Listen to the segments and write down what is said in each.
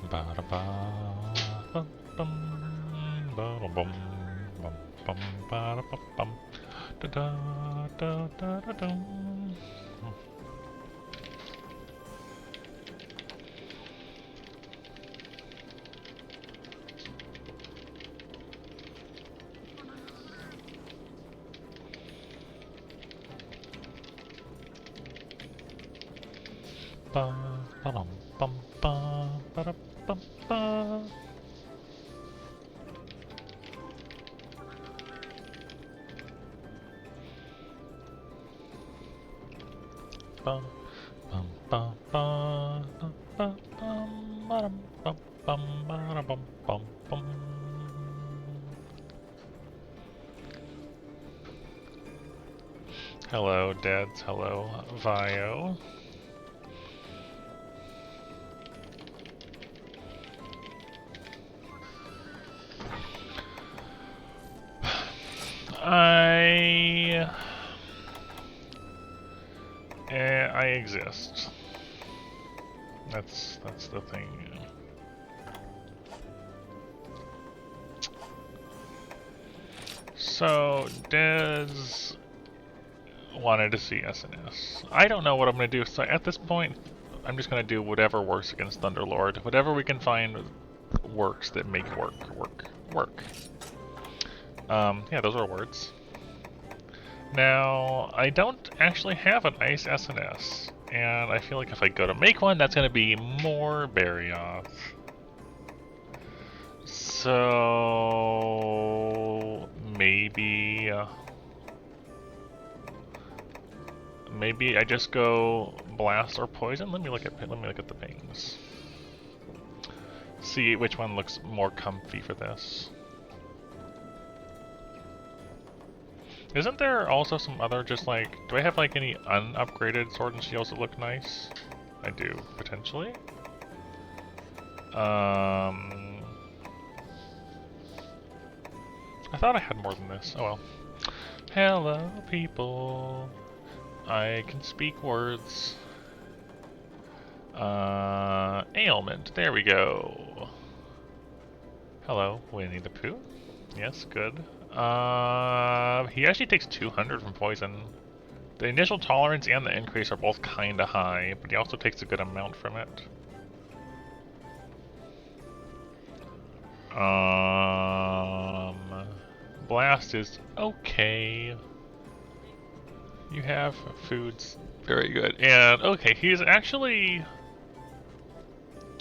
Ba-da-ba, bum-bum, ba-da-bum, bum-bum, ba-da-ba-bum, da-da-da-da-da-dum. Ba-ba-dum-bum-ba, ba-da-bum-ba. Bum, bum, bum, bum, bum, bum, bum, bum, bum, bum, bum, bum. Hello, Deads. Hello, Vio. I exist. That's the thing. So Des wanted to see SNS. I don't know what I'm gonna do. So at this point, I'm just gonna do whatever works against Thunderlord. Whatever we can find works that make work. Yeah, those are words. Now, I don't actually have an Ice SNS, and I feel like if I go to make one, that's going to be more Barioth. So maybe maybe I just go blast or poison. Let me look at the pings. See which one looks more comfy for this. Isn't there also some other just like, do I have like any unupgraded sword and shields that look nice? I do, potentially. I thought I had more than this. Oh well. Hello, people. I can speak words. Ailment. There we go. Hello, Winnie the Pooh. Yes, good. He actually takes 200 from poison. The initial tolerance and the increase are both kinda high, but he also takes a good amount from it. Blast is okay. You have foods. Very good. And, okay, he's actually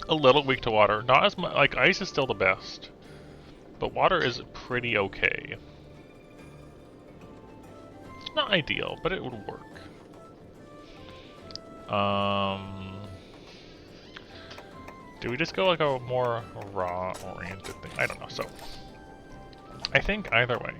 a little weak to water. Not as much, like, ice is still the best. But water is pretty okay. It's not ideal, but it would work. Do we just go like a more raw-oriented thing? I don't know, so... I think either way.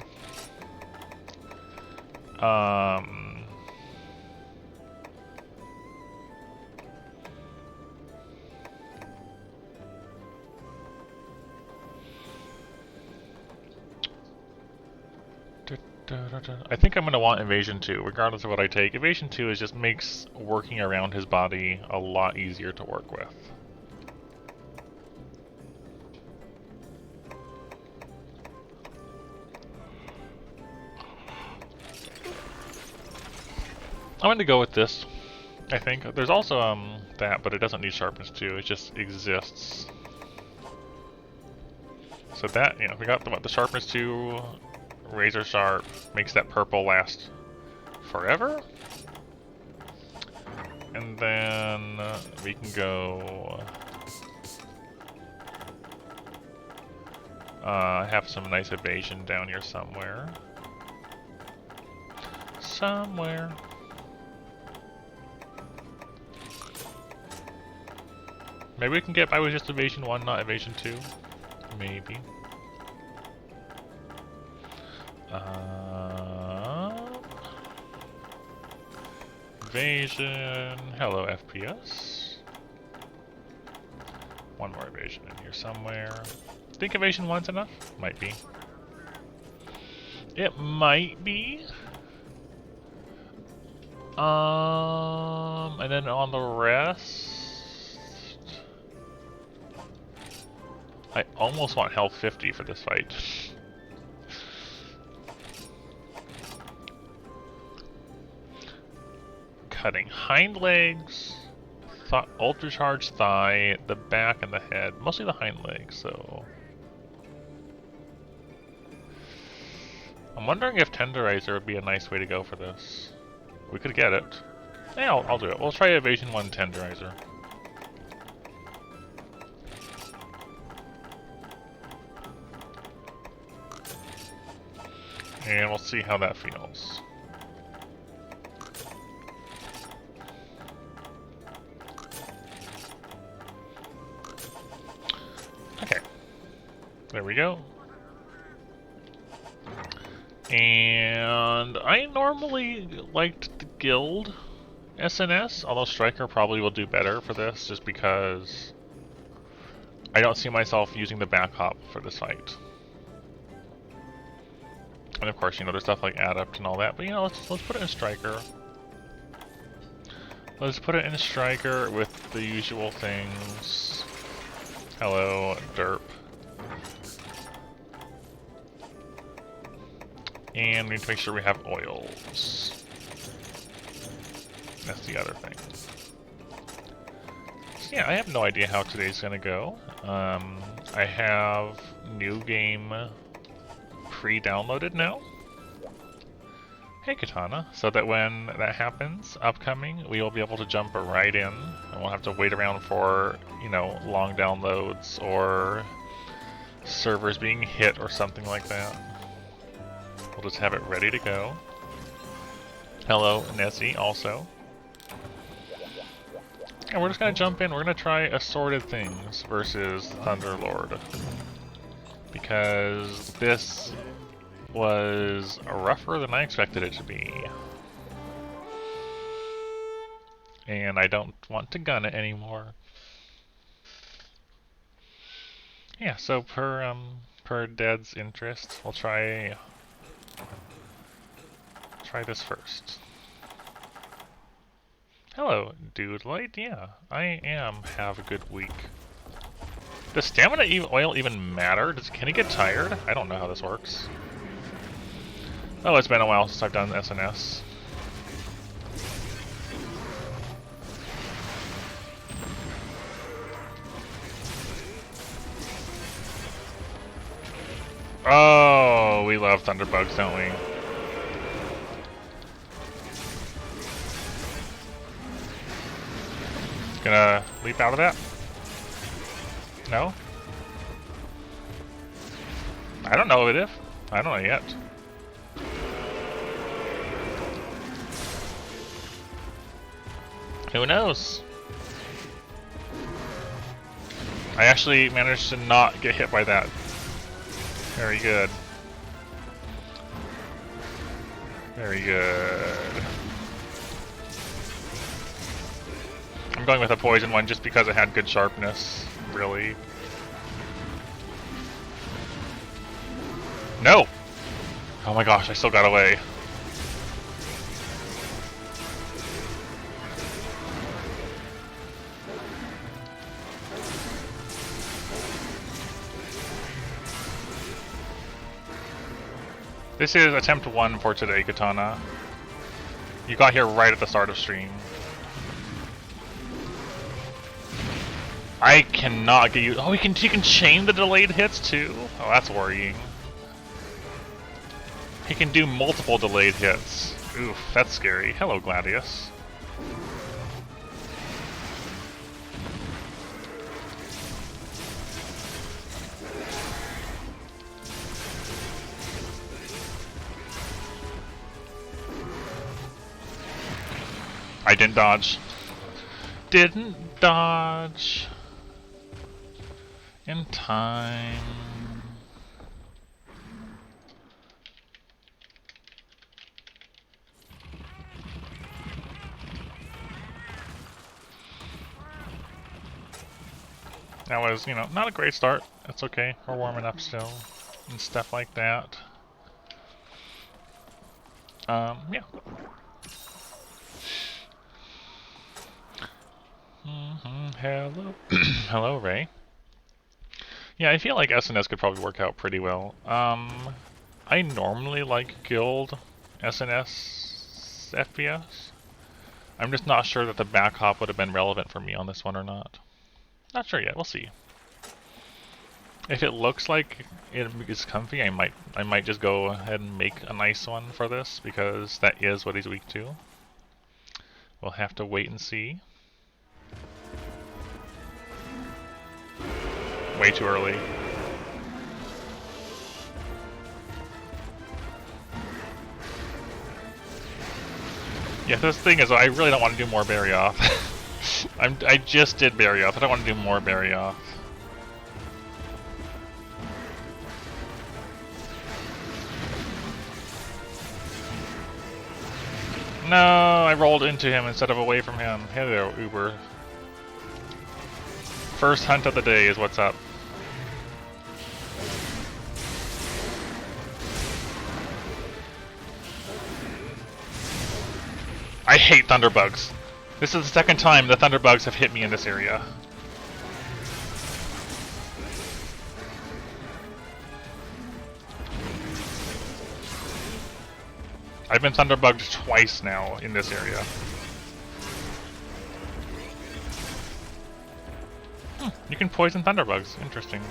I think I'm going to want Evasion 2, regardless of what I take. Evasion 2 just makes working around his body a lot easier to work with. I'm going to go with this, I think. There's also that, but it doesn't need Sharpness 2, it just exists. So that, you know, we got the Sharpness 2, Razor Sharp, makes that purple last forever. And then we can go... have some nice evasion down here somewhere. Maybe we can get by with just Evasion 1, not Evasion 2. Maybe. Evasion. Hello, FPS. One more evasion in here somewhere. Think Evasion 1's enough? Might be. It might be. And then on the rest... I almost want health 50 for this fight. Cutting hind legs, ultra charged thigh, the back and the head. Mostly the hind legs, so... I'm wondering if Tenderizer would be a nice way to go for this. We could get it. Yeah, I'll do it. We'll try Evasion 1 Tenderizer. And we'll see how that feels. Okay. There we go. And I normally liked the Guild SNS, although Striker probably will do better for this just because I don't see myself using the back hop for this fight. And of course, you know, there's stuff like Adept and all that, but you know, let's put it in Striker. Let's put it in Striker with the usual things. Hello, derp. And we need to make sure we have oils. That's the other thing. So yeah, I have no idea how today's gonna go. I have new game pre-downloaded now. Hey Katana, so that when that happens, upcoming, we will be able to jump right in, and we'll have to wait around for, you know, long downloads or servers being hit or something like that. We'll just have it ready to go. Hello, Nessie, also. And we're just gonna jump in, we're gonna try Assorted Things versus Thunderlord. Because this was rougher than I expected it to be. And I don't want to gun it anymore. Yeah, so per Dead's interest, we'll try this first. Hello, dude light. Yeah, I have a good week. Does stamina oil even matter? Can it get tired? I don't know how this works. Oh, it's been a while since I've done SNS. Oh, we love Thunderbugs, don't we? Gonna leap out of that? No? I don't know if. I don't know yet. Who knows? I actually managed to not get hit by that. Very good. Very good. I'm going with a poison one just because it had good sharpness, really. No! Oh my gosh, I still got away. This is attempt 1 for today, Katana. You got here right at the start of stream. I cannot get you. Oh, he can chain the delayed hits too? Oh, that's worrying. He can do multiple delayed hits. Oof, that's scary. Hello, Gladius. I didn't dodge. Didn't dodge in time. That was, you know, not a great start. It's okay. We're warming up still and stuff like that. Yeah. Hello. Hello, Ray. Yeah, I feel like SNS could probably work out pretty well. I normally like guild SNS FPS. I'm just not sure that the back hop would have been relevant for me on this one or not. Not sure yet. We'll see. If it looks like it is comfy, I might just go ahead and make a nice one for this because that is what he's weak to. We'll have to wait and see. Way too early. Yeah, this thing is, I really don't want to do more Berry Off. I just did Berry Off. I don't want to do more Berry Off. No, I rolled into him instead of away from him. Hey there, Uber. First hunt of the day is what's up. I hate thunderbugs. This is the second time the thunderbugs have hit me in this area. I've been thunderbugged twice now in this area. You can poison thunderbugs. Interesting.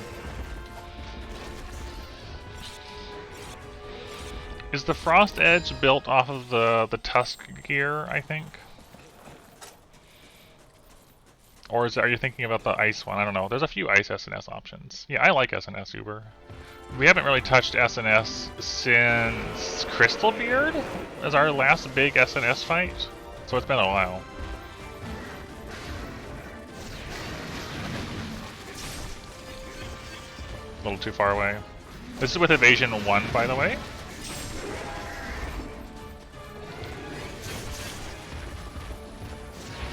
Is the Frost Edge built off of the Tusk gear, I think? Or are you thinking about the Ice one? I don't know. There's a few Ice SNS options. Yeah, I like SNS Uber. We haven't really touched SNS since Crystalbeard as our last big SNS fight, so it's been a while. A little too far away. This is with Evasion 1, by the way.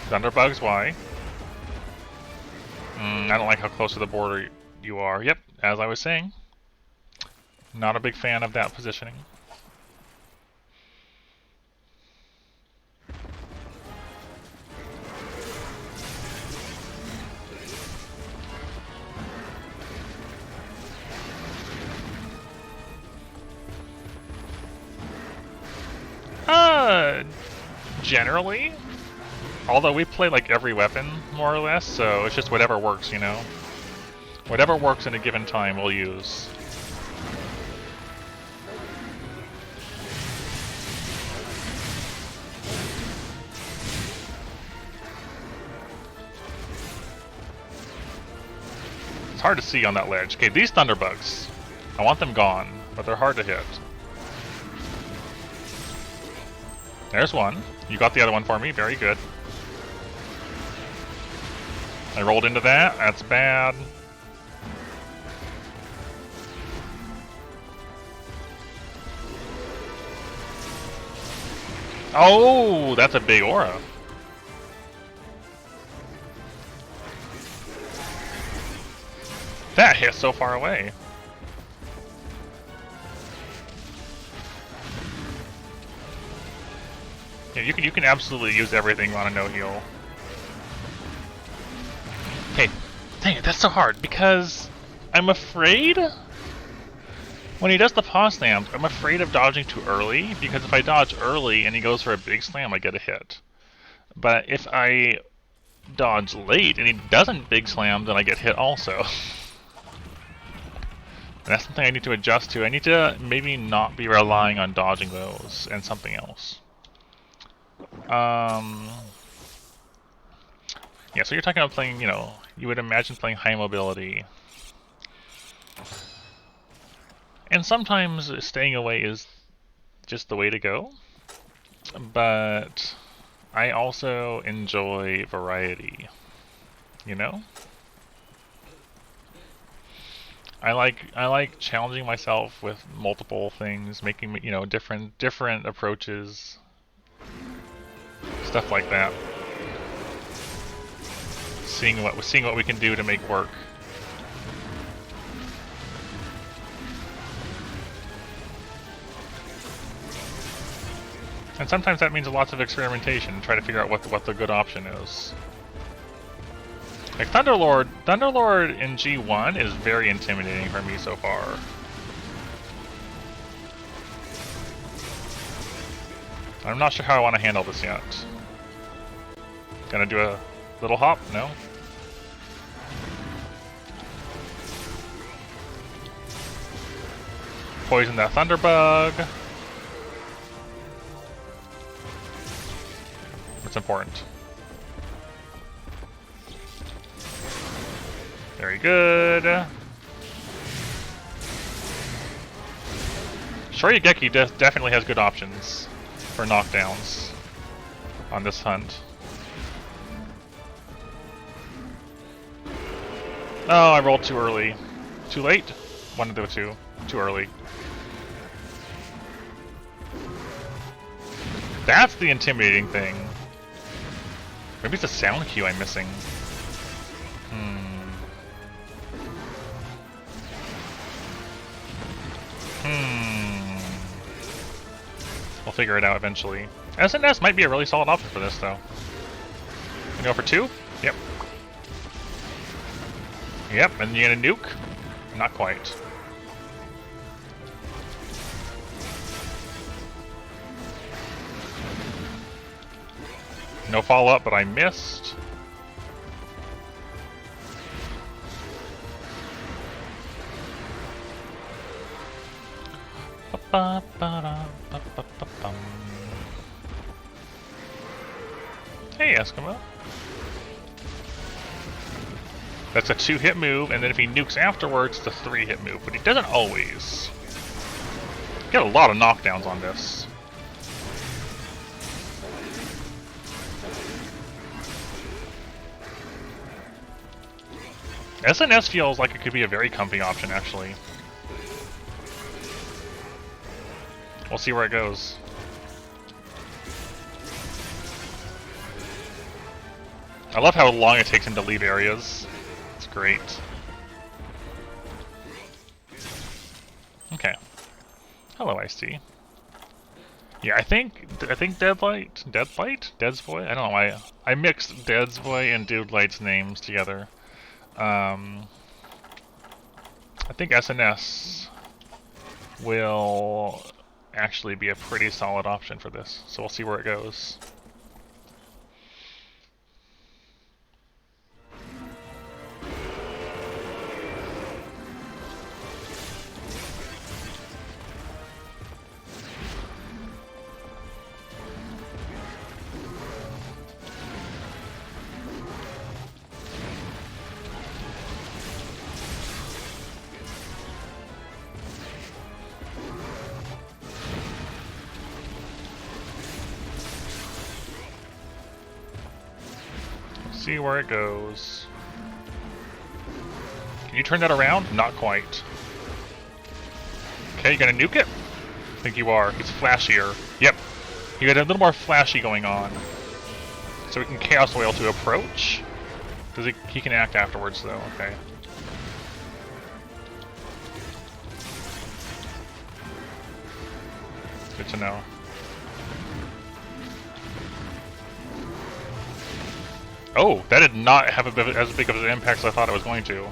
Thunderbugs, why? I don't like how close to the border you are. Yep, as I was saying. Not a big fan of that positioning. Generally. Although we play like every weapon, more or less, so it's just whatever works, you know? Whatever works in a given time, we'll use. It's hard to see on that ledge. Okay, these thunderbugs. I want them gone, but they're hard to hit. There's one. You got the other one for me. Very good. I rolled into that. That's bad. Oh, that's a big aura. That hit so far away. Yeah, you can absolutely use everything on a no heal. Okay, dang it, that's so hard because I'm afraid when he does the pause slam, I'm afraid of dodging too early because if I dodge early and he goes for a big slam, I get a hit. But if I dodge late and he doesn't big slam, then I get hit also. And that's something I need to adjust to. I need to maybe not be relying on dodging those and something else. Yeah, so you're talking about playing, you know, you would imagine playing high mobility. And sometimes staying away is just the way to go. But I also enjoy variety, you know? I like challenging myself with multiple things, making, you know, different approaches. Stuff like that. Seeing what we can do to make work. And sometimes that means lots of experimentation, try to figure out what the good option is. Like Thunderlord in G1 is very intimidating for me so far. I'm not sure how I want to handle this yet. Gonna do a little hop? No? Poison that Thunderbug. It's important. Very good. Shoryugeki definitely has good options for knockdowns on this hunt. Oh, I rolled too early. Too late? One of the two. Too early. That's the intimidating thing. Maybe it's a sound cue I'm missing. We'll figure it out eventually. SnS might be a really solid option for this, though. You go for 2? Yep. Yep, and you get a nuke? Not quite. No follow-up, but I missed. Hey, Eskimo. That's a 2-hit move, and then if he nukes afterwards, it's a 3-hit move, but he doesn't always. Get a lot of knockdowns on this. SnS feels like it could be a very comfy option, actually. We'll see where it goes. I love how long it takes him to leave areas. It's great. Okay. Hello, Ice-T. Yeah, I think Deadlight? Deadsboy? I don't know why. I mixed Deadsboy and Dudelight's names together. I think SnS will actually be a pretty solid option for this, so we'll see where it goes. See where it goes. Can you turn that around? Not quite. Okay, you gonna nuke it? I think you are. He's flashier. Yep. You got a little more flashy going on. So we can Chaos Whale to approach. Does he can act afterwards though, okay. Good to know. Oh, that did not have as big of an impact as I thought it was going to.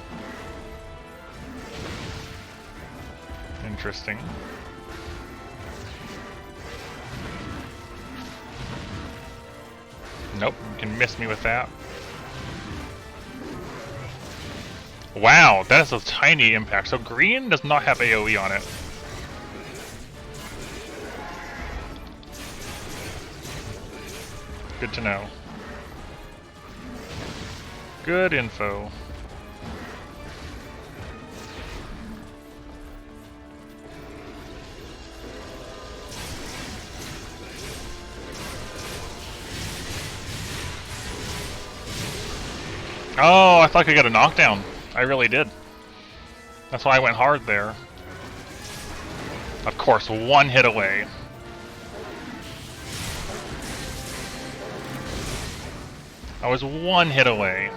Interesting. Nope, you can miss me with that. Wow, that is a tiny impact. So green does not have AoE on it. Good to know. Good info. Oh, I thought I could get a knockdown. I really did. That's why I went hard there. Of course, one hit away. I was one hit away.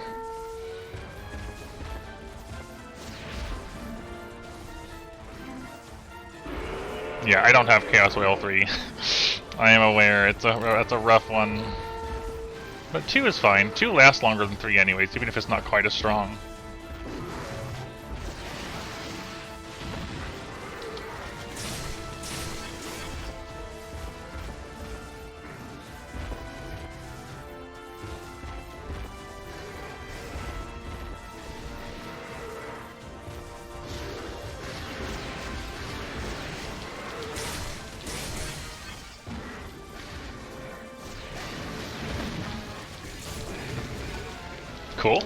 Yeah, I don't have Chaos Whale 3. I am aware, it's a rough one. But 2 is fine. 2 lasts longer than 3 anyways, even if it's not quite as strong. Cool.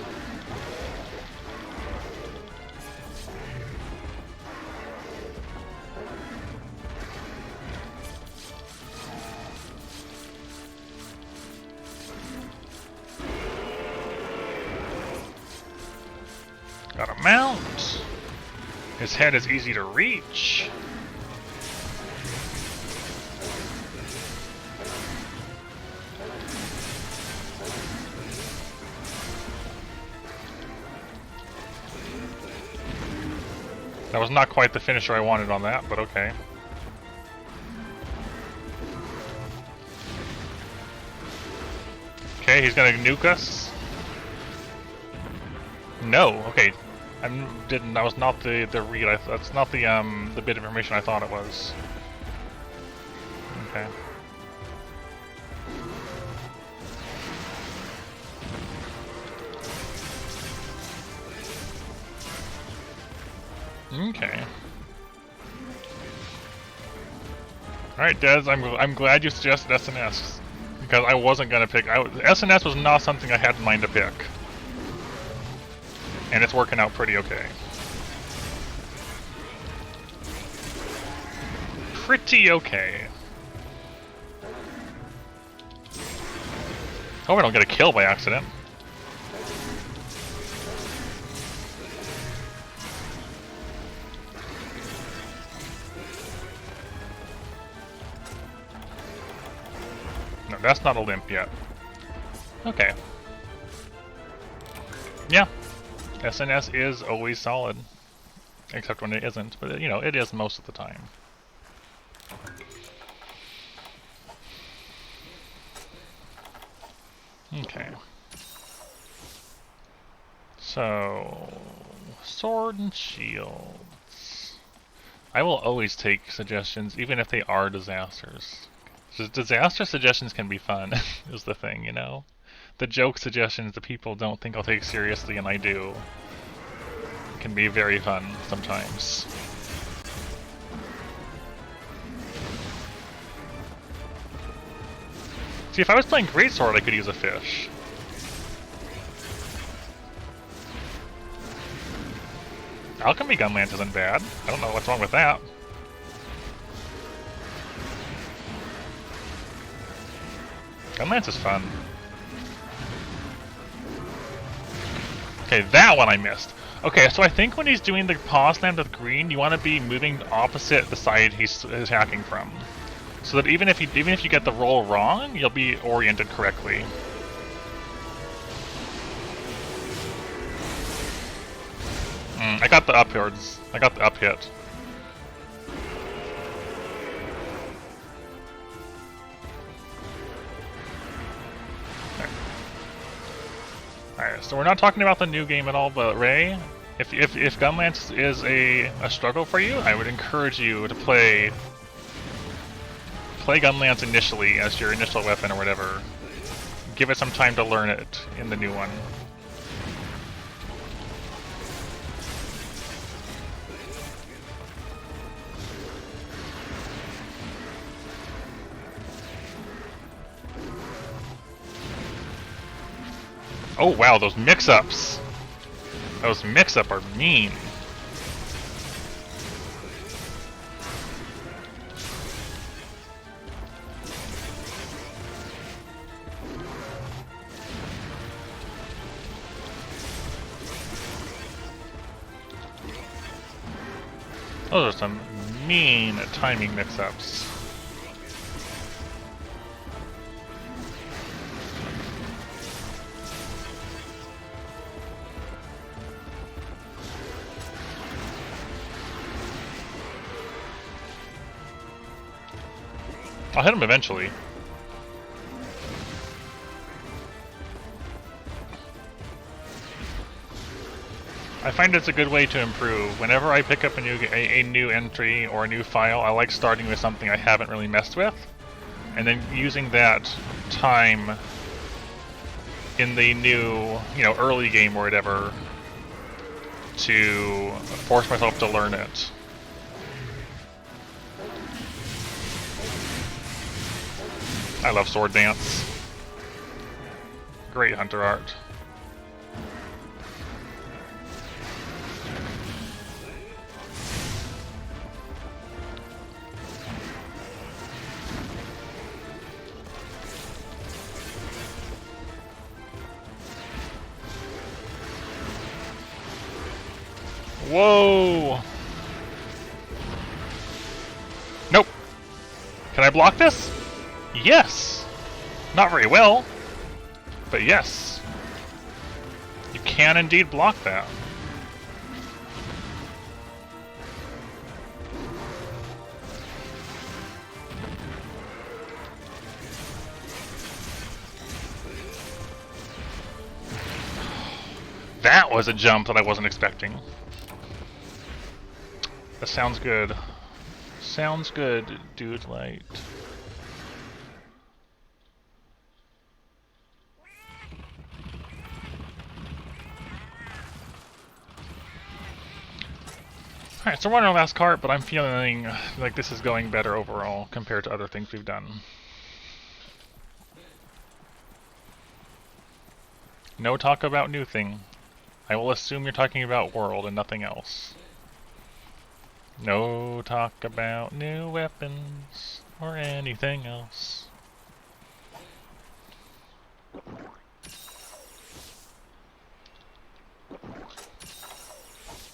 Got a mount. His head is easy to reach. That was not quite the finisher I wanted on that, but okay. Okay, he's gonna nuke us. No, okay. That was not the read. That's not the bit of information I thought it was. Okay. Okay. Alright, Des, I'm glad you suggested SNS. Because I wasn't gonna pick... SNS was not something I had in mind to pick. And it's working out pretty okay. Pretty okay. Hope I don't get a kill by accident. No, that's not a limp yet. Okay. Yeah. SNS is always solid. Except when it isn't, but you know, it is most of the time. Okay. So, sword and shields. I will always take suggestions, even if they are disasters. Disaster suggestions can be fun, is the thing, you know? The joke suggestions that people don't think I'll take seriously, and I do, can be very fun sometimes. See, if I was playing Greatsword, I could use a fish. Alchemy Gunlance isn't bad. I don't know what's wrong with that. Gunlance is fun. Okay, that one I missed. Okay, so I think when he's doing the paw slam with green, you want to be moving opposite the side he's attacking from, so that even if you get the roll wrong, you'll be oriented correctly. I got the upwards. I got the up hit. Alright, so we're not talking about the new game at all, but Ray, if Gunlance is a struggle for you, I would encourage you to play Gunlance initially as your initial weapon or whatever. Give it some time to learn it in the new one. Oh wow, those mix-ups! Those mix-up are mean. Those are some mean timing mix-ups. I'll hit him eventually. I find it's a good way to improve. Whenever I pick up a new entry or a new file, I like starting with something I haven't really messed with, and then using that time in the new, early game or whatever to force myself to learn it. I love sword dance. Great hunter art. Whoa! Nope. Can I block this? Yes! Not very well, but yes. You can indeed block that. That was a jump that I wasn't expecting. That sounds good. Sounds good, dude light. Alright, so we're on our last cart, but I'm feeling like this is going better overall compared to other things we've done. No talk about new thing. I will assume you're talking about world and nothing else. No talk about new weapons or anything else.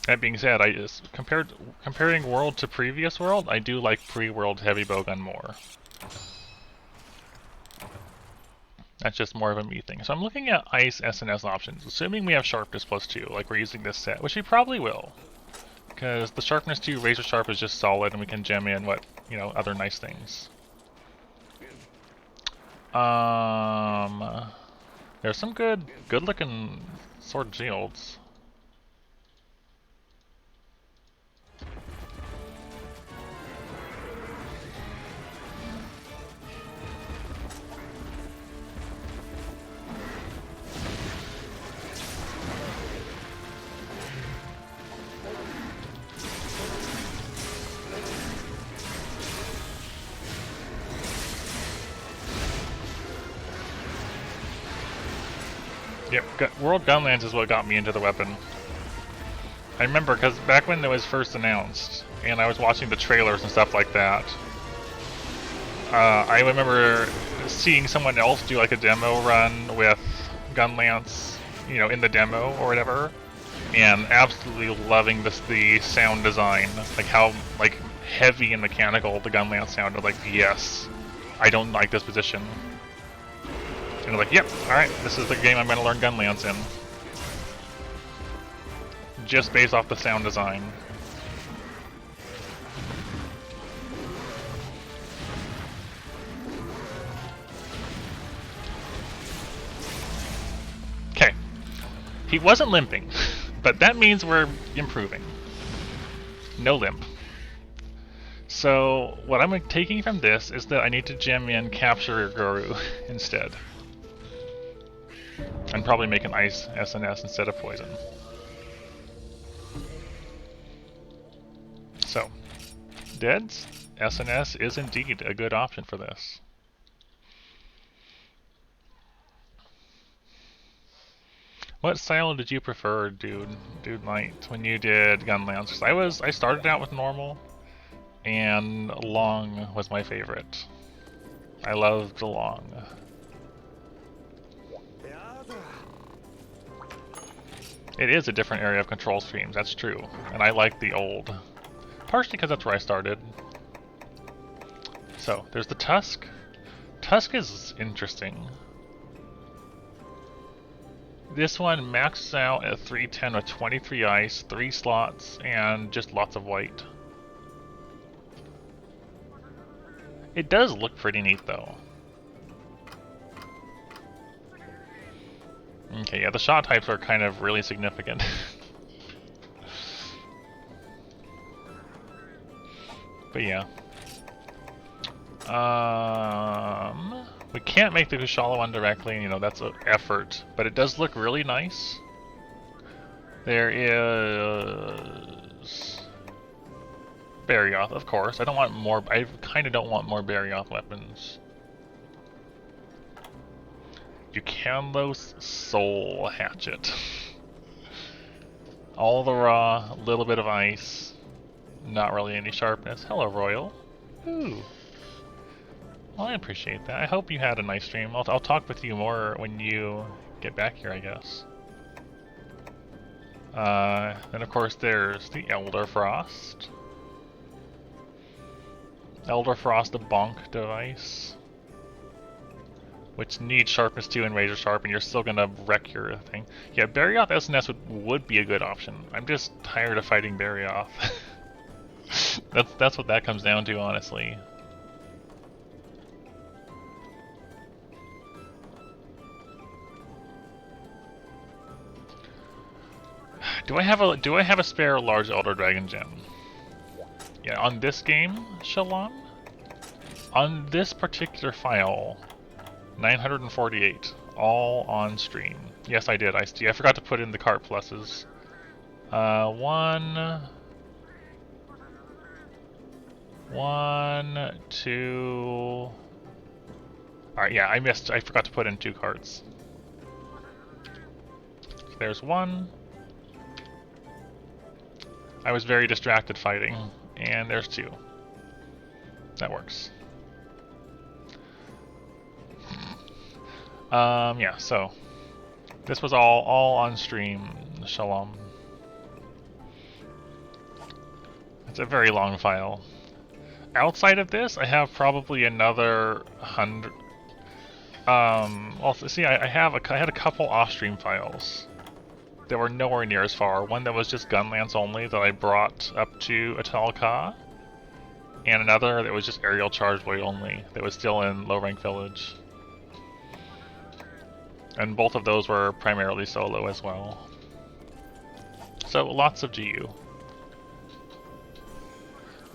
That being said, I just comparing world to previous world, I do like pre-world heavy bowgun more. That's just more of a me thing. So I'm looking at ice SNS options, assuming we have sharpness +2, like we're using this set, which we probably will. Because the sharpness 2 razor sharp is just solid, and we can gem in what, other nice things. There's some good looking sword shields. Yep, World Gunlands is what got me into the weapon. I remember, because back when it was first announced, and I was watching the trailers and stuff like that, I remember seeing someone else do like a demo run with Gunlance, in the demo or whatever, and absolutely loving the sound design, like how heavy and mechanical the Gunlance sounded. Like, yes, I don't like this position. And they're like, yep, alright, this is the game I'm going to learn Gunlance in. Just based off the sound design. Okay. He wasn't limping, but that means we're improving. No limp. So, what I'm taking from this is that I need to gem in Capture Guru instead. And probably make an ice SNS instead of poison. So, Dead's SNS is indeed a good option for this. What style did you prefer, Dude Light, when you did Gunlance? I started out with normal, and long was my favorite. I loved long. It is a different area of control streams, that's true. And I like the old. Partially because that's where I started. So, there's the Tusk. Tusk is interesting. This one maxes out at 310 with 23 ice, 3 slots, and just lots of white. It does look pretty neat though. Okay, yeah, the shot types are kind of really significant. But yeah. We can't make the Kushala one directly, you know, that's an effort. But it does look really nice. There is... Barioth, of course. I don't want more... I kind of don't want more Barioth weapons. Eucanlos Soul Hatchet. All the raw, a little bit of ice. Not really any sharpness. Hello, Royal. Ooh. Well, I appreciate that. I hope you had a nice stream. I'll talk with you more when you get back here, I guess. Then of course there's the Elder Frost. Elder Frost, the bonk device. Which needs sharpness 2 and razor sharp, and you're still gonna wreck your thing. Yeah, Barioth SnS would be a good option. I'm just tired of fighting Barioth. that's what that comes down to, honestly. Do I have a spare large Elder Dragon gem? Yeah, on this game, Shalom? On this particular file, 948, all on stream. Yes, I did. I forgot to put in the cart pluses. 1, 2. Alright, yeah, I forgot to put in 2 carts. So there's 1. I was very distracted fighting, and there's 2. That works. Yeah, so this was all on stream, Shalom. It's a very long file. Outside of this, I have probably another 100. Well, see, I had a couple off-stream files that were nowhere near as far. One that was just Gunlance only that I brought up to Atalka, and another that was just aerial charge blade only that was still in low rank village. And both of those were primarily solo as well. So lots of GU.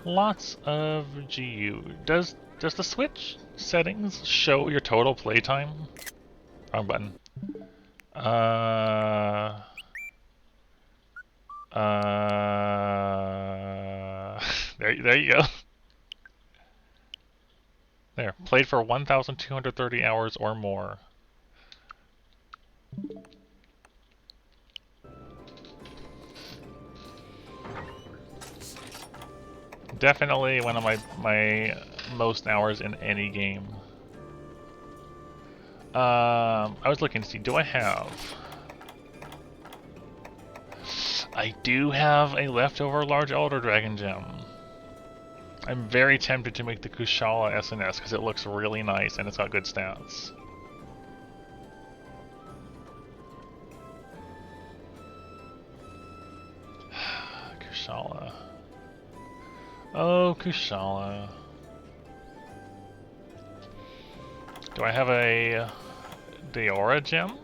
Lots of GU. Does the Switch settings show your total playtime? Wrong button. There you go. There, played for 1,230 hours or more. Definitely one of my most hours in any game. I was looking to see, do I have... I do have a leftover large Elder Dragon gem. I'm very tempted to make the Kushala SnS because it looks really nice and it's got good stats. Kushala. Oh, Kushala. Do I have a Deora gem?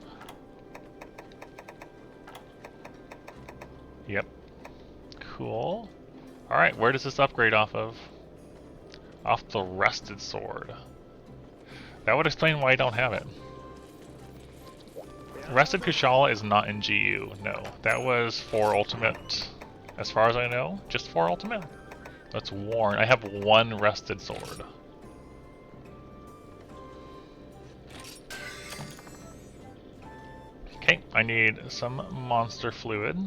Yep. Cool. Alright, where does this upgrade off of? Off the Rusted Sword. That would explain why I don't have it. Rusted Kushala is not in GU, no. That was for Ultimate, as far as I know. Just for Ultimate. That's worn. I have 1 Rusted Sword. Okay, I need some monster fluid.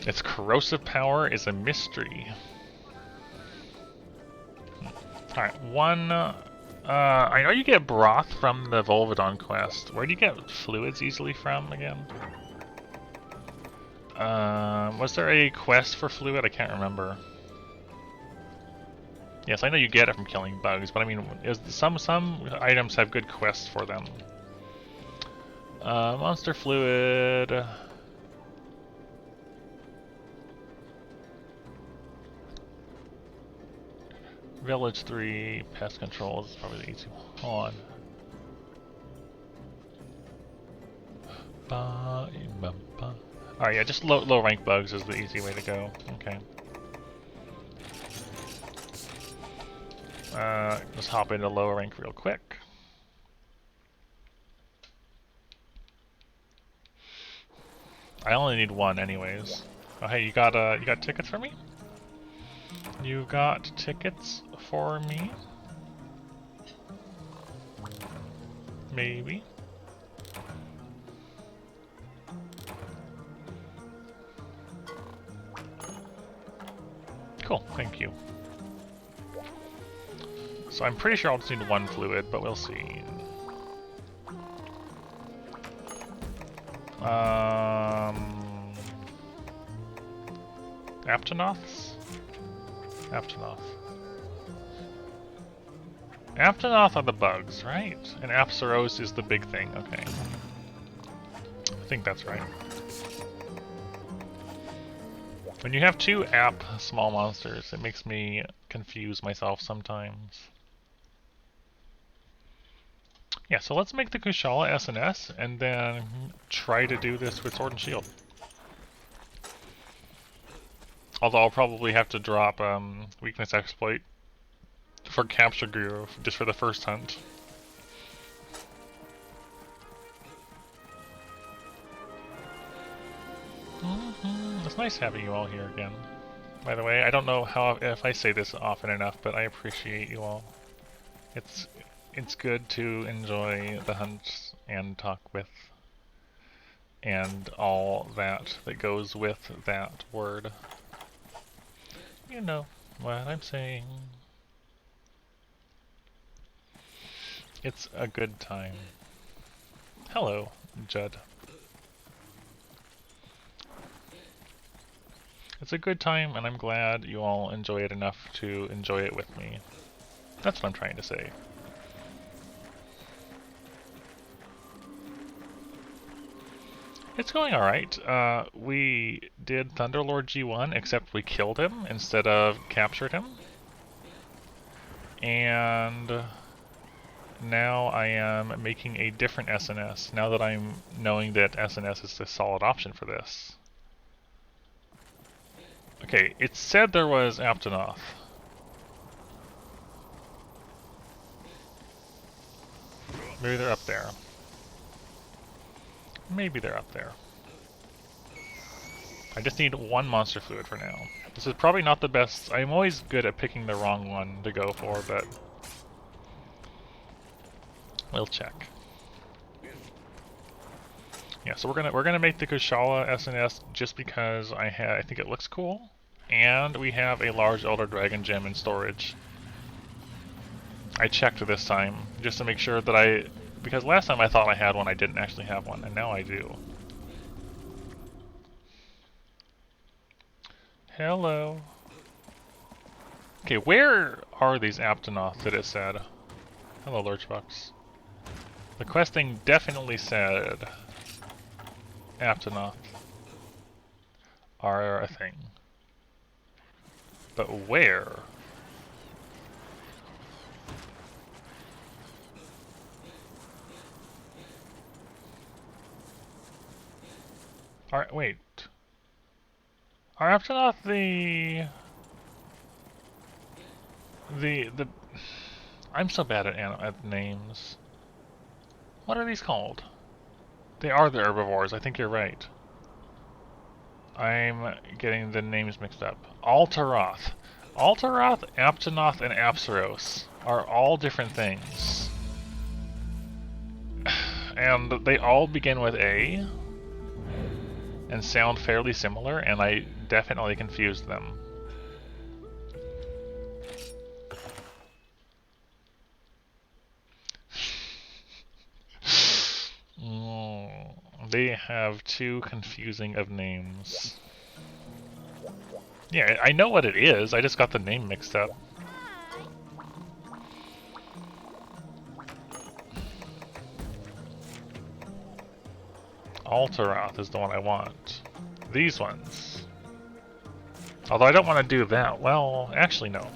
Its corrosive power is a mystery. Alright, I know you get broth from the Volvidon quest. Where do you get fluids easily from again? Was there a quest for fluid? I can't remember. Yes, I know you get it from killing bugs, but I mean, some items have good quests for them. Monster fluid. Village 3, pest control is probably the easy one. Hold on. Alright, yeah, just low rank bugs is the easy way to go. Okay. Let's hop into lower rank real quick. I only need one anyways. Oh hey, you got tickets for me? You got tickets for me? Maybe. Cool, thank you. So I'm pretty sure I'll just need one fluid, but we'll see. Aptonoths? Aptonoth. Aptonoth are the bugs, right? And Apsaros is the big thing, okay. I think that's right. When you have two small monsters, it makes me confuse myself sometimes. Yeah, so let's make the Kushala SnS and then try to do this with Sword and Shield. Although I'll probably have to drop Weakness Exploit for MHGU just for the first hunt. It's nice having you all here again. By the way, I don't know if I say this often enough, but I appreciate you all. It's good to enjoy the hunts and talk with and all that goes with that word. You know what I'm saying. It's a good time. Hello, Judd. It's a good time, and I'm glad you all enjoy it enough to enjoy it with me. That's what I'm trying to say. It's going alright. We did Thunderlord G1, except we killed him instead of captured him. And now I am making a different SNS, now that I'm knowing that SNS is a solid option for this. Okay, it said there was Aptonoth. Maybe they're up there. Maybe they're up there. I just need one monster fluid for now. This is probably not the best. I'm always good at picking the wrong one to go for, but we'll check. Yeah, so we're gonna make the Kushala SnS just because I think it looks cool, and we have a large Elder Dragon gem in storage. I checked this time just to make sure that because last time I thought I had one, I didn't actually have one, and now I do. Hello. Okay, where are these Aptonoth that it said? Hello, Lurchbox. The questing definitely said Aptonoth are a thing. But where? Alright, wait. Are Aptonoth the... I'm so bad at names. What are these called? They are the herbivores, I think you're right. I'm getting the names mixed up. Altaroth. Altaroth, Aptonoth, and Apsaros are all different things. And they all begin with A and sound fairly similar, and I definitely confused them. They have too confusing of names. Yeah, I know what it is, I just got the name mixed up. Altaroth is the one I want. These ones. Although I don't want to do that. Well, actually no.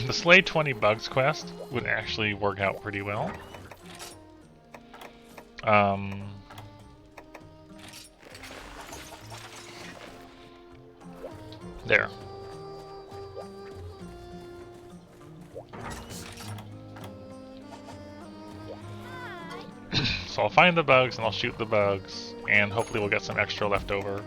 The Slay 20 Bugs quest would actually work out pretty well. There. So I'll find the bugs and I'll shoot the bugs, and hopefully we'll get some extra left over.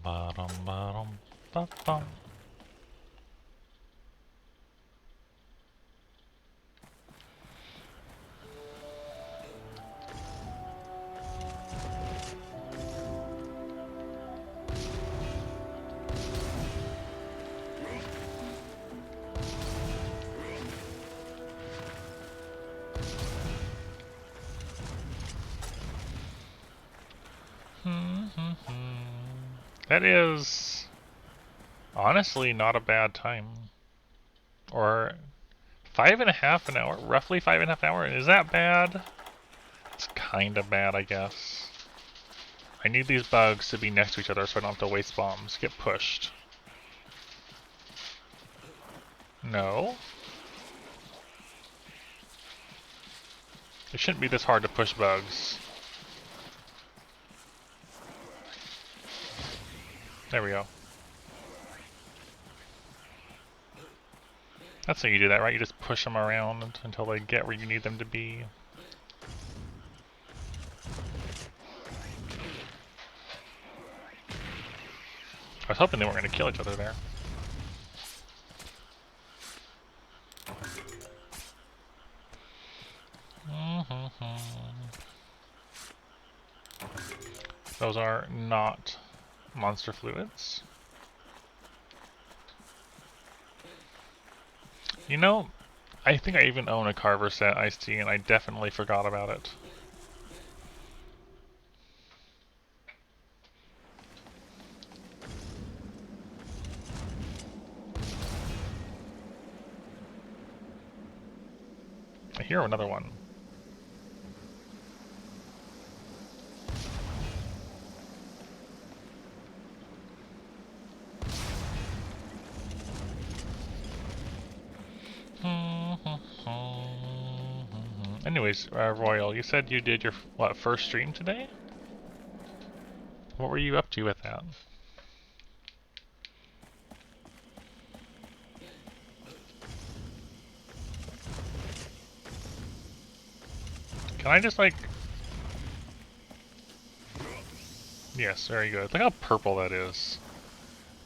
Ba-dum-ba-dum-ba-bum. That is honestly not a bad time. Or 5.5 an hour, roughly 5.5 hours. Is that bad? It's kinda bad, I guess. I need these bugs to be next to each other so I don't have to waste bombs. Get pushed. No. It shouldn't be this hard to push bugs. There we go. That's how you do that, right? You just push them around until they get where you need them to be. I was hoping they weren't going to kill each other there. Those are not monster fluids. You know, I think I even own a Carver set iced tea, and I definitely forgot about it. I hear another one. Anyways, Royal, you said you did your, what, first stream today? What were you up to with that? Can I just, like... Yes, very good. Look how purple that is.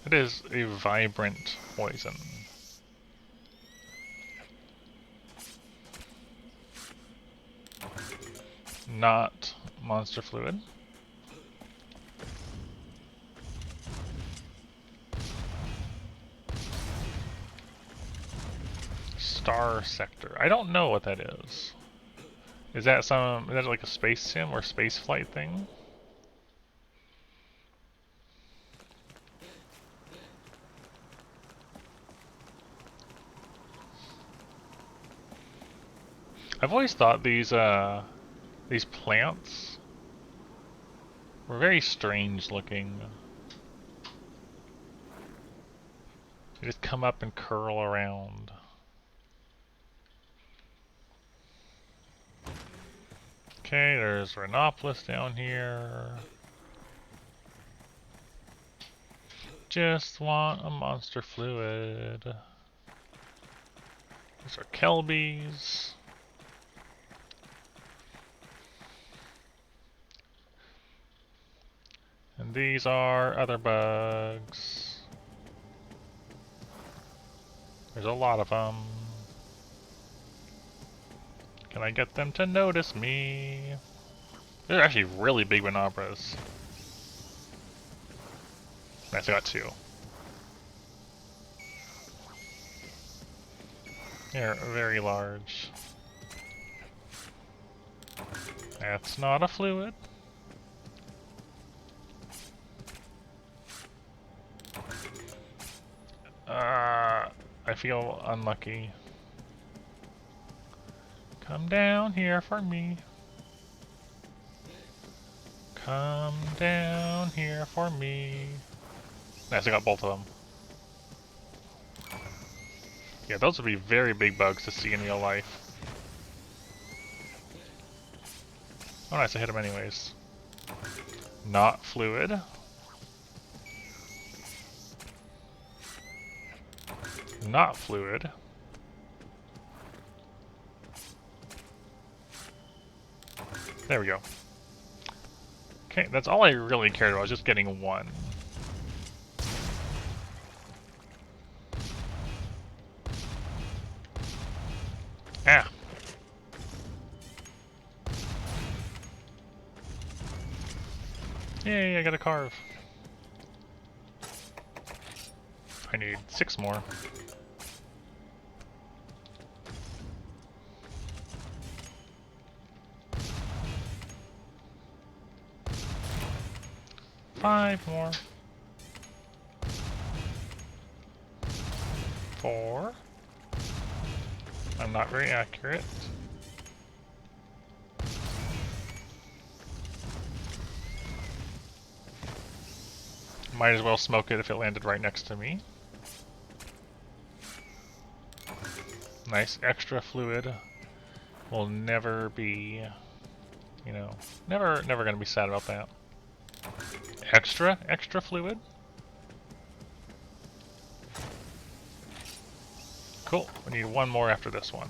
It is a vibrant poison. Not monster fluid. Star sector. I don't know what that is. Is that like a space sim or space flight thing? I've always thought these plants were very strange looking. They just come up and curl around. Okay, there's Rhinopolis down here. Just want a monster fluid. These are Kelbies. And these are other bugs. There's a lot of them. Can I get them to notice me? They're actually really big Monobras. I got two. They're very large. That's not a fluid. I feel unlucky. Come down here for me. Come down here for me. Nice, I got both of them. Yeah, those would be very big bugs to see in real life. Oh nice, I hit him anyways. Not fluid. Not fluid. There we go. Okay, that's all I really cared about, was just getting one. Ah! Yay, I got a carve. I need 6 more. Five more. 4. I'm not very accurate. Might as well smoke it if it landed right next to me. Nice extra fluid. Will never be, you know, never gonna be sad about that. Extra fluid? Cool, we need one more after this one.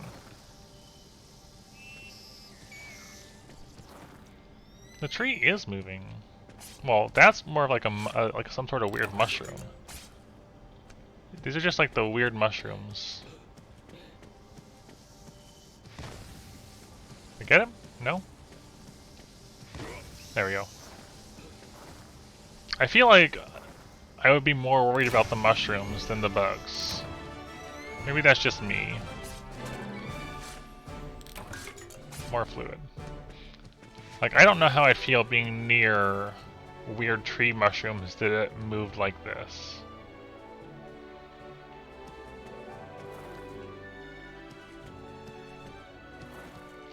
The tree is moving. Well, that's more of like like some sort of weird mushroom. These are just like the weird mushrooms. I get him? No? There we go. I feel like I would be more worried about the mushrooms than the bugs. Maybe that's just me. More fluid. Like, I don't know how I'd feel being near weird tree mushrooms that moved like this.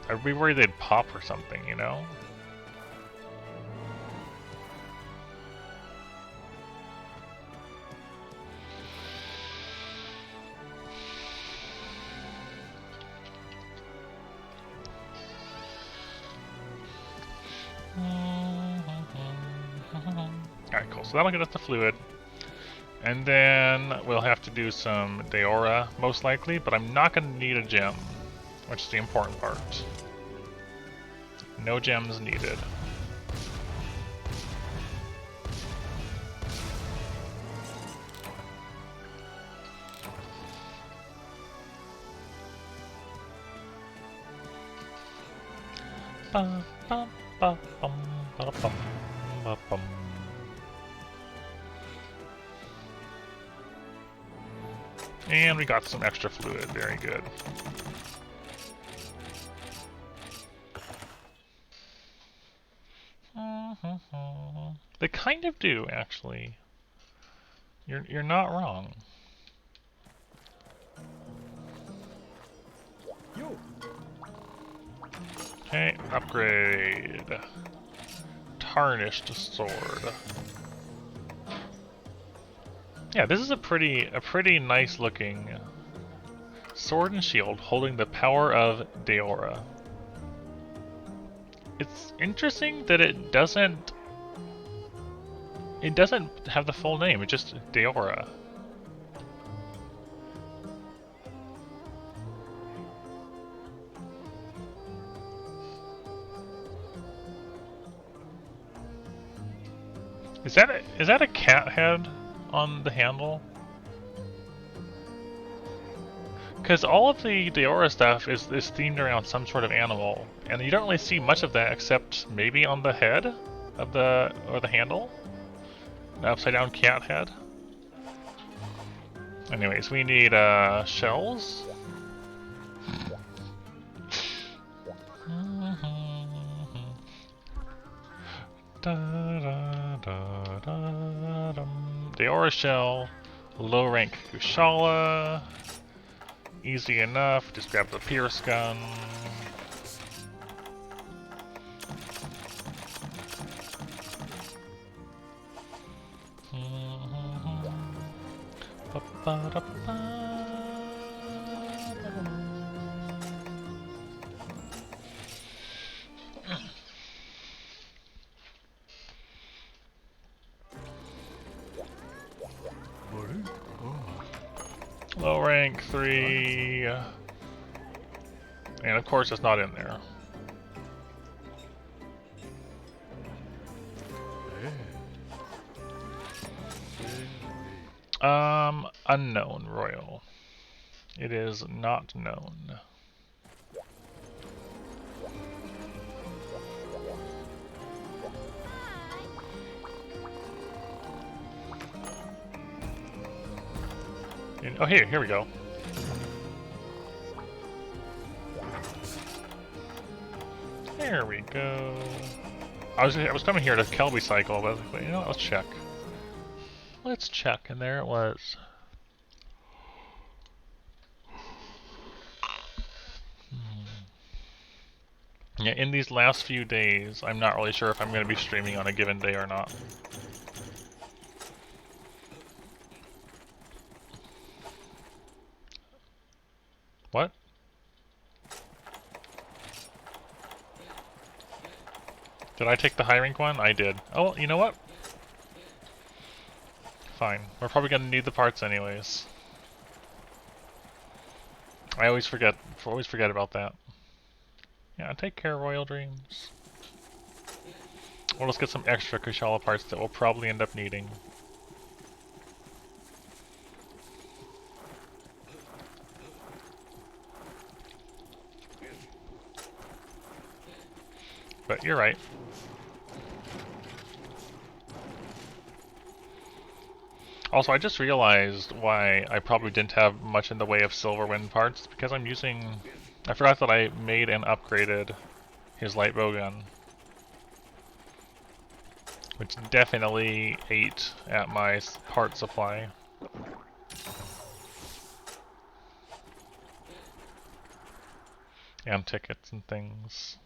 I'd be worried they'd pop or something, you know? Alright, cool. So that'll get us the fluid. And then we'll have to do some Deora, most likely, but I'm not going to need a gem, which is the important part. No gems needed. And we got some extra fluid, very good. They kind of do, actually. You're not wrong. Okay, upgrade. Tarnished sword. Yeah, this is a pretty nice looking sword and shield holding the power of Deora. It's interesting that it doesn't have the full name, it's just Deora. Is that a cat head on the handle? Because all of the Deora stuff is themed around some sort of animal, and you don't really see much of that except maybe on the head of the handle, the upside down cat head. Anyways, we need shells. Deora shell, low rank Kushala. Easy enough, just grab the Pierce gun. rank 3. And of course it's not in there. Unknown royal. It is not known. Oh, here we go. There we go. I was coming here to Kelby cycle, but you know what, let's check. Let's check, and there it was. Yeah, in these last few days, I'm not really sure if I'm going to be streaming on a given day or not. What? Did I take the high rank one? I did. Oh, you know what? Fine. We're probably going to need the parts anyways. I always forget about that. Yeah, take care, Royal Dreams. Well, let's get some extra Kushala parts that we'll probably end up needing. But you're right. Also, I just realized why I probably didn't have much in the way of Silverwind parts, because I'm using... I forgot that I made and upgraded his light bowgun, which definitely ate at my part supply. And tickets and things.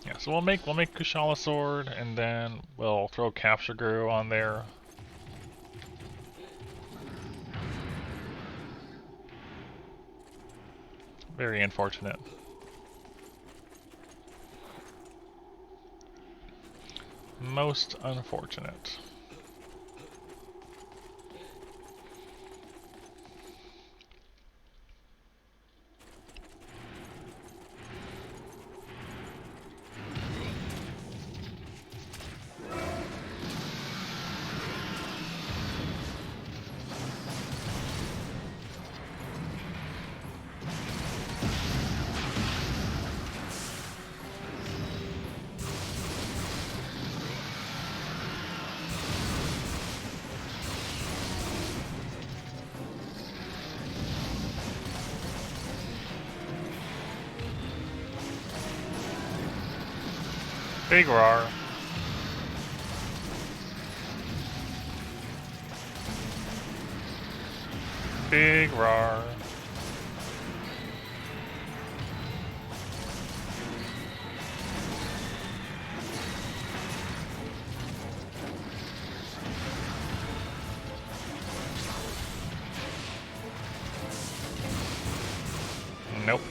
Yeah, so we'll make Kushala sword, and then we'll throw Capture Guru on there. Very unfortunate. Most unfortunate. Big roar. Big roar. Nope.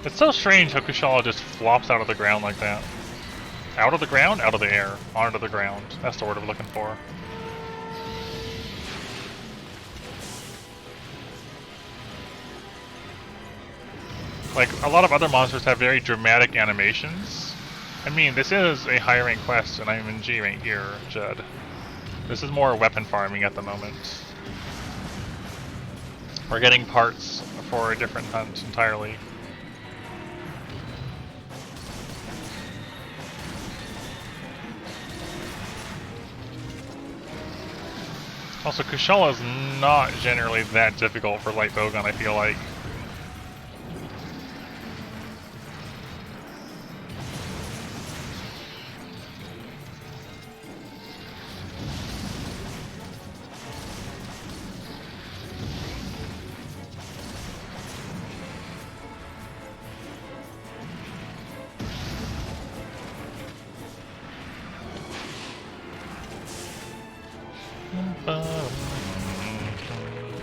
It's so strange how Kushala just flops out of the ground like that. Out of the ground? Out of the air. Onto the ground. That's the word I'm looking for. Like, a lot of other monsters have very dramatic animations. I mean, this is a high rank quest, and I'm in G rank here, Judd. This is more weapon farming at the moment. We're getting parts for a different hunt entirely. Also, Kushala is not generally that difficult for light bowgun, I feel like.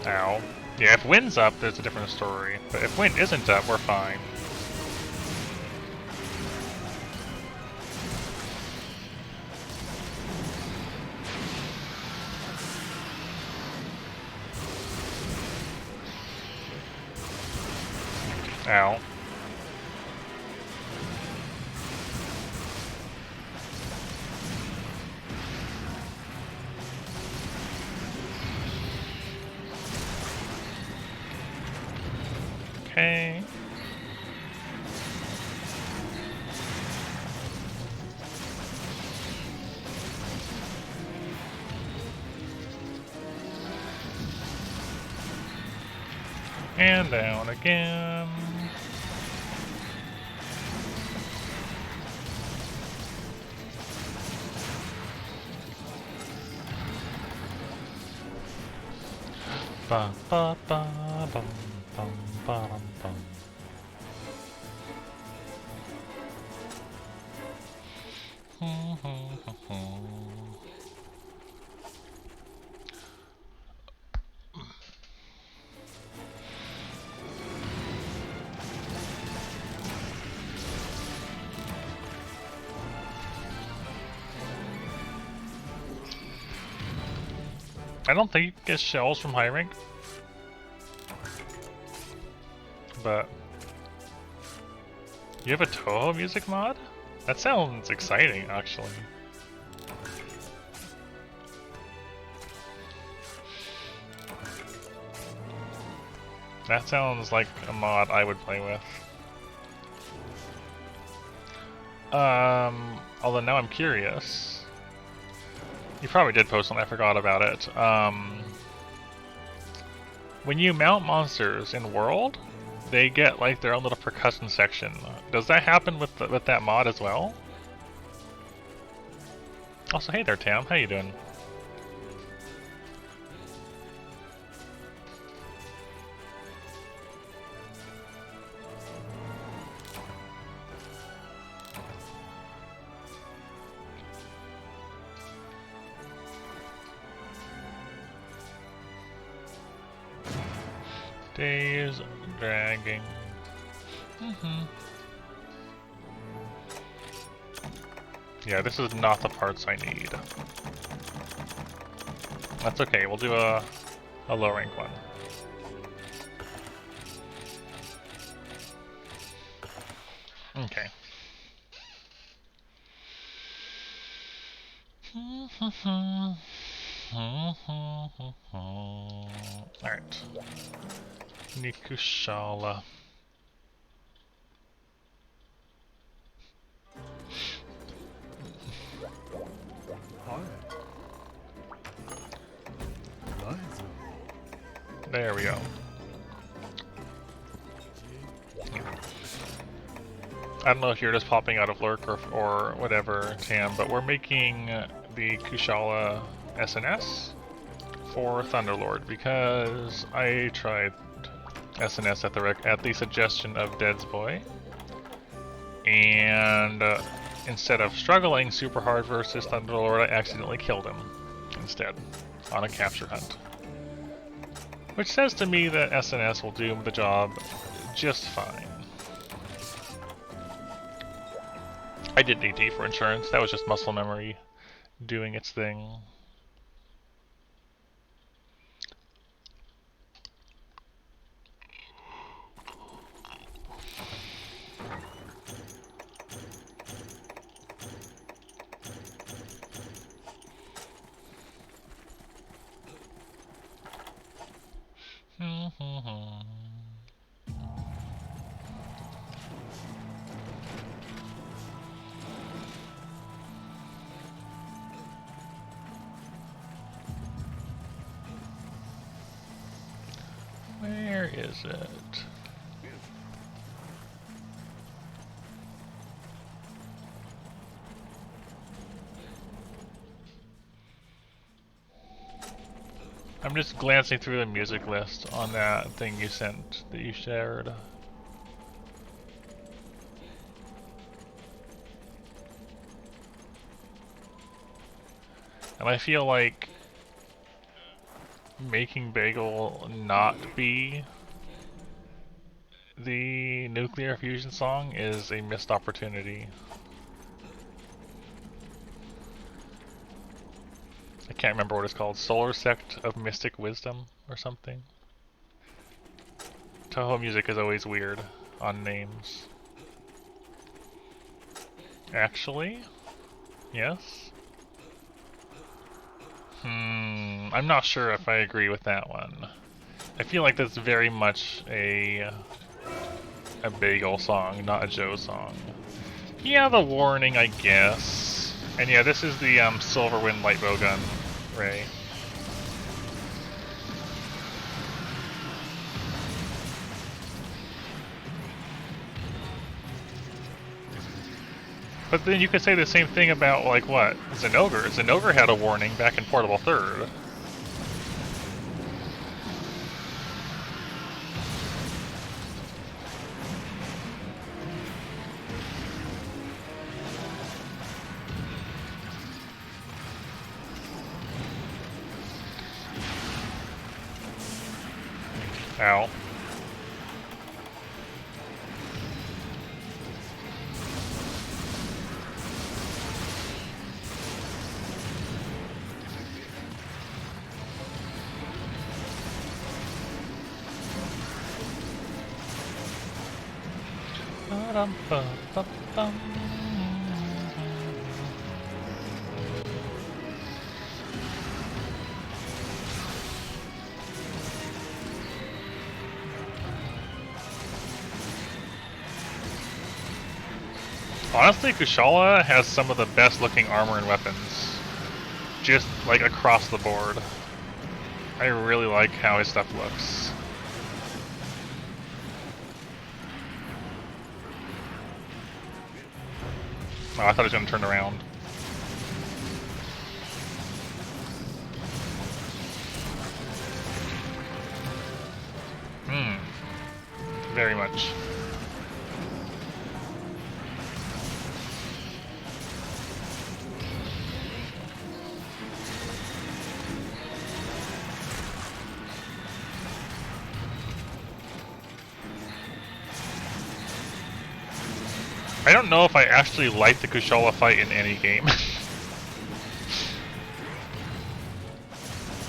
Ow. Yeah, if wind's up, there's a different story. But if wind isn't up, we're fine. Ow. Okay. And down again. Ba ba ba bum bum ba dum bum. I don't think you get shells from high rank, but you have a Toho music mod? That sounds exciting, actually. That sounds like a mod I would play with. Although now I'm curious. You probably did post one, I forgot about it. When you mount monsters in World, they get like their own little percussion section. Does that happen with that mod as well? Also, hey there, Tam. How you doing? Days dragging. Yeah, this is not the parts I need. That's okay, we'll do a low rank one. Okay. Alright. Kushala. There we go. I don't know if you're just popping out of lurk or whatever, Tam, but we're making the Kushala SnS for Thunderlord because I tried SNS at the suggestion of Dead's Boy, and instead of struggling super hard versus Thunderlord, I accidentally killed him instead on a capture hunt. Which says to me that SNS will do the job just fine. I did DT for insurance, that was just muscle memory doing its thing. Where is it? I'm just glancing through the music list on that thing you sent, that you shared. And I feel like making Bagel not be the nuclear fusion song is a missed opportunity. I can't remember what it's called. Solar Sect of Mystic Wisdom or something. Toho music is always weird on names. Actually, yes. I'm not sure if I agree with that one. I feel like that's very much a Bagel song, not a Joe song. Yeah, the warning, I guess. And yeah, this is the Silverwind light bowgun ray. But then you could say the same thing about, like, what? Zenogra. Zenogra had a warning back in Portable Third. Ow. Honestly, Kushala has some of the best looking armor and weapons. Just, like, across the board. I really like how his stuff looks. Oh, I thought he was going to turn around. Very much. I don't know if I actually like the Kushala fight in any game.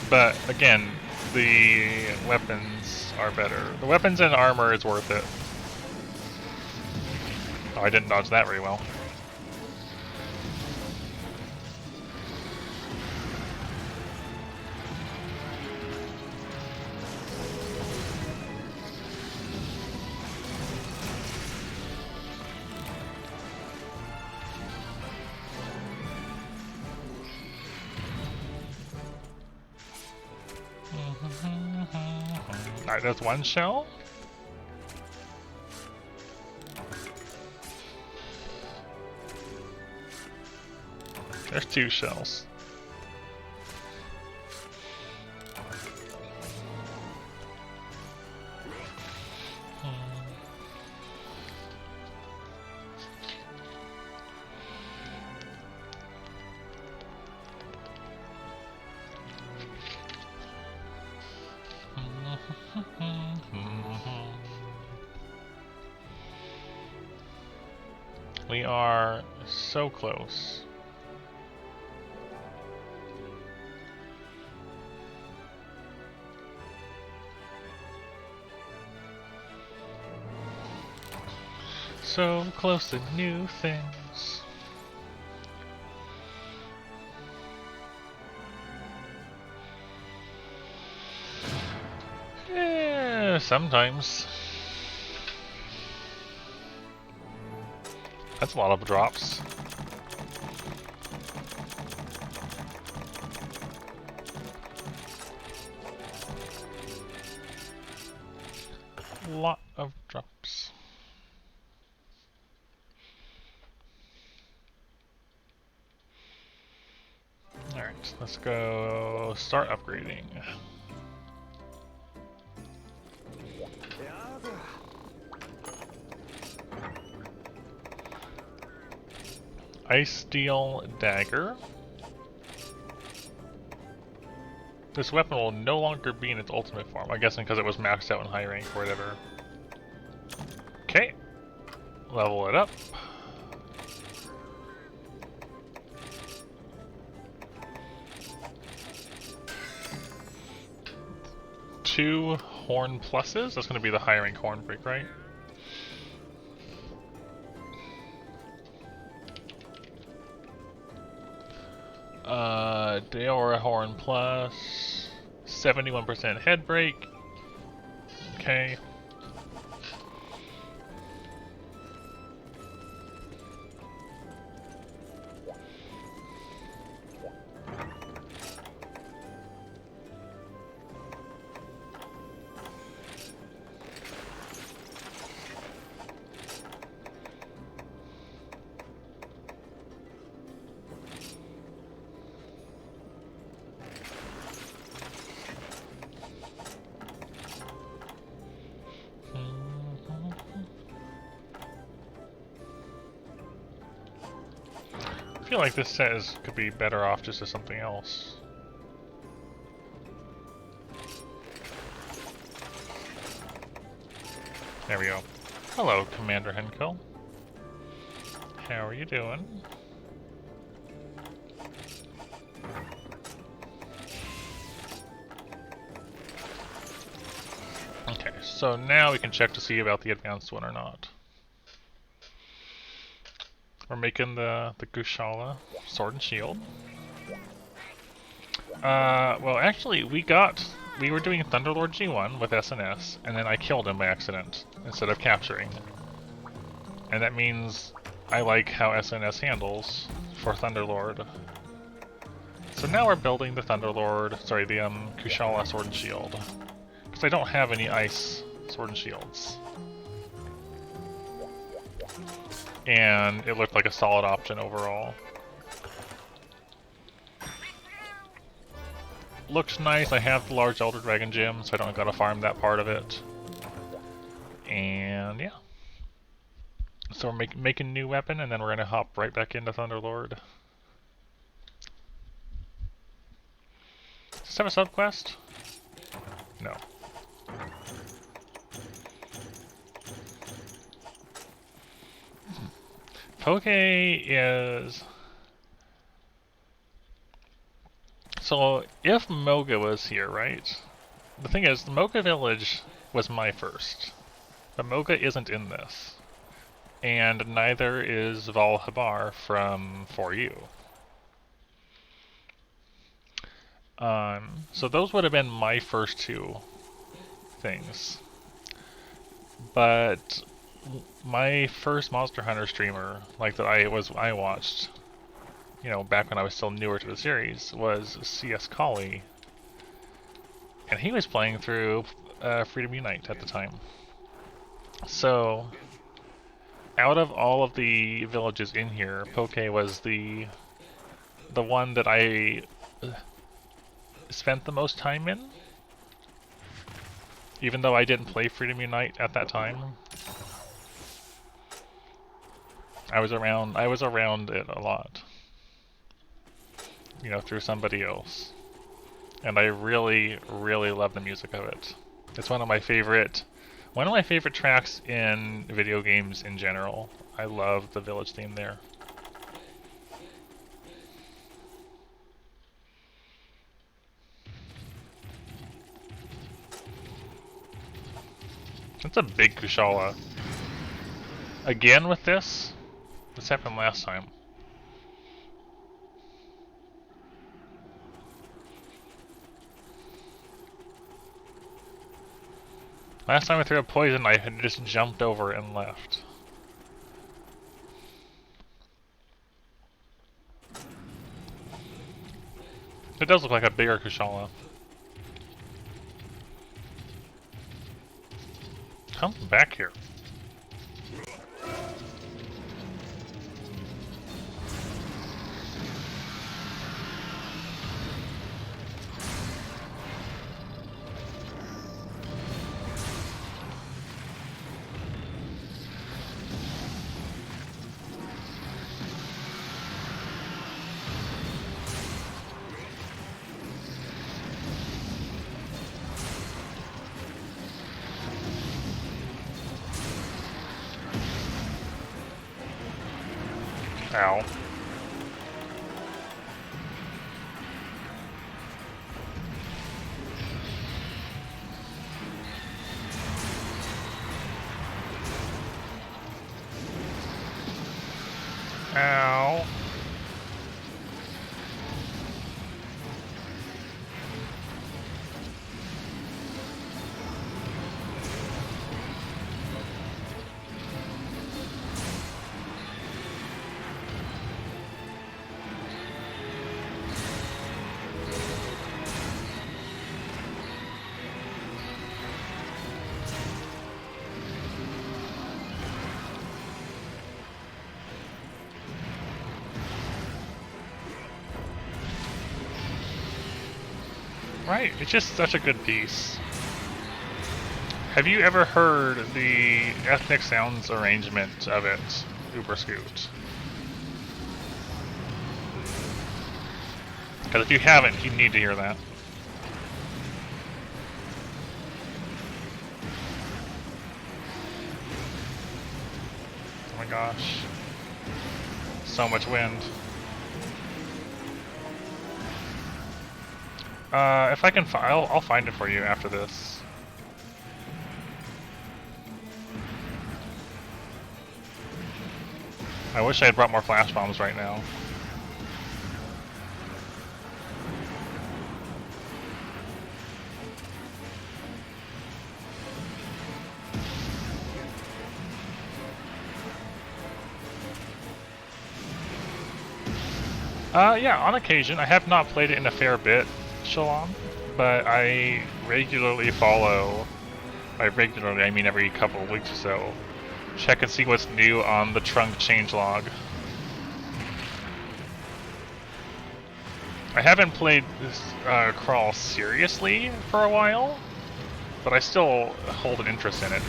But, again, the weapons are better. The weapons and armor is worth it. Oh, I didn't dodge that very well. Alright, that's one shell. There's two shells. We are so close. So close to new things. Yeah, sometimes. That's a lot of drops. Lot of drops. Alright, let's go start upgrading. Ice Steel Dagger. This weapon will no longer be in its ultimate form. I'm guessing because it was maxed out in high rank or whatever. Okay. Level it up. Two horn pluses. That's going to be the high rank horn break, right? Deora horn plus 71% head break. Okay. I feel like this set could be better off just as something else. There we go. Hello, Commander Henko. How are you doing? Okay, so now we can check to see about the advanced one or not. We're making the Kushala Sword and Shield. Well, actually, we were doing Thunderlord G1 with SnS, and then I killed him by accident instead of capturing. And that means I like how SnS handles for Thunderlord. So now we're building the Kushala Sword and Shield. Because I don't have any ice Sword and Shields. And it looked like a solid option overall. Looks nice. I have the large Elder Dragon gem, so I don't gotta farm that part of it. And yeah. So we're making a new weapon, and then we're gonna hop right back into Thunderlord. Does this have a subquest? No. Poke is... So, if Moga was here, right? The thing is, the Moga village was my first. But Moga isn't in this. And neither is Valhabar from 4U. So those would have been my first two things. But my first Monster Hunter streamer, like that I watched, you know, back when I was still newer to the series, was CS Collie. And he was playing through Freedom Unite at the time. So, out of all of the villages in here, Poke was the one that I spent the most time in. Even though I didn't play Freedom Unite at that time. I was around it a lot. You know, through somebody else. And I really, really love the music of it. It's one of my favorite tracks in video games in general. I love the village theme there. That's a big Kushala. Again with this? This happened last time. Last time I threw a poison knife and just jumped over and left. It does look like a bigger Kushala. Come back here. Ow. Ow. Right, it's just such a good piece. Have you ever heard the ethnic sounds arrangement of it, Uber Scoot? Because if you haven't, you need to hear that. Oh my gosh. So much wind. If I can, I'll find it for you after this. I wish I had brought more flash bombs right now. Yeah, on occasion. I have not played it in a fair bit, Shalom, but I regularly follow, by regularly I mean every couple of weeks or so, check and see what's new on the trunk changelog. I haven't played this crawl seriously for a while, but I still hold an interest in it.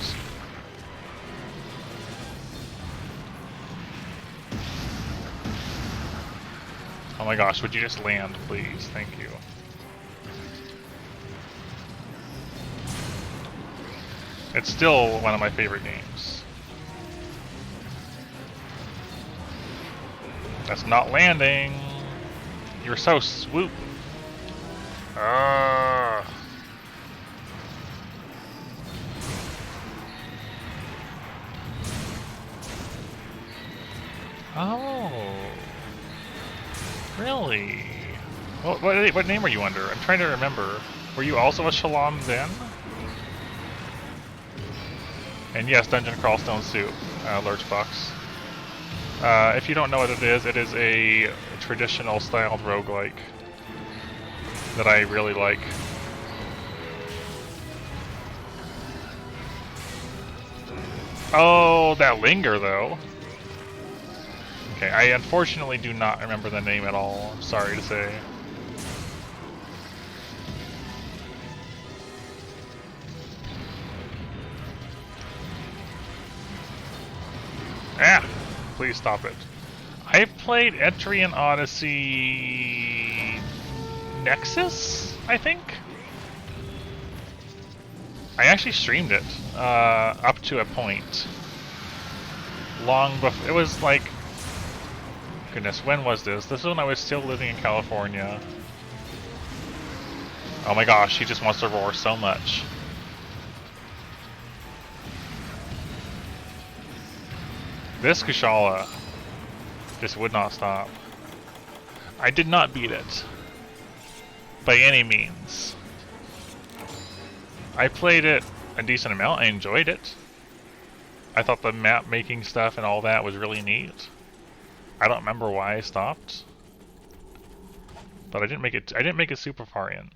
Oh my gosh, would you just land, please? Thank you. It's still one of my favorite games. That's not landing. You're so swoop. Ah. Oh. Really? What name are you under? I'm trying to remember. Were you also a Shalom then? And yes, Dungeon Crawl Stone Soup, Lurchbox. If you don't know what it is a traditional styled roguelike that I really like. Oh, that linger though. Okay, I unfortunately do not remember the name at all, I'm sorry to say. Ah! Please stop it. I played Etrian Odyssey Nexus, I think? I actually streamed it, up to a point. Long before, it was like, goodness, when was this? This is when I was still living in California. Oh my gosh, he just wants to roar so much. This Kushala just would not stop. I did not beat it. By any means. I played it a decent amount, I enjoyed it. I thought the map making stuff and all that was really neat. I don't remember why I stopped. But I didn't make it super far in.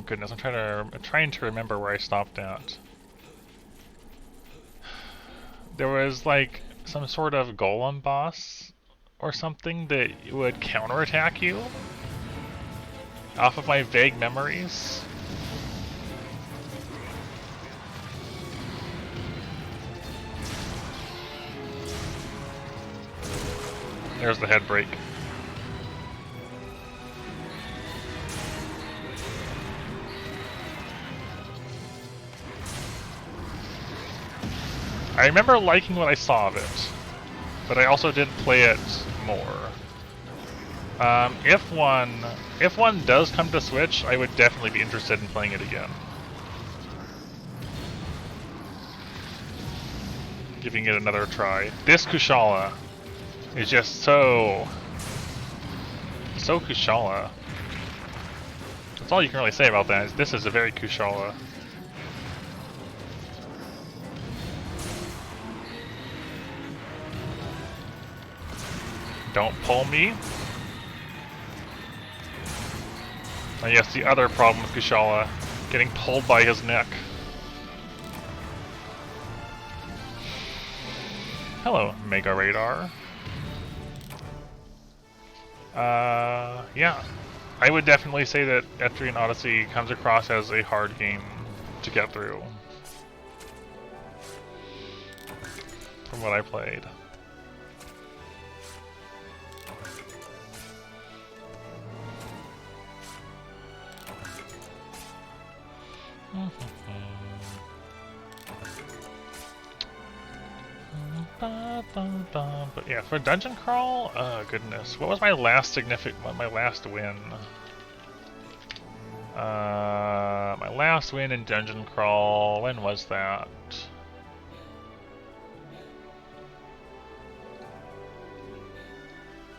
Goodness, I'm trying to remember where I stopped at. There was like some sort of golem boss or something that would counterattack you off of my vague memories. There's the head break. I remember liking what I saw of it, but I also didn't play it more. If one does come to Switch, I would definitely be interested in playing it again. Giving it another try. This Kushala is just so Kushala. That's all you can really say about that. Is this is a very Kushala. Don't pull me. And yes, the other problem with Kushala, getting pulled by his neck. Hello, Mega Radar. Yeah. I would definitely say that Etrian Odyssey comes across as a hard game to get through. From what I played. But yeah, for dungeon crawl, oh goodness, what was my last my last win? My last win in dungeon crawl, when was that?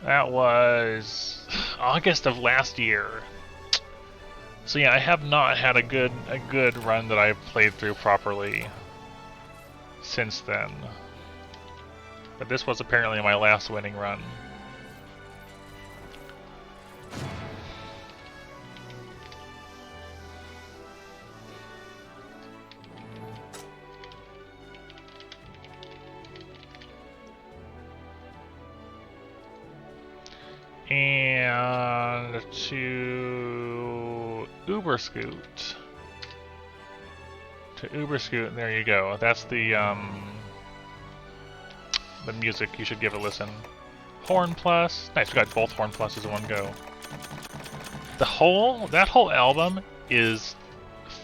That was August of last year. So yeah, I have not had a good run that I've played through properly since then. But this was apparently my last winning run. And to Uberscoot. There you go. That's the music. You should give it a listen. Horn Plus. Nice, we got both Horn Pluses in one go. That whole album is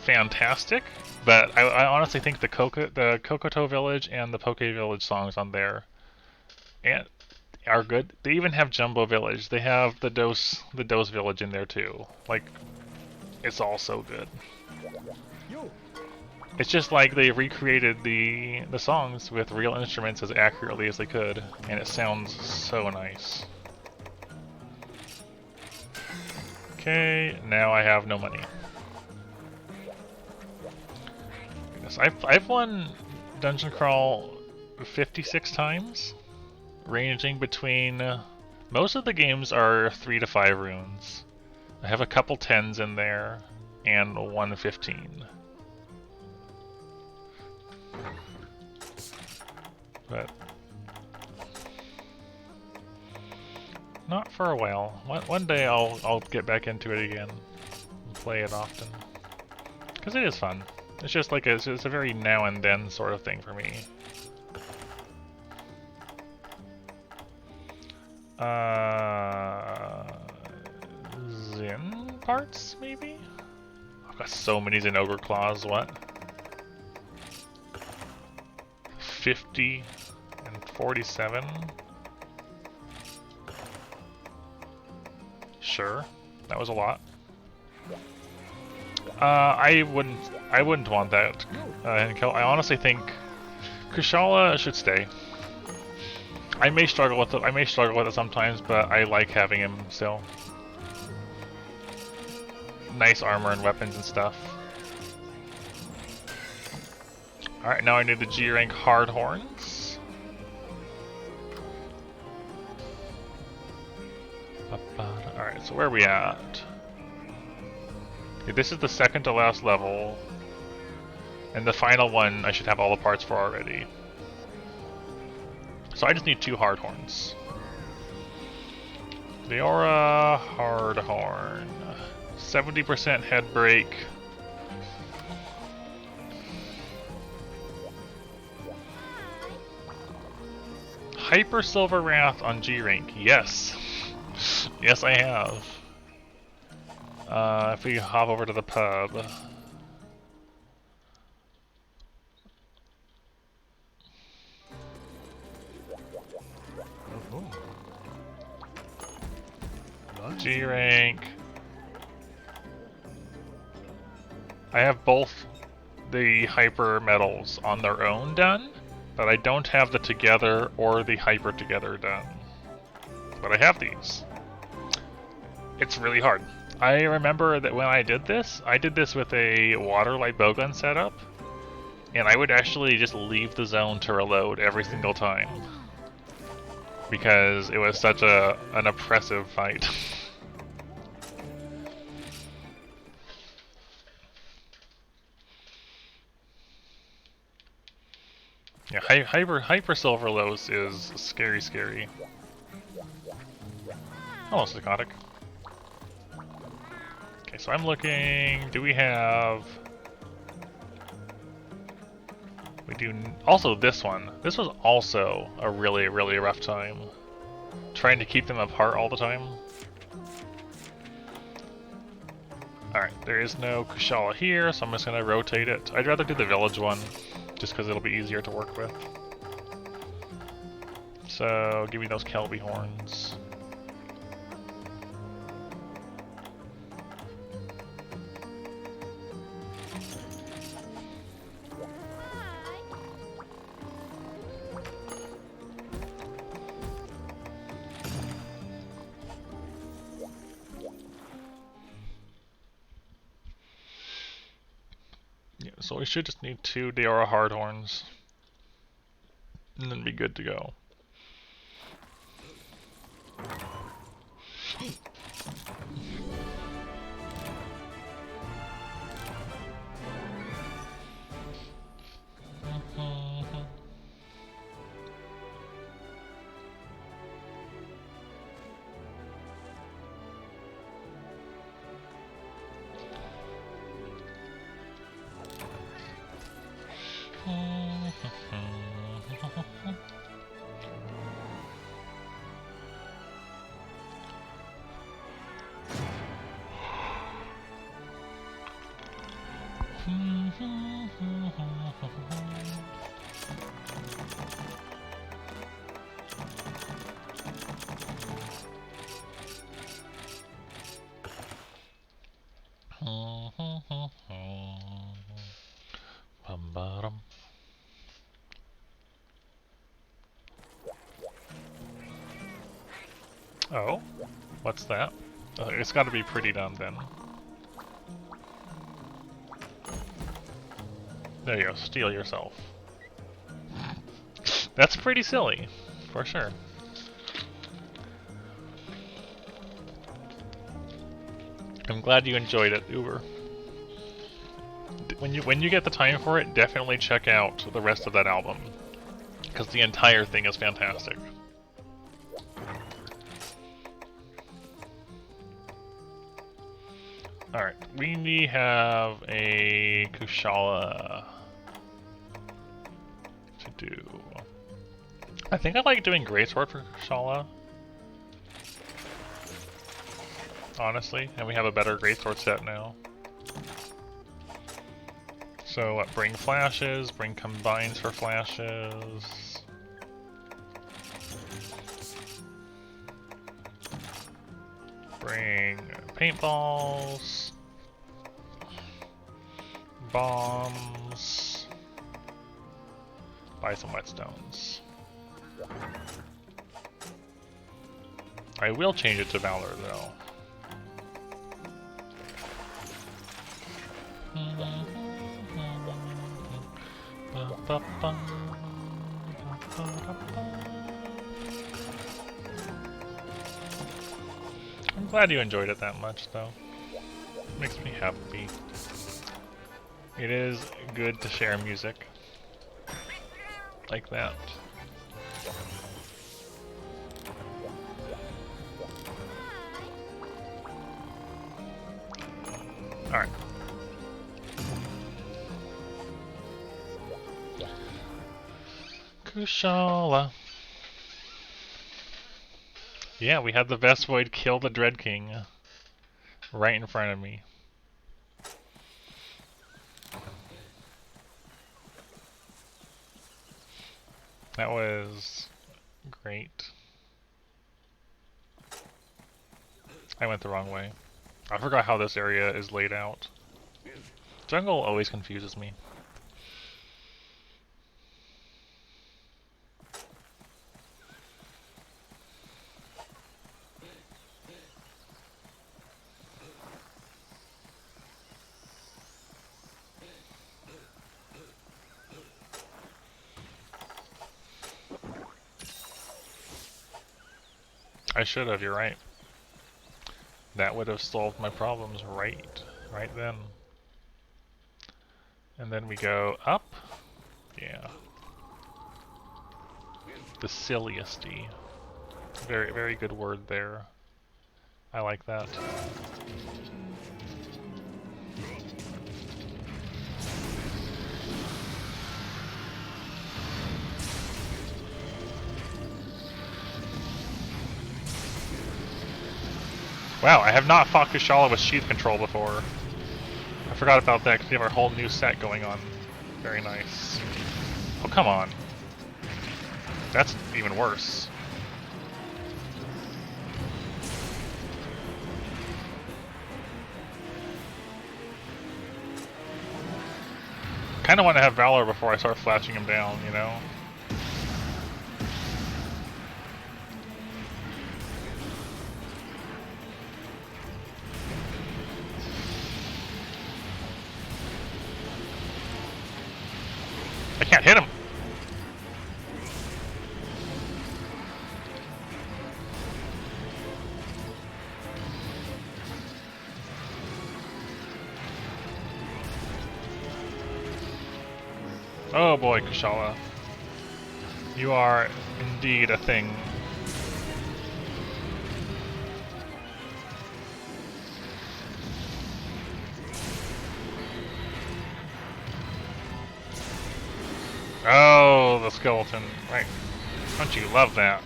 fantastic, but I honestly think the Kokoto Village and the Poke Village songs on there are good. They even have Jumbo Village. They have the Dose Village in there too. Like, it's all so good. It's just like they recreated the songs with real instruments as accurately as they could, and it sounds so nice. Okay, now I have no money. Goodness, I've won Dungeon Crawl 56 times, ranging between most of the games are 3 to 5 runes. I have a couple 10s in there and one 15. But not for a while. One day I'll get back into it again and play it often, because it is fun. It's just like it's a very now and then sort of thing for me. Zen parts maybe? I've got so many Zenogra claws. What? 50 and 47. Sure, that was a lot. I wouldn't want that. I honestly think Kushala should stay. I may struggle with it sometimes, but I like having him still. Nice armor and weapons and stuff. Alright, now I need the G rank hard horns. Alright, so where are we at? Okay, this is the second to last level. And the final one I should have all the parts for already. So I just need 2 hard horns. Leora hard horn. 70% head break. Hyper Silver Wrath on G rank. Yes. Yes, I have. If we hop over to the pub. G rank. I have both the hyper metals on their own done, but I don't have the together or the hyper together done. But I have these. It's really hard. I remember that when I did this with a water light bowgun setup, and I would actually just leave the zone to reload every single time. Because it was such an oppressive fight. Yeah, hyper silver lows is scary, scary. Hello, psychotic. Okay, so I'm looking. Do we have? We do. Also, this one. This was also a really, really rough time. Trying to keep them apart all the time. Alright, there is no Kushala here, so I'm just gonna rotate it. I'd rather do the village one, just because it'll be easier to work with. So, give me those Kelby horns. Yeah, so we should just need 2 Deora Hardhorns, and then be good to go. Oh, what's that? It's got to be pretty done then. There you go, steal yourself. That's pretty silly, for sure. I'm glad you enjoyed it, Uber. When you get the time for it, definitely check out the rest of that album, because the entire thing is fantastic. Alright, we have a Kushala to do. I think I like doing Greatsword for Kushala, honestly, and we have a better Greatsword set now. So what, bring flashes, bring combines for flashes. Bring paintballs, bombs, buy some whetstones. I will change it to Valor though. I'm glad you enjoyed it that much, though. Makes me happy. It is good to share music like that. Alright. Kushala. Yeah, we had the Vestoid kill the Dread King right in front of me. That was great. I went the wrong way. I forgot how this area is laid out. Jungle always confuses me. I should have, you're right. That would have solved my problems right then. And then we go up. Yeah. The silliesty. Very, very good word there. I like that. Wow, I have not fought Kushala with sheath control before. I forgot about that because we have our whole new set going on. Very nice. Oh, come on. That's even worse. Kinda want to have Valor before I start flashing him down, you know? I can't hit him! Oh boy, Kushala. You are indeed a thing. Oh, the skeleton. Right. Don't you love that?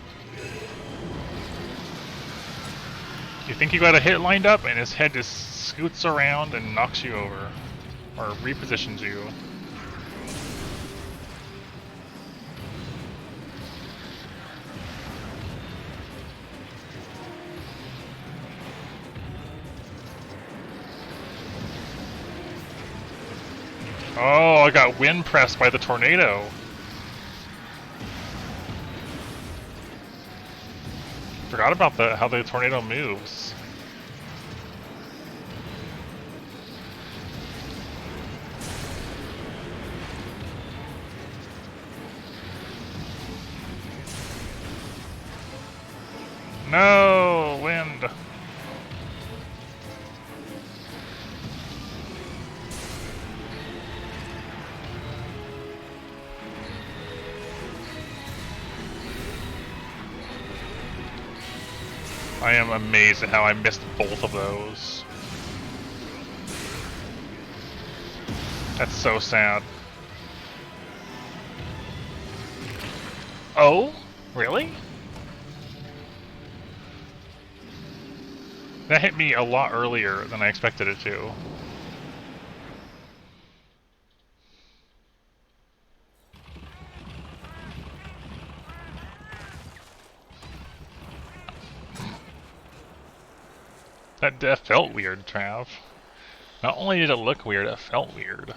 You think you got a hit lined up and his head just scoots around and knocks you over. Or repositions you. Oh, I got wind pressed by the tornado. Forgot about how the tornado moves. No, wind. I am amazed at how I missed both of those. That's so sad. Oh? Really? That hit me a lot earlier than I expected it to. That felt weird, Trav. Not only did it look weird, it felt weird.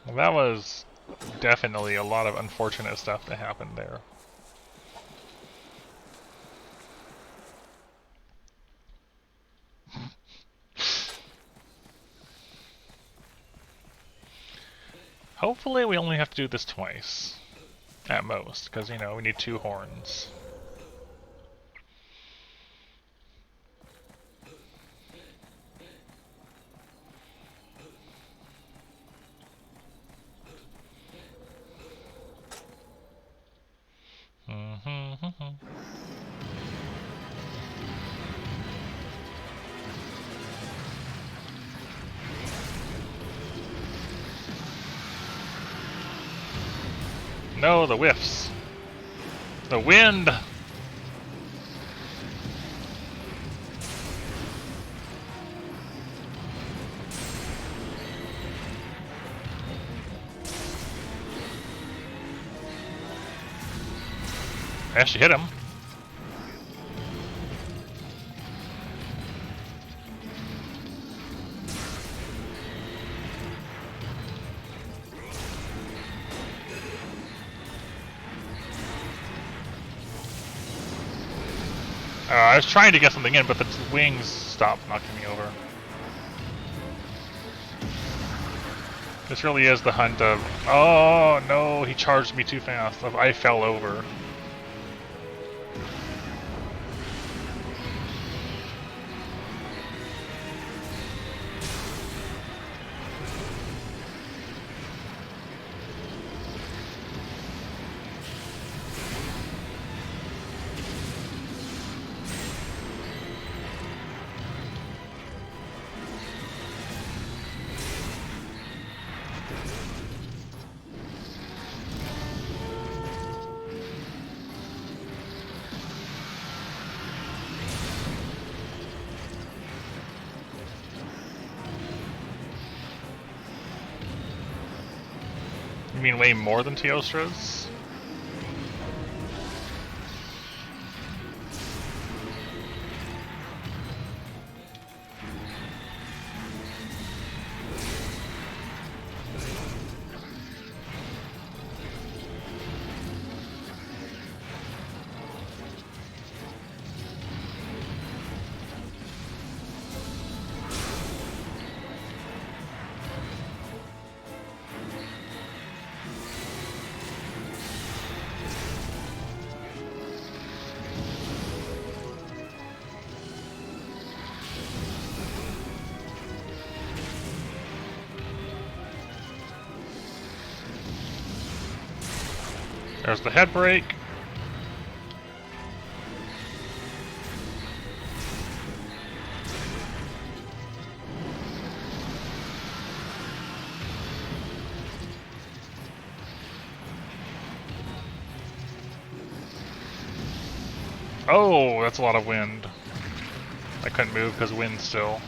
Well, that was definitely a lot of unfortunate stuff that happened there. Hopefully we only have to do this twice, at most, because, you know, we need 2 horns. No, the whiffs. The wind! I actually hit him. I was trying to get something in, but the wings stopped knocking me over. This really is the hunt of, oh no, he charged me too fast. I fell over. You mean way more than Teostra's? There's the head break. Oh, that's a lot of wind. I couldn't move because wind still.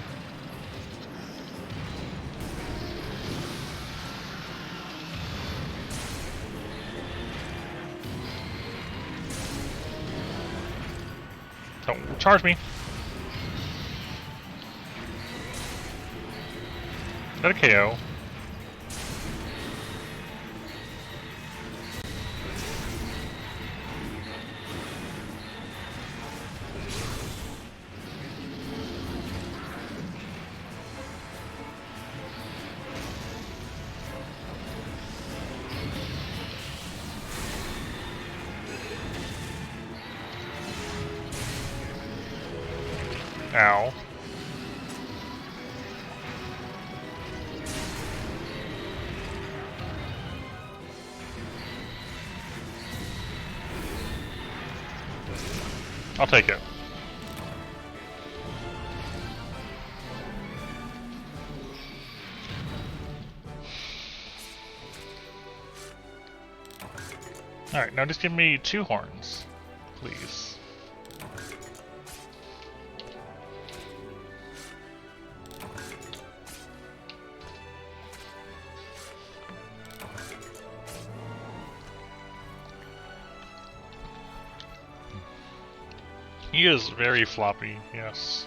Don't charge me. Is that a KO? Ow. I'll take it. Alright, now just give me 2 horns, please. He is very floppy, yes.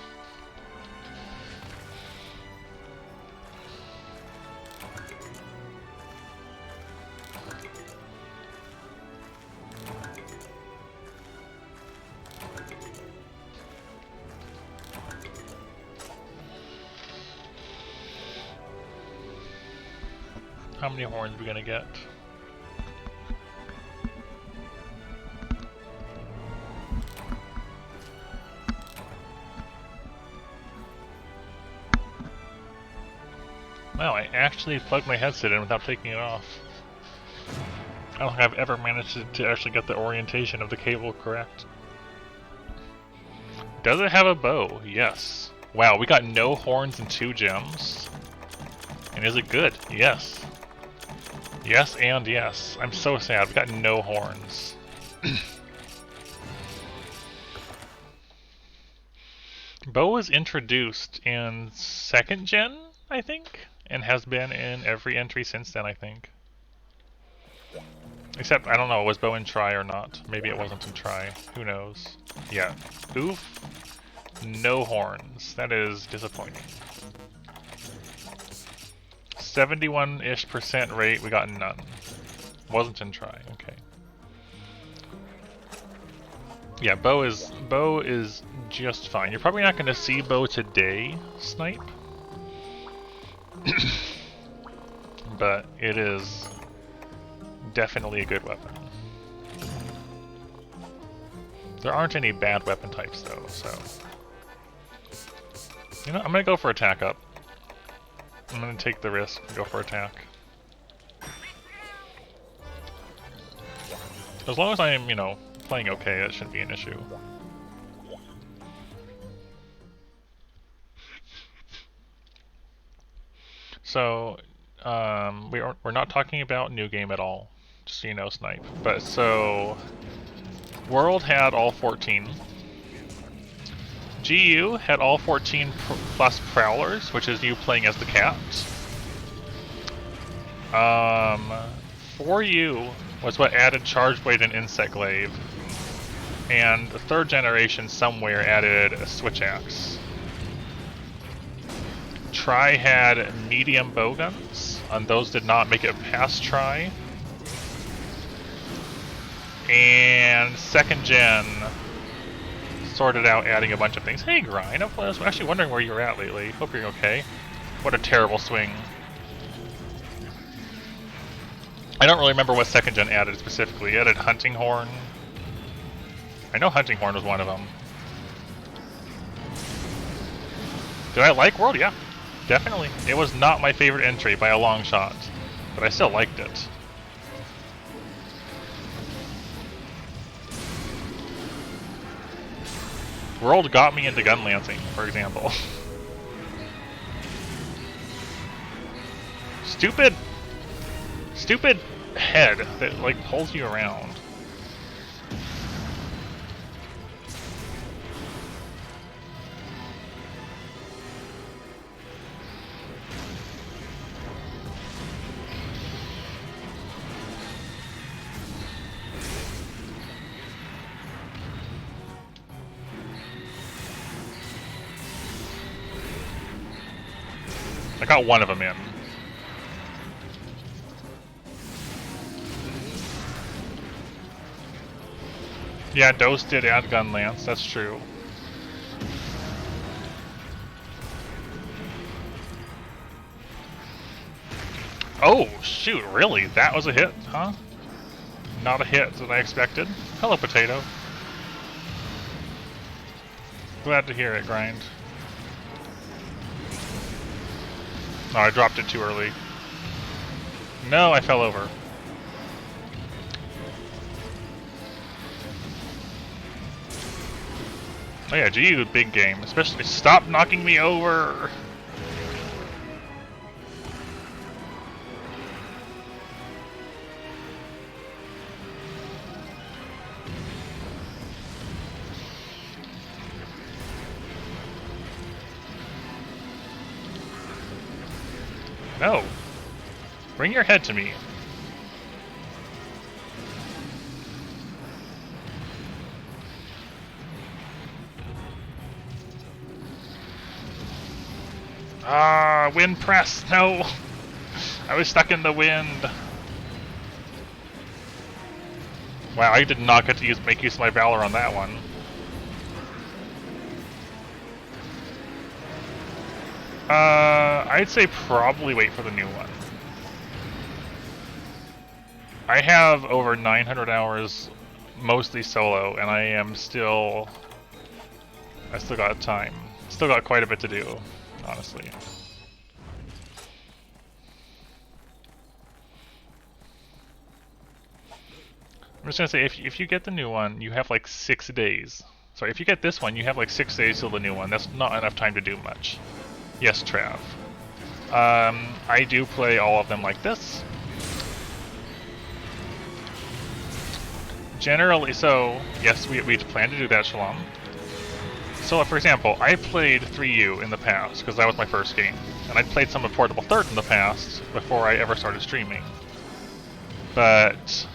How many horns are we gonna get? Wow, I actually plugged my headset in without taking it off. I don't think I've ever managed to actually get the orientation of the cable correct. Does it have a bow? Yes. Wow, we got no horns and 2 gems. And is it good? Yes. Yes and yes. I'm so sad, we got no horns. Bow was introduced in 2nd gen, I think? And has been in every entry since then, I think. Except, I don't know, was Bow in try or not? Maybe it wasn't in try. Who knows? Yeah. Oof. No horns. That is disappointing. 71-ish% rate, we got none. Wasn't in try, okay. Yeah, bow is just fine. You're probably not gonna see bow today, Snipe. But it is definitely a good weapon. There aren't any bad weapon types though, so. You know, I'm gonna go for attack up. I'm gonna take the risk and go for attack. As long as I am, you know, playing okay, that shouldn't be an issue. So, we're not talking about new game at all, just so you know, Snipe. But so, World had all 14. GU had all 14 plus Prowlers, which is you playing as the cat. 4U was what added Charge Blade and Insect Glaive. And the 3rd generation somewhere added a Switch Axe. Tri had medium bowguns, and those did not make it past Tri. And 2nd gen sorted out adding a bunch of things. Hey Grind, I was actually wondering where you're at lately. Hope you're okay. What a terrible swing. I don't really remember what 2nd gen added specifically. It added Hunting Horn. I know Hunting Horn was one of them. Did I like World? Yeah, definitely. It was not my favorite entry by a long shot, but I still liked it. World got me into gun lancing, for example. Stupid head that like pulls you around. I got one of them in. Yeah, Dose did add Gun Lance, that's true. Oh, shoot, really? That was a hit, huh? Not a hit that I expected. Hello, Potato. Glad to hear it, Grind. Oh, I dropped it too early. No, I fell over. Oh yeah, GU, big game. Especially, stop knocking me over! No! Bring your head to me. Ah, wind press! No! I was stuck in the wind. Wow, I did not get to make use of my Valor on that one. I'd say probably wait for the new one. I have over 900 hours, mostly solo, and I still got time. Still got quite a bit to do, honestly. I'm just gonna say, if you get the new one, you have like 6 days. Sorry, if you get this one, you have like 6 days till the new one. That's not enough time to do much. Yes, Trav. I do play all of them like this. Generally, so, yes, we plan to do that, Shalom. So, for example, I played 3U in the past, because that was my first game. And I played some of Portable Third in the past, before I ever started streaming. But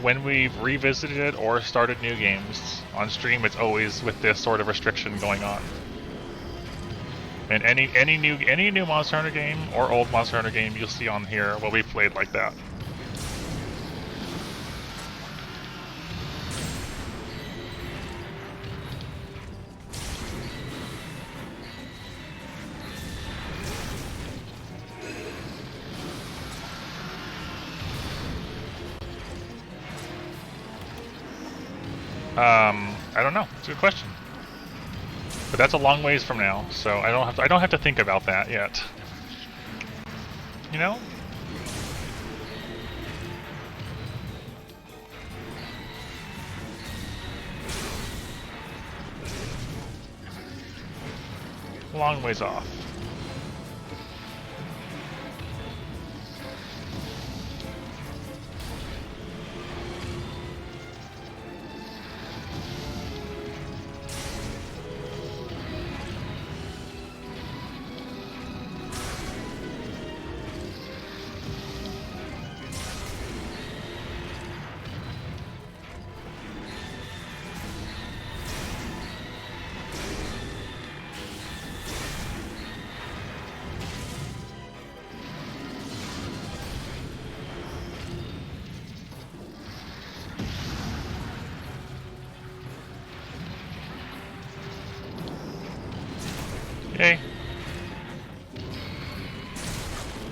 When we've revisited it or started new games on stream, it's always with this sort of restriction going on. And any new Monster Hunter game or old Monster Hunter game you'll see on here will be played like that. I don't know. It's a good question. But that's a long ways from now, so I don't have to think about that yet. You know? Long ways off. Yay.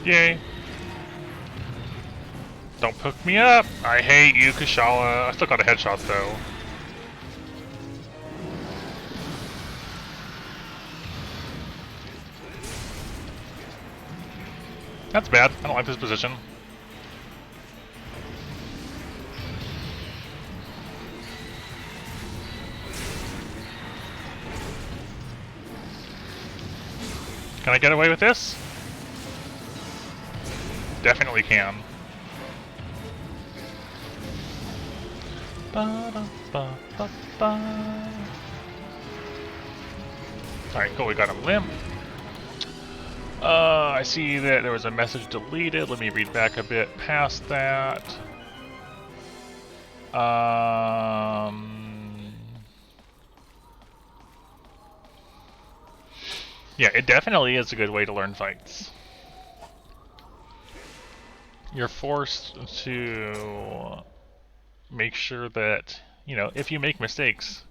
Yay. Don't poke me up! I hate you, Kushala. I still got a headshot, though. That's bad. I don't like this position. Can I get away with this? Definitely can. Alright, cool, we got a limp. I see that there was a message deleted. Let me read back a bit past that. Yeah, it definitely is a good way to learn fights. You're forced to make sure that, you know, if you make mistakes,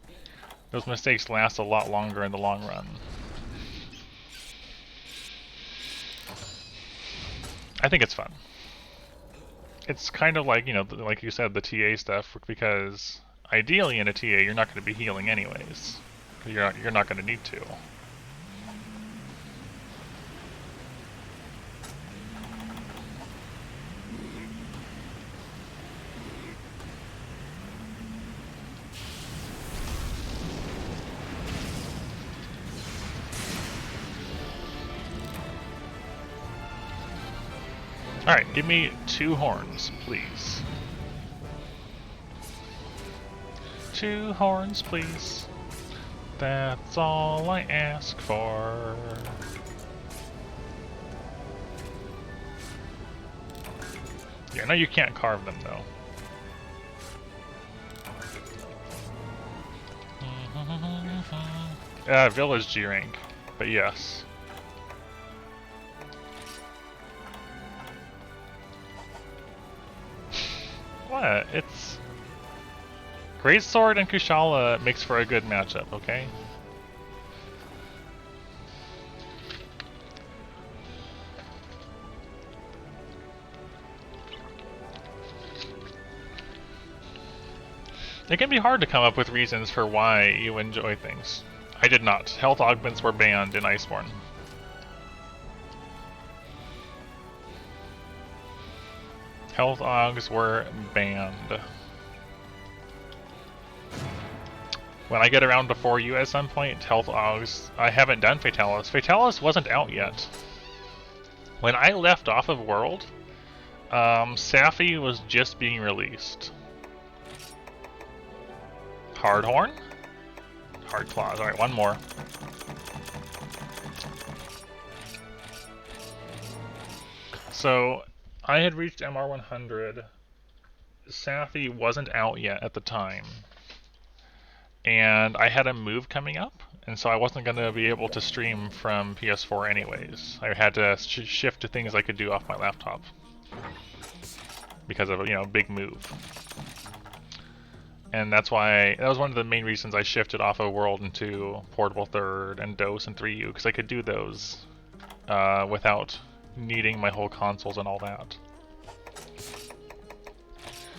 those mistakes last a lot longer in the long run. I think it's fun. It's kind of like, you know, like you said, the TA stuff, because ideally in a TA you're not going to be healing anyways. You're not going to need to. Alright, give me 2 horns, please. 2 horns, please. That's all I ask for. Yeah, no, you can't carve them, though. Village G rank, but yes. What? It's... Greatsword and Kushala makes for a good matchup, okay? It can be hard to come up with reasons for why you enjoy things. I did not. Health augments were banned in Iceborne. Health augs were banned. When I get around before you at some point, health augs... I haven't done Fatalis. Fatalis wasn't out yet. When I left off of World, Safi was just being released. Hard Horn? Hard Claws. Alright, one more. So, I had reached MR100 Safi wasn't out yet at the time, and I had a move coming up, and so I wasn't going to be able to stream from PS4 anyways. I had to shift to things I could do off my laptop because of a big move. And that was one of the main reasons I shifted off of World into Portable Third and DOS and 3U, because I could do those without needing my whole consoles and all that.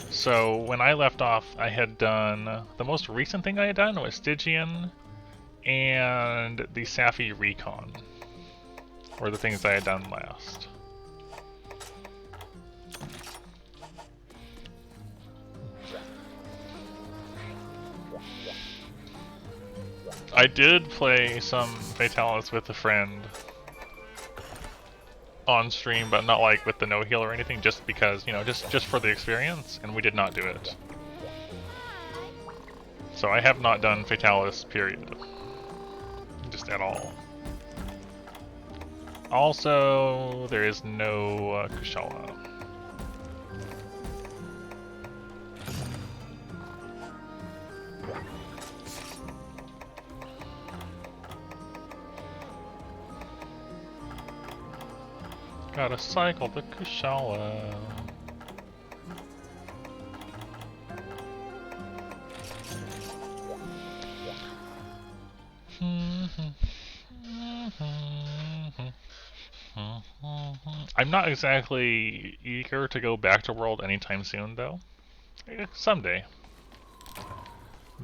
So when I left off, I had done, the most recent thing I had done was Stygian and the Safi Recon, were the things I had done last. I did play some Fatalis with a friend on stream, but not like with the no heal or anything, just because, just for the experience, and we did not do it. So I have not done Fatalis, period. Just at all. Also, there is no Kushala. Gotta cycle the Kushala. I'm not exactly eager to go back to World anytime soon, though. Someday.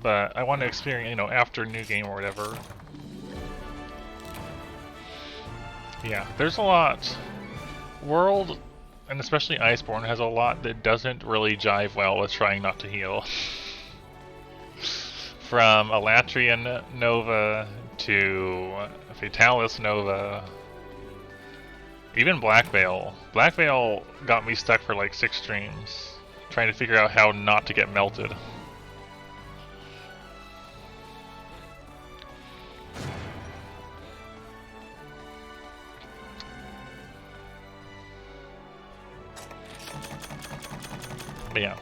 But I want to experience, after New Game or whatever. Yeah, there's a lot. World, and especially Iceborne, has a lot that doesn't really jive well with trying not to heal. From Elatrian Nova to Fatalis Nova, even Black Veil. Black Veil got me stuck for like 6 streams, trying to figure out how not to get melted. But yeah,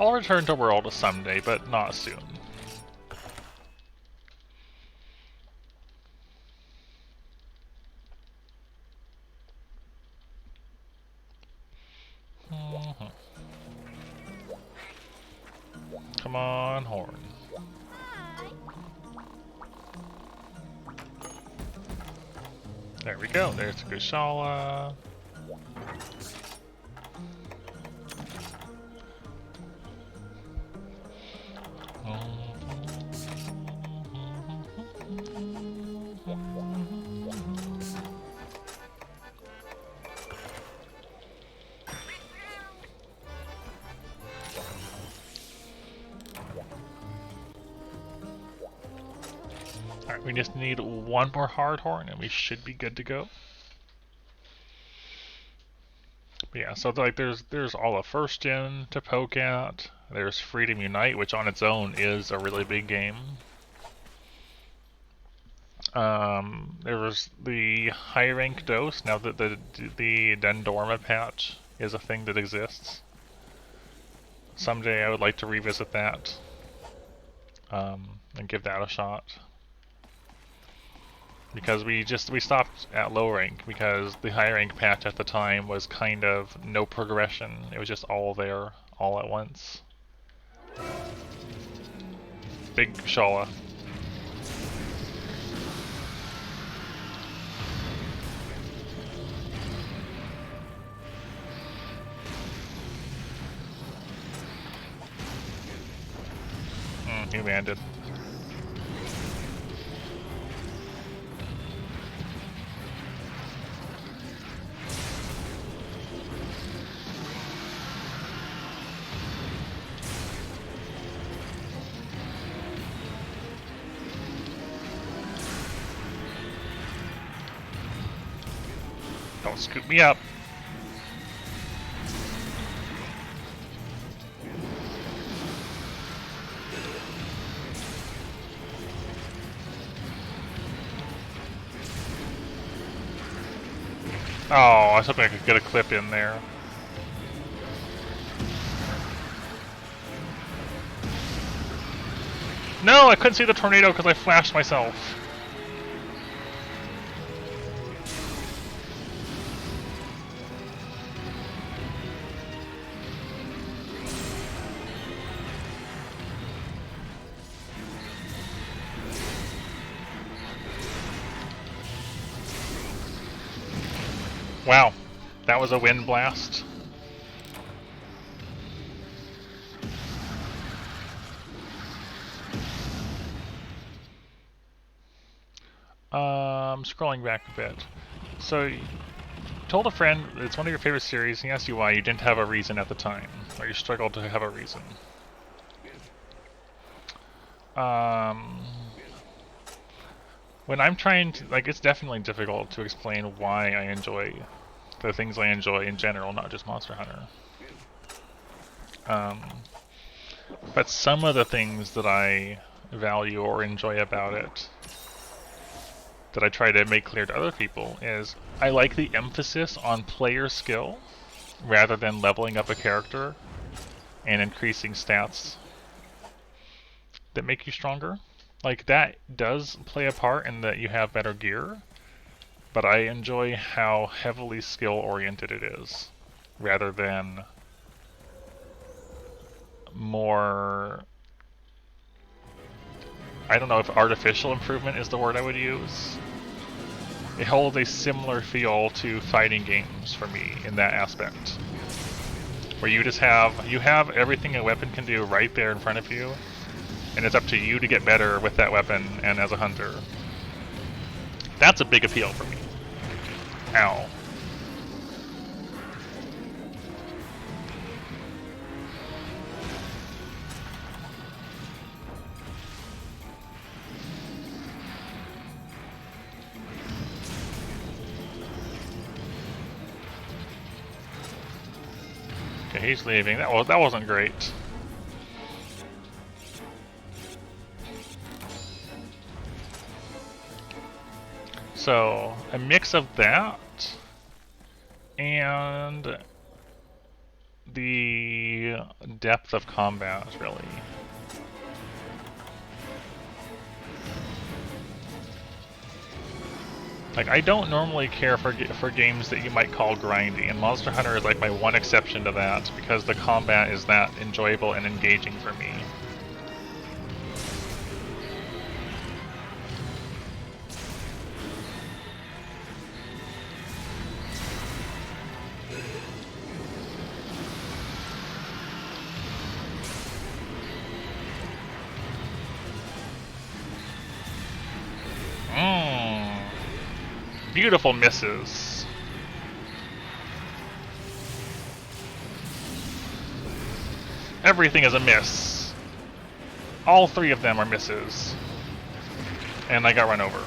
I'll return to World someday, but not soon. Come on, Horn. There we go, there's Kushala. Alright, we just need one more hard horn and we should be good to go. But yeah, so like there's all of first gen to poke at. There's Freedom Unite, which on its own is a really big game. There was the high rank dose, now that the Dendorma patch is a thing that exists. Someday I would like to revisit that and give that a shot. Because we stopped at low rank because the high rank patch at the time was kind of no progression. It was just all there, all at once. Big Kushala. He landed. Don't scoop me up. Oh, I was hoping I could get a clip in there. No, I couldn't see the tornado because I flashed myself. Wow, that was a wind blast. Scrolling back a bit. So, you told a friend it's one of your favorite series, and he asked you why you didn't have a reason at the time, or you struggled to have a reason. When I'm trying to, like, it's definitely difficult to explain why I enjoy the things I enjoy in general, not just Monster Hunter. But some of the things that I value or enjoy about it, that I try to make clear to other people, is I like the emphasis on player skill rather than leveling up a character and increasing stats that make you stronger. Like, that does play a part in that you have better gear, but I enjoy how heavily skill oriented it is rather than more, I don't know if artificial improvement is the word I would use. It holds a similar feel to fighting games for me in that aspect, where you just have everything a weapon can do right there in front of you, and it's up to you to get better with that weapon and as a hunter. That's a big appeal for me. Ow. Okay, he's leaving. That wasn't great. So, a mix of that and the depth of combat, really. Like, I don't normally care for games that you might call grindy, and Monster Hunter is like my one exception to that, because the combat is that enjoyable and engaging for me. Beautiful misses. Everything is a miss. All three of them are misses. And I got run over.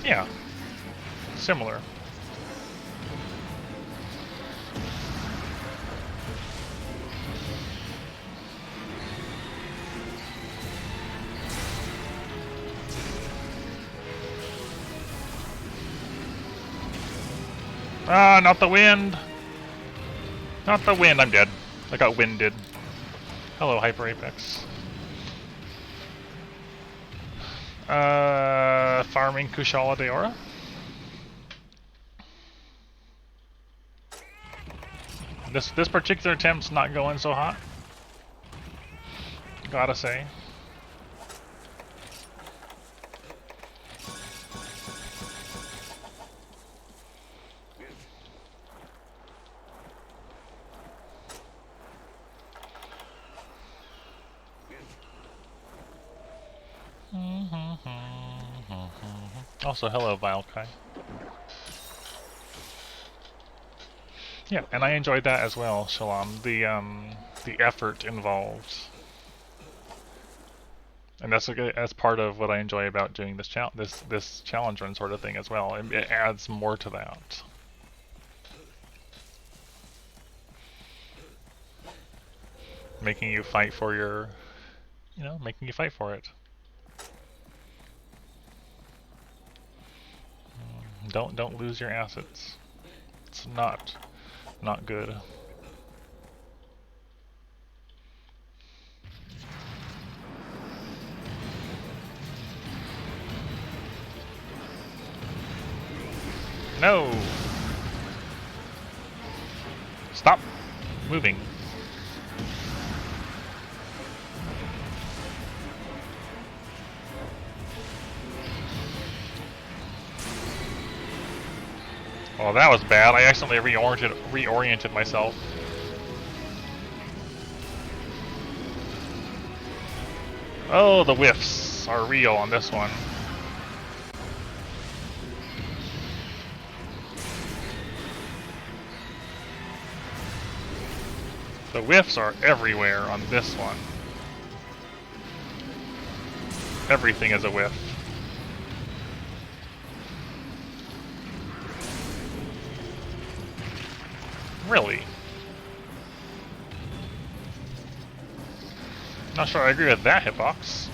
Yeah, similar. Ah, not the wind! Not the wind, I'm dead. I got winded. Hello, Hyper Apex. Farming Kushala Deora. This particular attempt's not going so hot. Gotta say. Also, hello, Vilekai. Yeah, and I enjoyed that as well, Shalom. The effort involved, and that's part of what I enjoy about doing this challenge run sort of thing as well. It adds more to that. making you fight for your, making you fight for it. Don't lose your assets. It's not good. No! Stop moving. Well, that was bad. I accidentally reoriented myself. Oh, the whiffs are real on this one. The whiffs are everywhere on this one. Everything is a whiff. Really? Not sure I agree with that hitbox.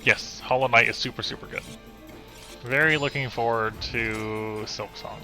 Yes, Hollow Knight is super good. Very looking forward to Silksong.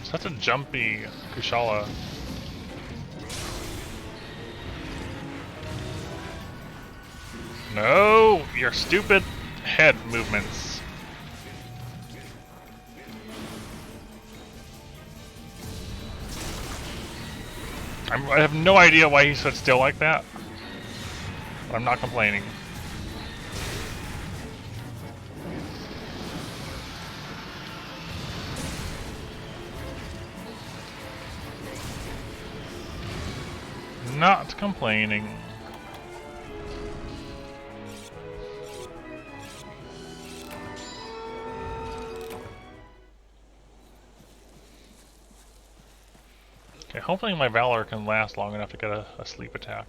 Such a jumpy Kushala. No! Your stupid head movements. I have no idea why he stood still like that, but I'm not complaining. Not complaining. Okay, hopefully my Valor can last long enough to get a sleep attack.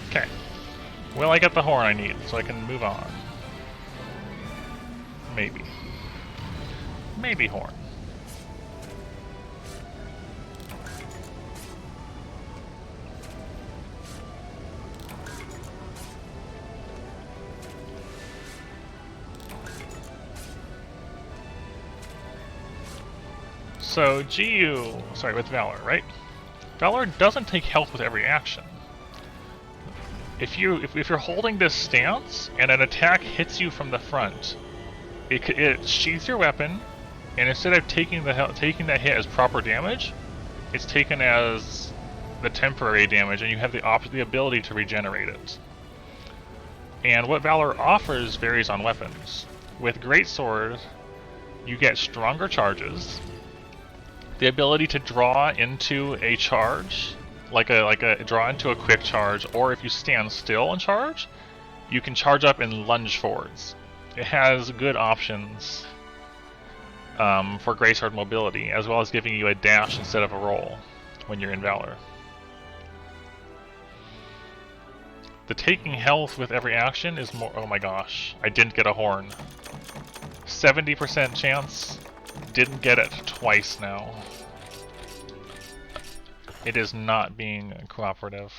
Okay. Will I get the horn I need so I can move on? Maybe. Maybe horn. So GU, sorry, with Valor, right? Valor doesn't take health with every action. If you're holding this stance and an attack hits you from the front, it sheathes your weapon, and instead of taking that hit as proper damage, it's taken as the temporary damage, and you have the ability to regenerate it. And what Valor offers varies on weapons. With Greatsword, you get stronger charges, the ability to draw into a charge, like a draw into a quick charge, or if you stand still and charge, you can charge up and lunge forwards. It has good options for Greatsword mobility, as well as giving you a dash instead of a roll when you're in Valor. The taking health with every action is more. Oh my gosh, I didn't get a horn. 70% chance, didn't get it twice now. It is not being cooperative.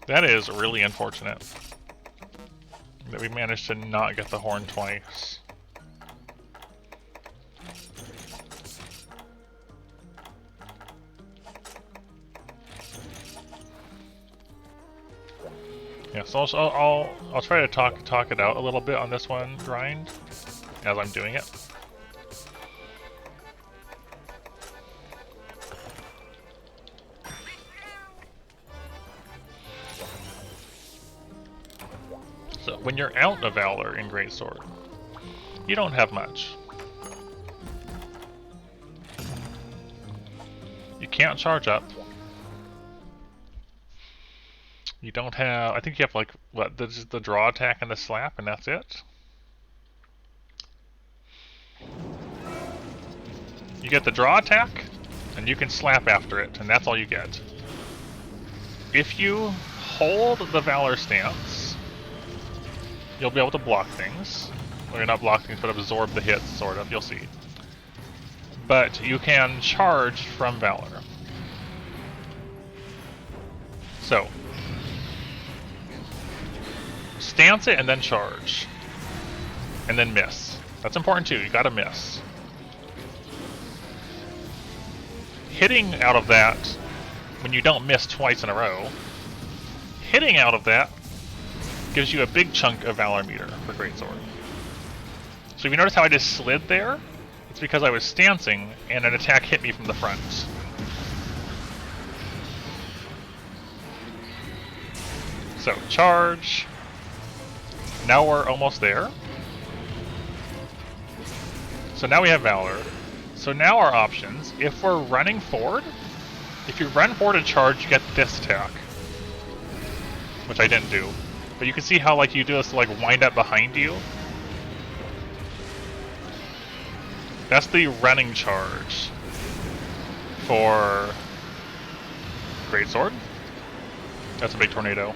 That is really unfortunate that we managed to not get the horn twice. Yeah, so I'll try to talk it out a little bit on this one grind as I'm doing it. So when you're out of Valor in Greatsword, you don't have much. You can't charge up. You don't have, I think you have like, what, the draw attack and the slap, and that's it? You get the draw attack, and you can slap after it, and that's all you get. If you hold the Valor stance, you'll be able to block things. Well, you're not block things, but absorb the hits, sort of, you'll see. But you can charge from Valor. So, stance it and then charge. And then miss. That's important too, you gotta miss. Hitting out of that, when you don't miss twice in a row, hitting out of that gives you a big chunk of Valor meter for Greatsword. So if you notice how I just slid there, it's because I was stancing and an attack hit me from the front. So, charge. Now we're almost there. So now we have Valor. So now our options, if we're running forward, if you run forward and charge, you get this attack. Which I didn't do. But you can see how like you do this to like wind up behind you. That's the running charge for Greatsword. That's a big tornado.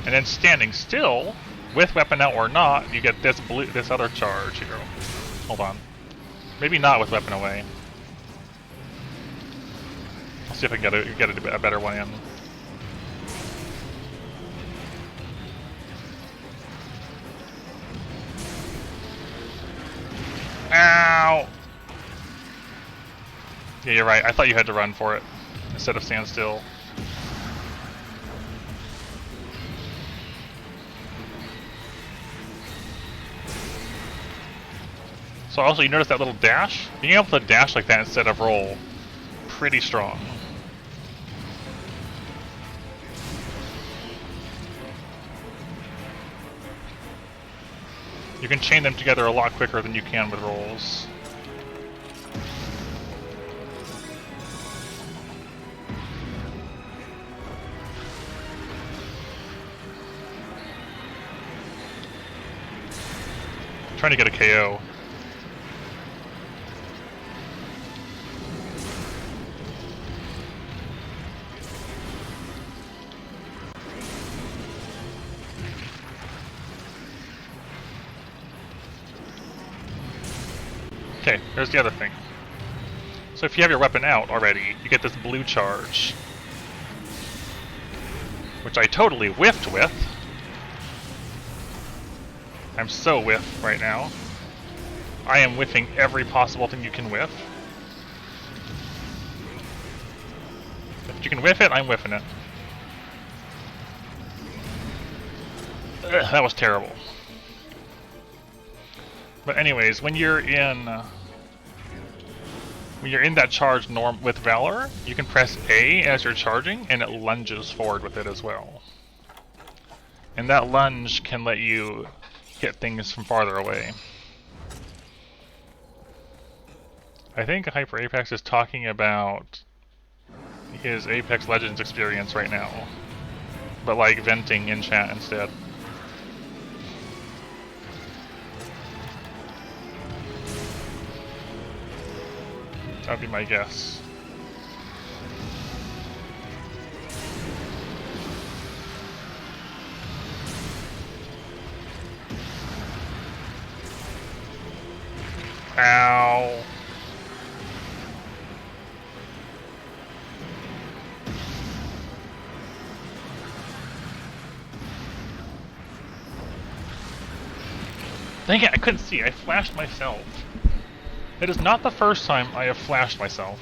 And then standing still, with weapon out or not, you get this this other charge here. Hold on. Maybe not with weapon away. Let's see if I can get a better one in. Ow! Yeah, you're right. I thought you had to run for it instead of stand still. So also, you notice that little dash? Being able to dash like that instead of roll, pretty strong. You can chain them together a lot quicker than you can with rolls. I'm trying to get a KO. Okay, here's the other thing. So if you have your weapon out already, you get this blue charge. Which I totally whiffed with. I'm so whiff right now. I am whiffing every possible thing you can whiff. If you can whiff it, I'm whiffing it. Ugh, that was terrible. But anyways, when you're in that charge norm with Valor, you can press A as you're charging, and it lunges forward with it as well. And that lunge can let you hit things from farther away. I think Hyper Apex is talking about his Apex Legends experience right now, but like venting in chat instead. That'd be my guess. Ow. Dang it, I couldn't see. I flashed myself. It is not the first time I have flashed myself.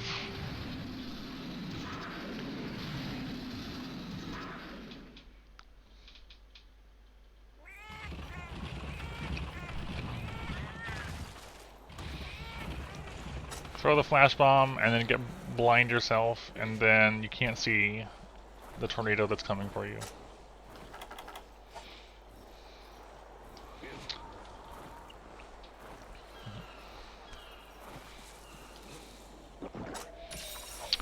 Throw the flash bomb and then get blind yourself, and then you can't see the tornado that's coming for you.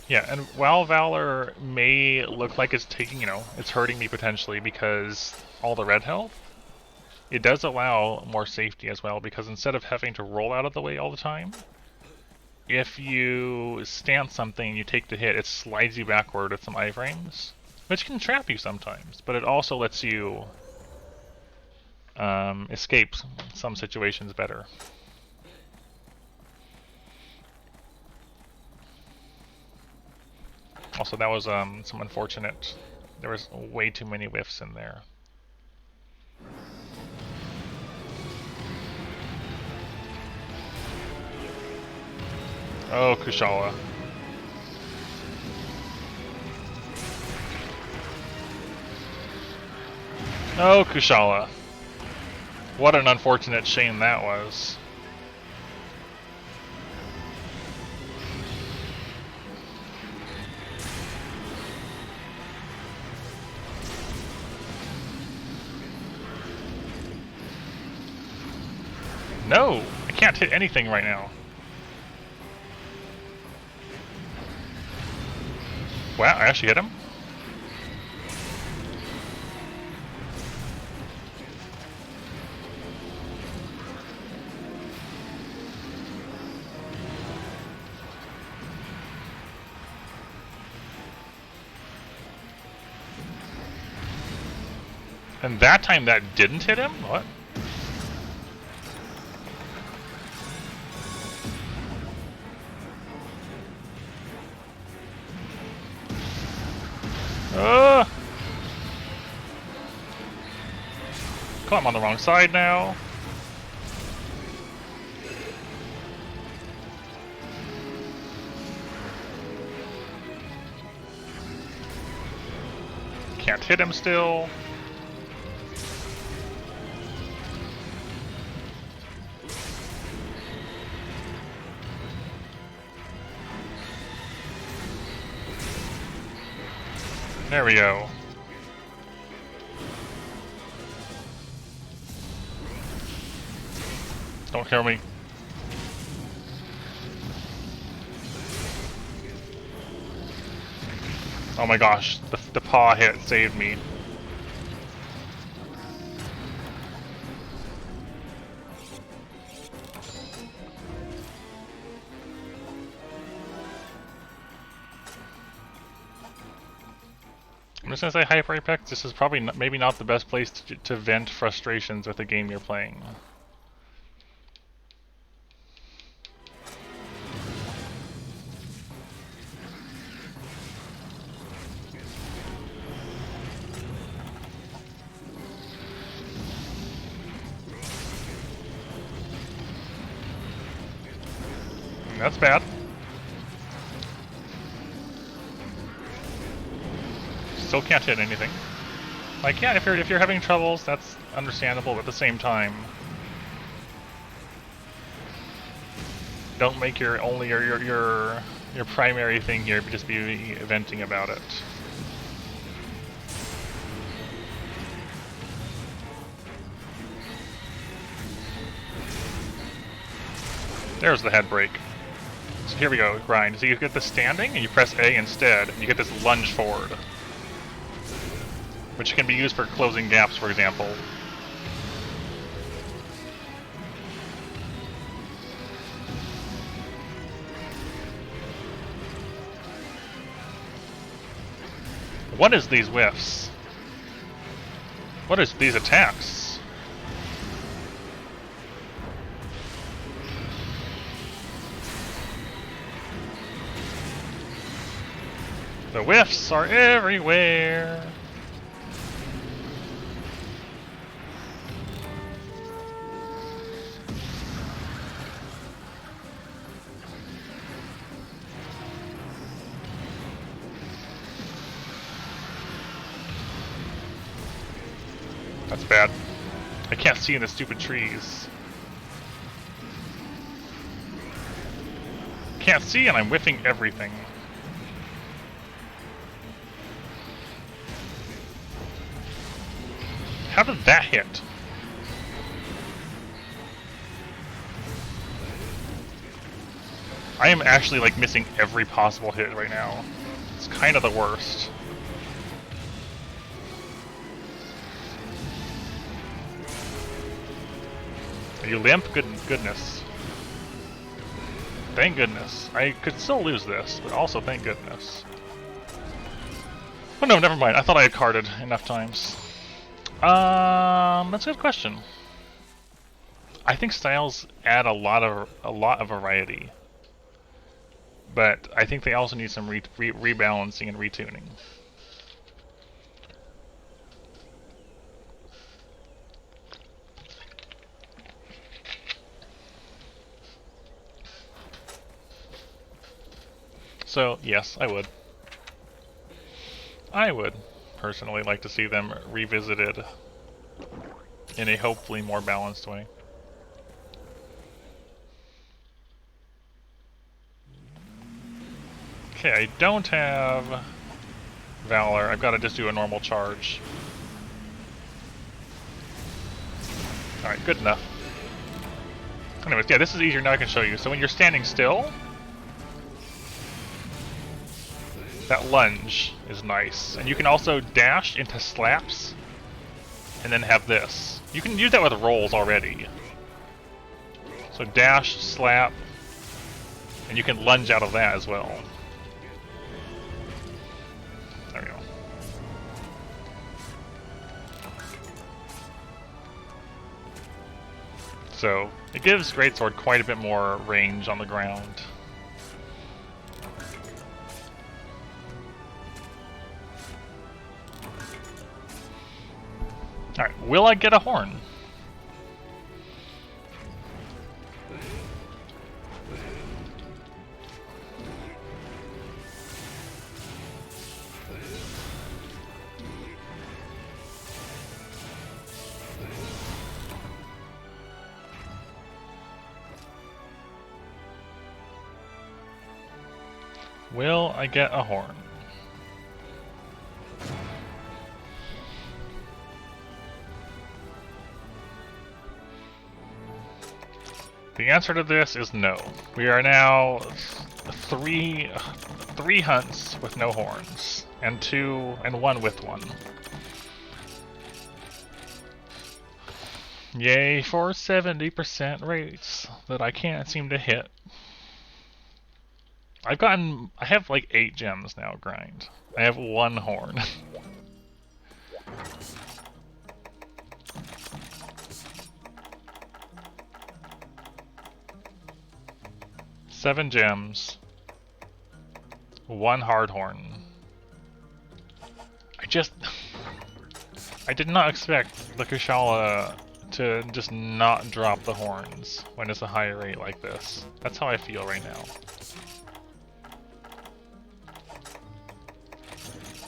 Yeah, and while Valor may look like it's taking, it's hurting me potentially because all the red health, it does allow more safety as well, because instead of having to roll out of the way all the time, if you stance something and you take the hit, it slides you backward with some iframes, which can trap you sometimes, but it also lets you escape some situations better. Also, that was some unfortunate. There was way too many whiffs in there. Oh, Kushala. Oh, Kushala. What an unfortunate shame that was. No! I can't hit anything right now. Wow, I actually hit him? And that time that didn't hit him? What? Come on, I'm on the wrong side now. Can't hit him still. There we go. Don't kill me. Oh my gosh, the paw hit saved me. I'm just gonna say, Hyper Apex, this is probably maybe not the best place to vent frustrations with the game you're playing. That's bad. Still can't hit anything. Like, yeah, if you're having troubles, that's understandable, but at the same time, don't make your primary thing here just be venting about it. There's the head break. So here we go, grind. So you get the standing, and you press A instead, and you get this lunge forward, which can be used for closing gaps, for example. What is these whiffs? What is these attacks? The whiffs are everywhere. That's bad. I can't see in the stupid trees. Can't see and I'm whiffing everything. How did that hit? I am actually like missing every possible hit right now. It's kind of the worst. Are you limp? Goodness. Thank goodness. I could still lose this, but also thank goodness. Oh no, never mind. I thought I had carded enough times. That's a good question. I think styles add a lot of variety, but I think they also need some rebalancing and retuning. So yes, I would. I would personally like to see them revisited in a hopefully more balanced way. Okay, I don't have Valor. I've got to just do a normal charge. Alright, good enough. Anyways, yeah, this is easier now I can show you. So when you're standing still, that lunge is nice. And you can also dash into slaps and then have this. You can use that with rolls already. So dash, slap, and you can lunge out of that as well. There we go. So it gives Greatsword quite a bit more range on the ground. Alright, will I get a horn? Will I get a horn? The answer to this is no. We are now three hunts with no horns, and one with one. Yay for 70% rates that I can't seem to hit. I have like 8 gems now grind. I have 1 horn. Seven gems, 1 hard horn. I did not expect the Kushala to just not drop the horns when it's a high rate like this. That's how I feel right now.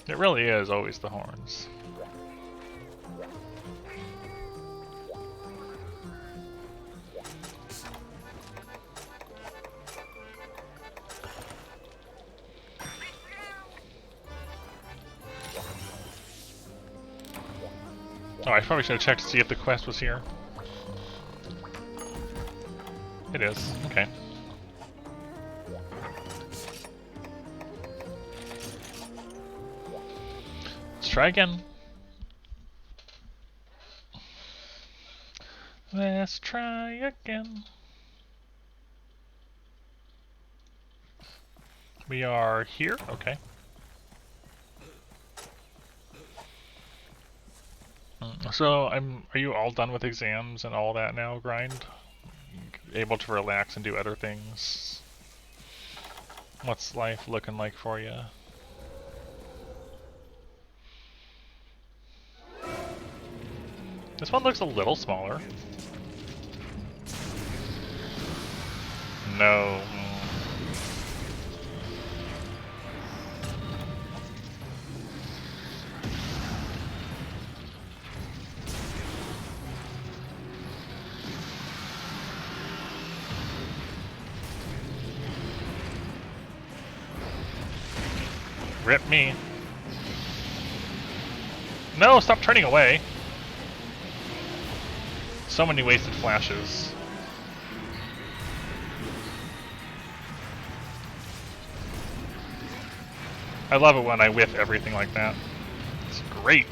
It really is always the horns. Oh, I probably should have checked to see if the quest was here. It is. Okay. Let's try again. Let's try again. We are here? Okay. So, are you all done with exams and all that now, grind? Able to relax and do other things? What's life looking like for you? This one looks a little smaller. No. Rip me. No, stop turning away. So many wasted flashes. I love it when I whiff everything like that. It's great.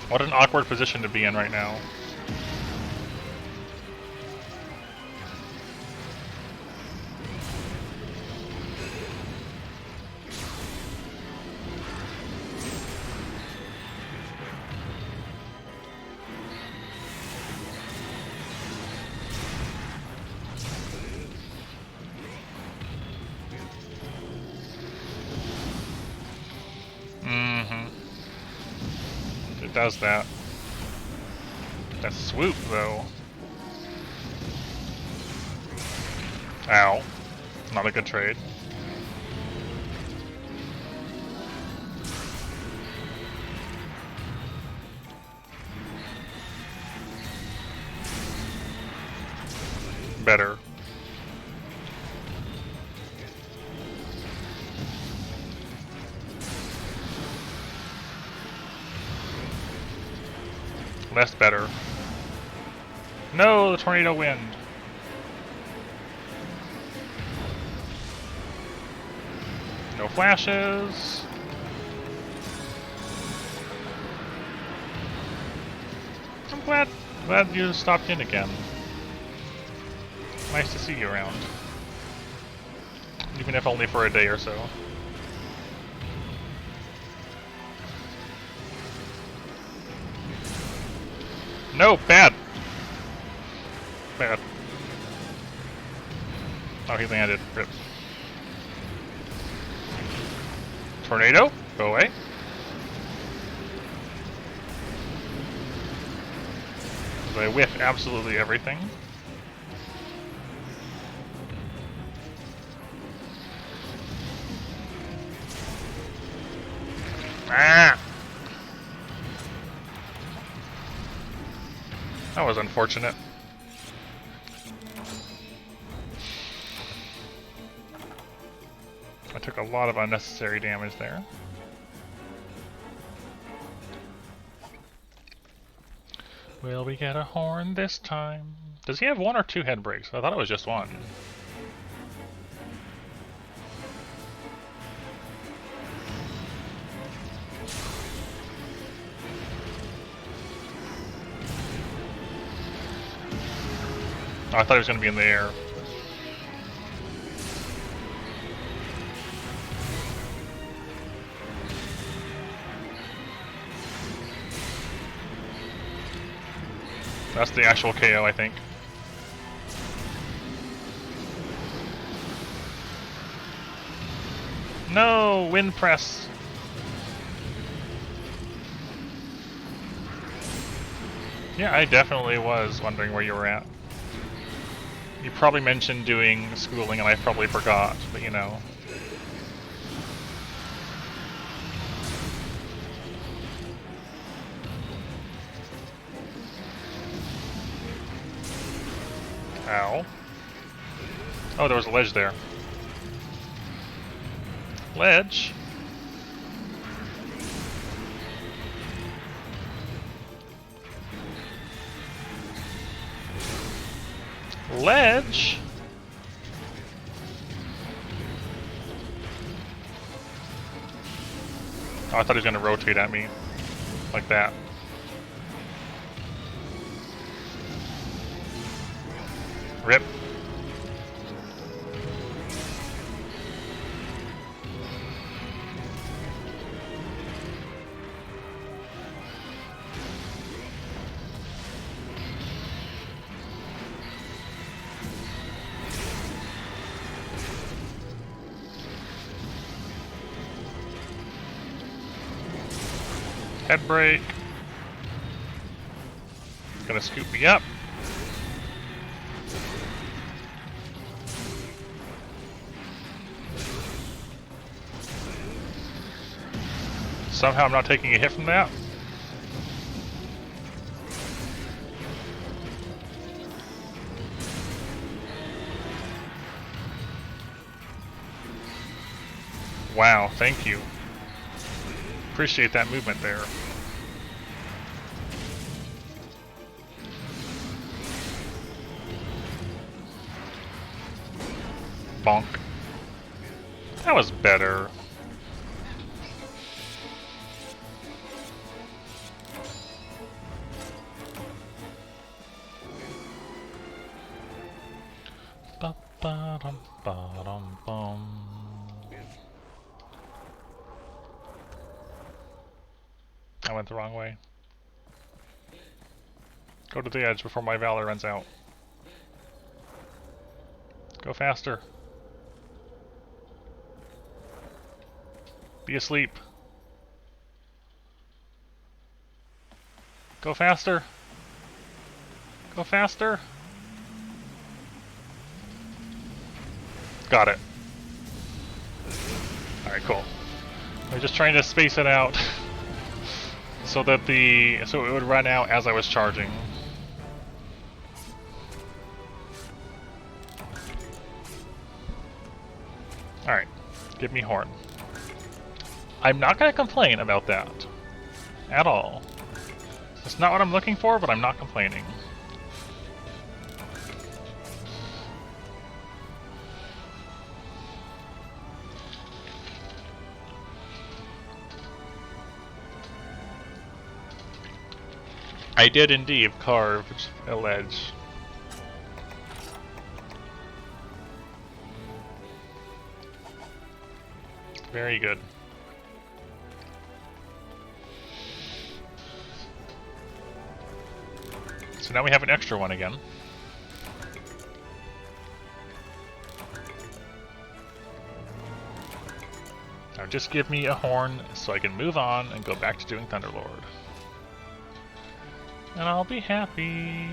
What an awkward position to be in right now. It does that. That swoop, though. Ow. Not a good trade. Better. Less better. No, the tornado wind. No flashes. I'm glad you stopped in again. Nice to see you around. Even if only for a day or so. No, bad. Bad. Oh, he landed. Rip. Tornado, go away. I whiff absolutely everything. Ah! That was unfortunate. I took a lot of unnecessary damage there. Will we get a horn this time? Does he have one or two head breaks? I thought it was just one. Oh, I thought he was going to be in the air. That's the actual KO, I think. No! Wind press! Yeah, I definitely was wondering where you were at. You probably mentioned doing schooling and I probably forgot, but you know. Ow. Oh, there was a ledge there. Ledge? Ledge? Oh, I thought he was going to rotate at me. Like that. Rip. Head break. gonna scoop me up. Somehow I'm not taking a hit from that. Wow, thank you. Appreciate that movement there. Bonk. That was better. Ba-ba-dum-ba-dum-bum. I went the wrong way. Go to the edge before my valor runs out. Go faster. Be asleep. Go faster. Go faster. Got it. Alright, cool. I'm just trying to space it out so that it would run out as I was charging. Alright, give me horn. I'm not gonna complain about that. At all. It's not what I'm looking for, but I'm not complaining. I did indeed carve a ledge. Very good. So now we have an extra one again. Now just give me a horn so I can move on and go back to doing Thunderlord. And I'll be happy.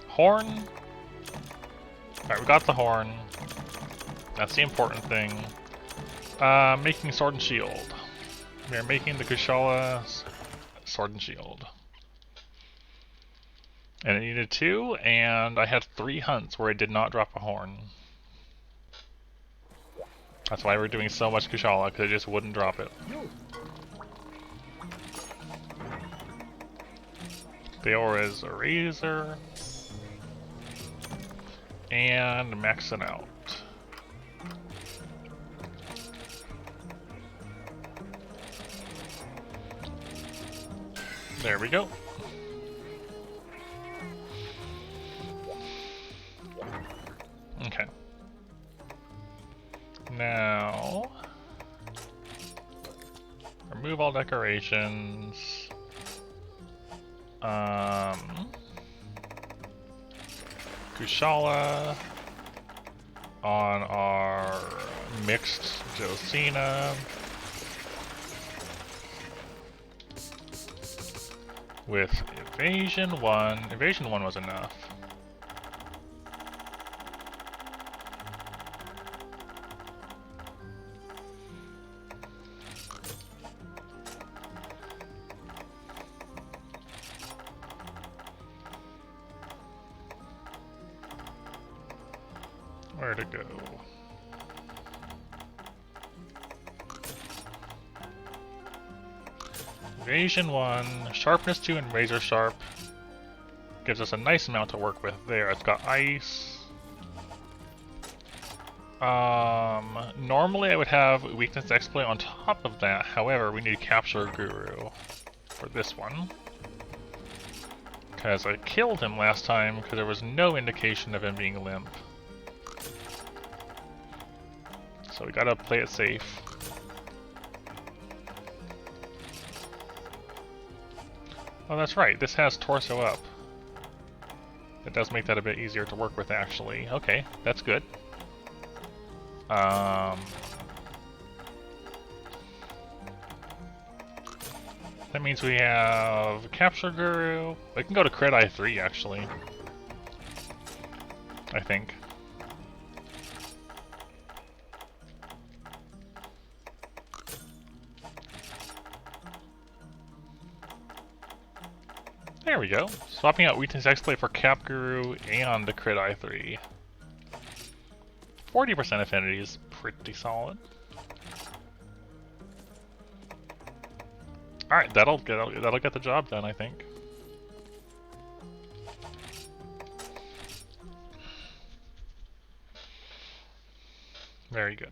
Horn? Alright, we got the horn. That's the important thing. Making sword and shield. We are making the Kushala sword and shield. And I needed 2, and I had 3 hunts where I did not drop a horn. That's why we're doing so much Kushala, because I just wouldn't drop it. Theora's Razor. And maxing out. There we go. Okay. Now, remove all decorations. Kushala on our mixed Josina. With Evasion 1. Evasion 1 was enough. Where to go? Evasion 1, Sharpness 2, and Razor Sharp. Gives us a nice amount to work with there. It's got Ice. Normally I would have Weakness Exploit on top of that. However, we need Capture Guru for this one. Because I killed him last time because there was no indication of him being limp. So we gotta play it safe. Oh, that's right. This has torso up. It does make that a bit easier to work with, actually. Okay, that's good. That means we have Capture Guru. We can go to Crit I3 actually. I think. There we go. Swapping out Weakness Exploit for Cap Guru and the Crit I3. 40% affinity is pretty solid. Alright, that'll get the job done, I think. Very good.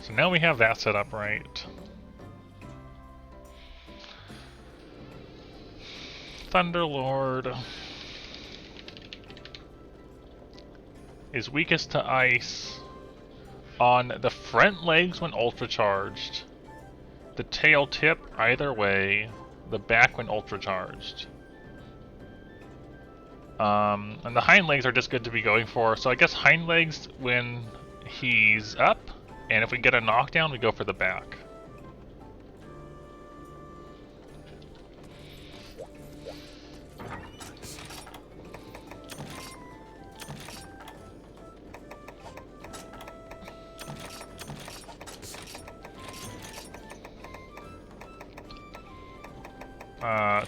So now we have that set up right. Thunderlord is weakest to ice on the front legs when ultra charged, the tail tip either way, the back when ultra charged. And the hind legs are just good to be going for, so I guess hind legs when he's up, and if we get a knockdown we go for the back.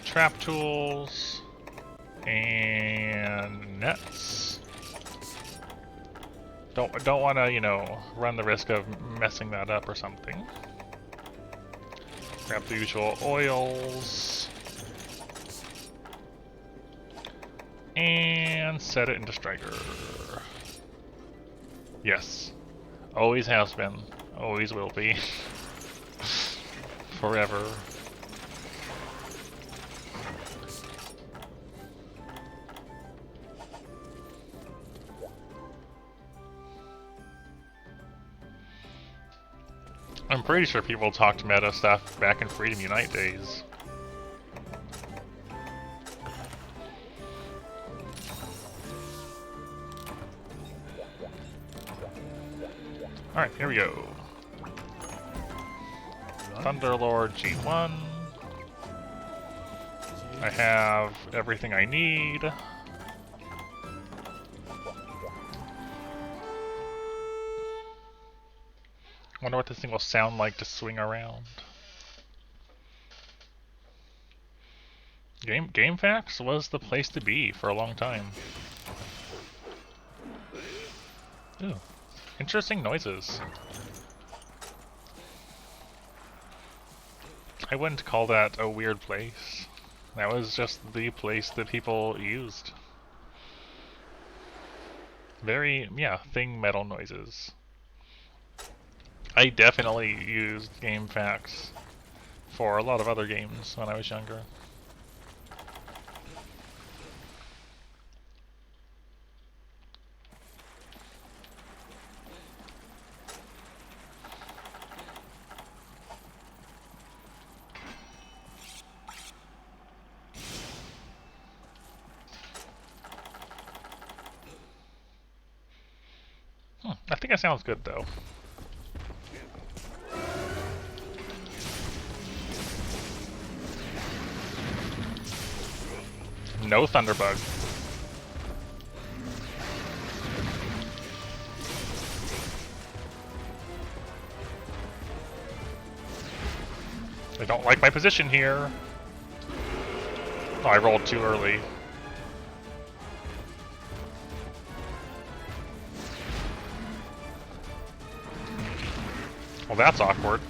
Trap tools and nets. Don't want to, you know, run the risk of messing that up or something. Grab the usual oils and set it into Striker. Yes, always has been, always will be, forever. I'm pretty sure people talked meta stuff back in Freedom Unite days. Alright, here we go. Thunderlord G1. I have everything I need. Wonder what this thing will sound like to swing around. GameFAQs was the place to be for a long time. Ooh, interesting noises. I wouldn't call that a weird place. That was just the place that people used. Very, yeah, thing metal noises. I definitely used GameFAQs for a lot of other games when I was younger. I think it sounds good though. No Thunderbug. I don't like my position here. Oh, I rolled too early. Well, that's awkward.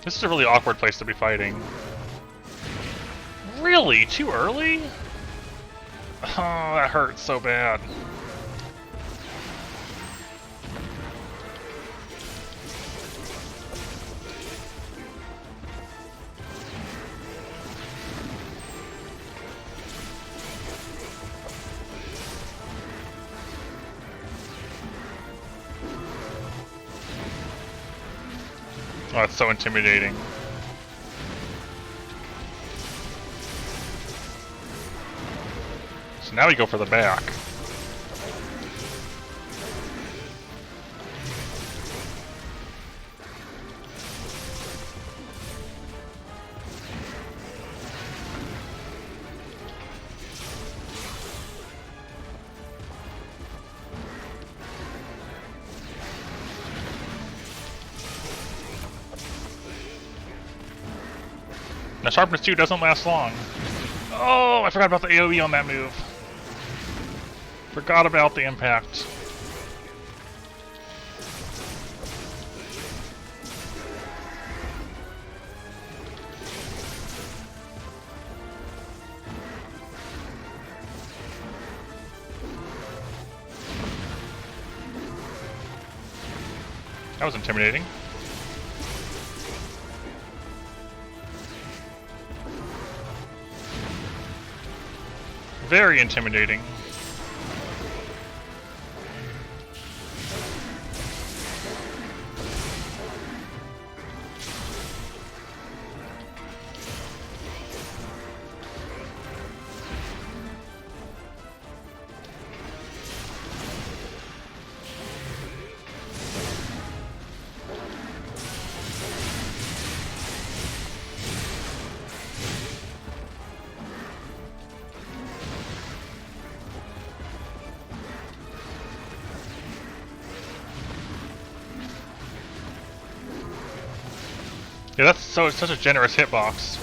This is a really awkward place to be fighting. Really? Too early? Oh, that hurts so bad. Oh, it's so intimidating. So now we go for the back. Now Sharpness 2 doesn't last long. Oh, I forgot about the AoE on that move. Forgot about the impact. That was intimidating. Very intimidating. Yeah, that's such a generous hitbox.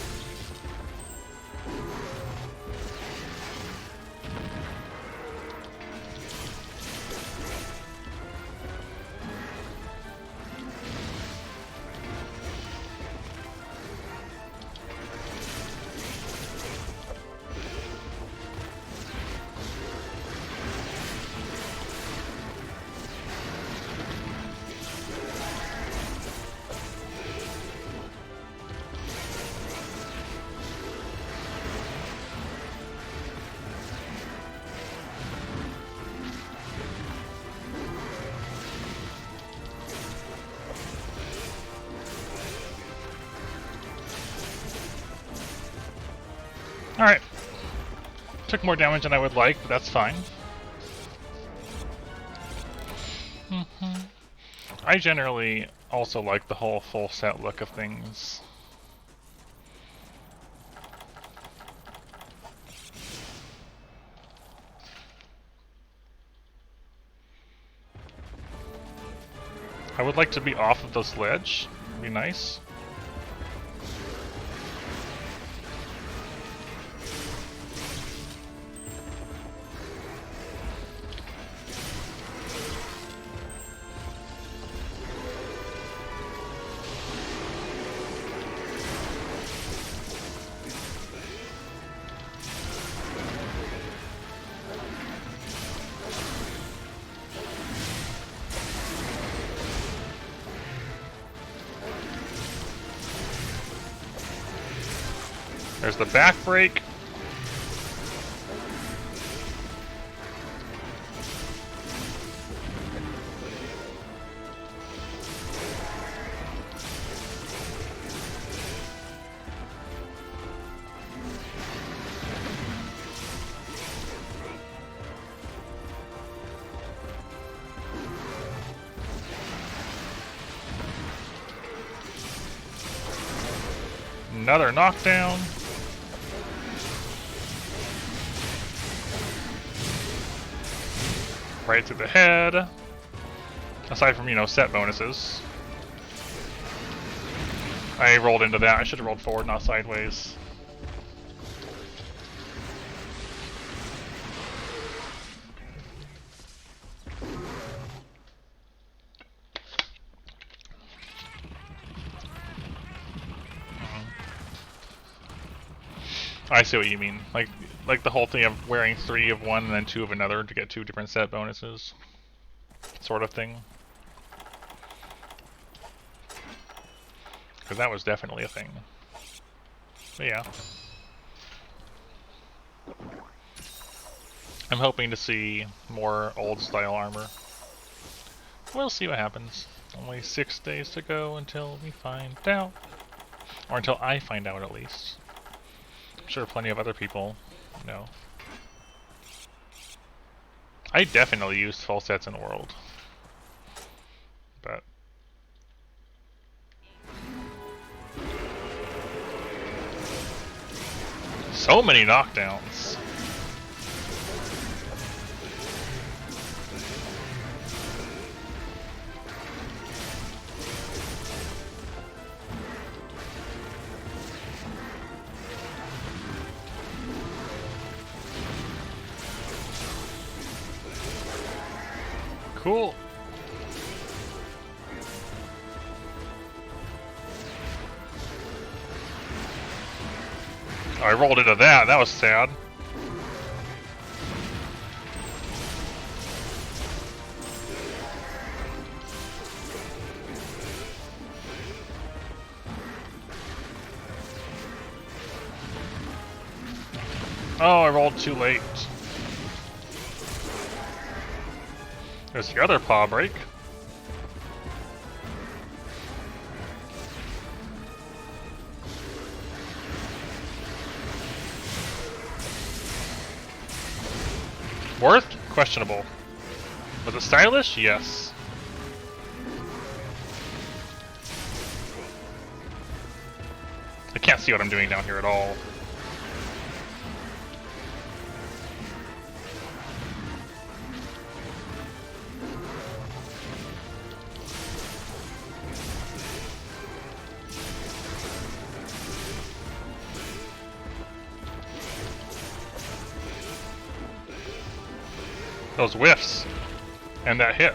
Alright. Took more damage than I would like, but that's fine. I generally also like the whole full set look of things. I would like to be off of this ledge. It'd be nice. There's the back break. Another knockdown. Right to the head. Aside from, you know, set bonuses. I rolled into that. I should have rolled forward, not sideways. I see what you mean. Like the whole thing of wearing 3 of one and then 2 of another to get 2 different set bonuses. Sort of thing. Because that was definitely a thing. But yeah. I'm hoping to see more old style armor. We'll see what happens. Only 6 days to go until we find out. Or until I find out, at least. I'm sure plenty of other people know. I definitely used full sets in World. But so many knockdowns. Cool. I rolled into that. That was sad. Oh, I rolled too late. There's the other paw break. Worth? Questionable. Was it stylish? Yes. I can't see what I'm doing down here at all. Those whiffs and that hit.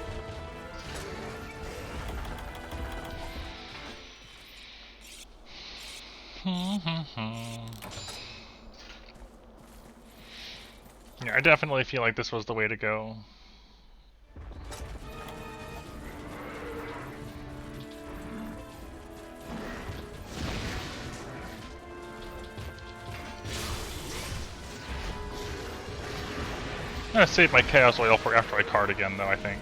Yeah, I definitely feel like this was the way to go. I'm gonna save my Chaos Oil for after I card again, though, I think.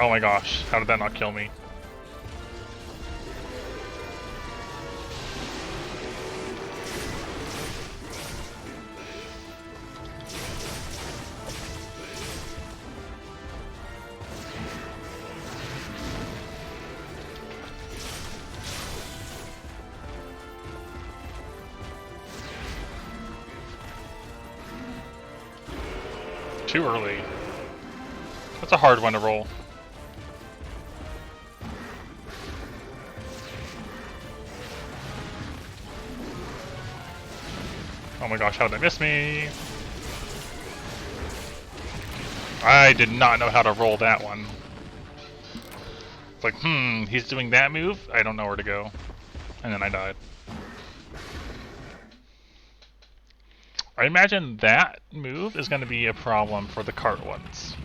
Oh my gosh, how did that not kill me? Too early. That's a hard one to roll. Oh my gosh, how did they miss me? I did not know how to roll that one. It's like, he's doing that move? I don't know where to go. And then I died. I imagine that move is going to be a problem for the cart ones.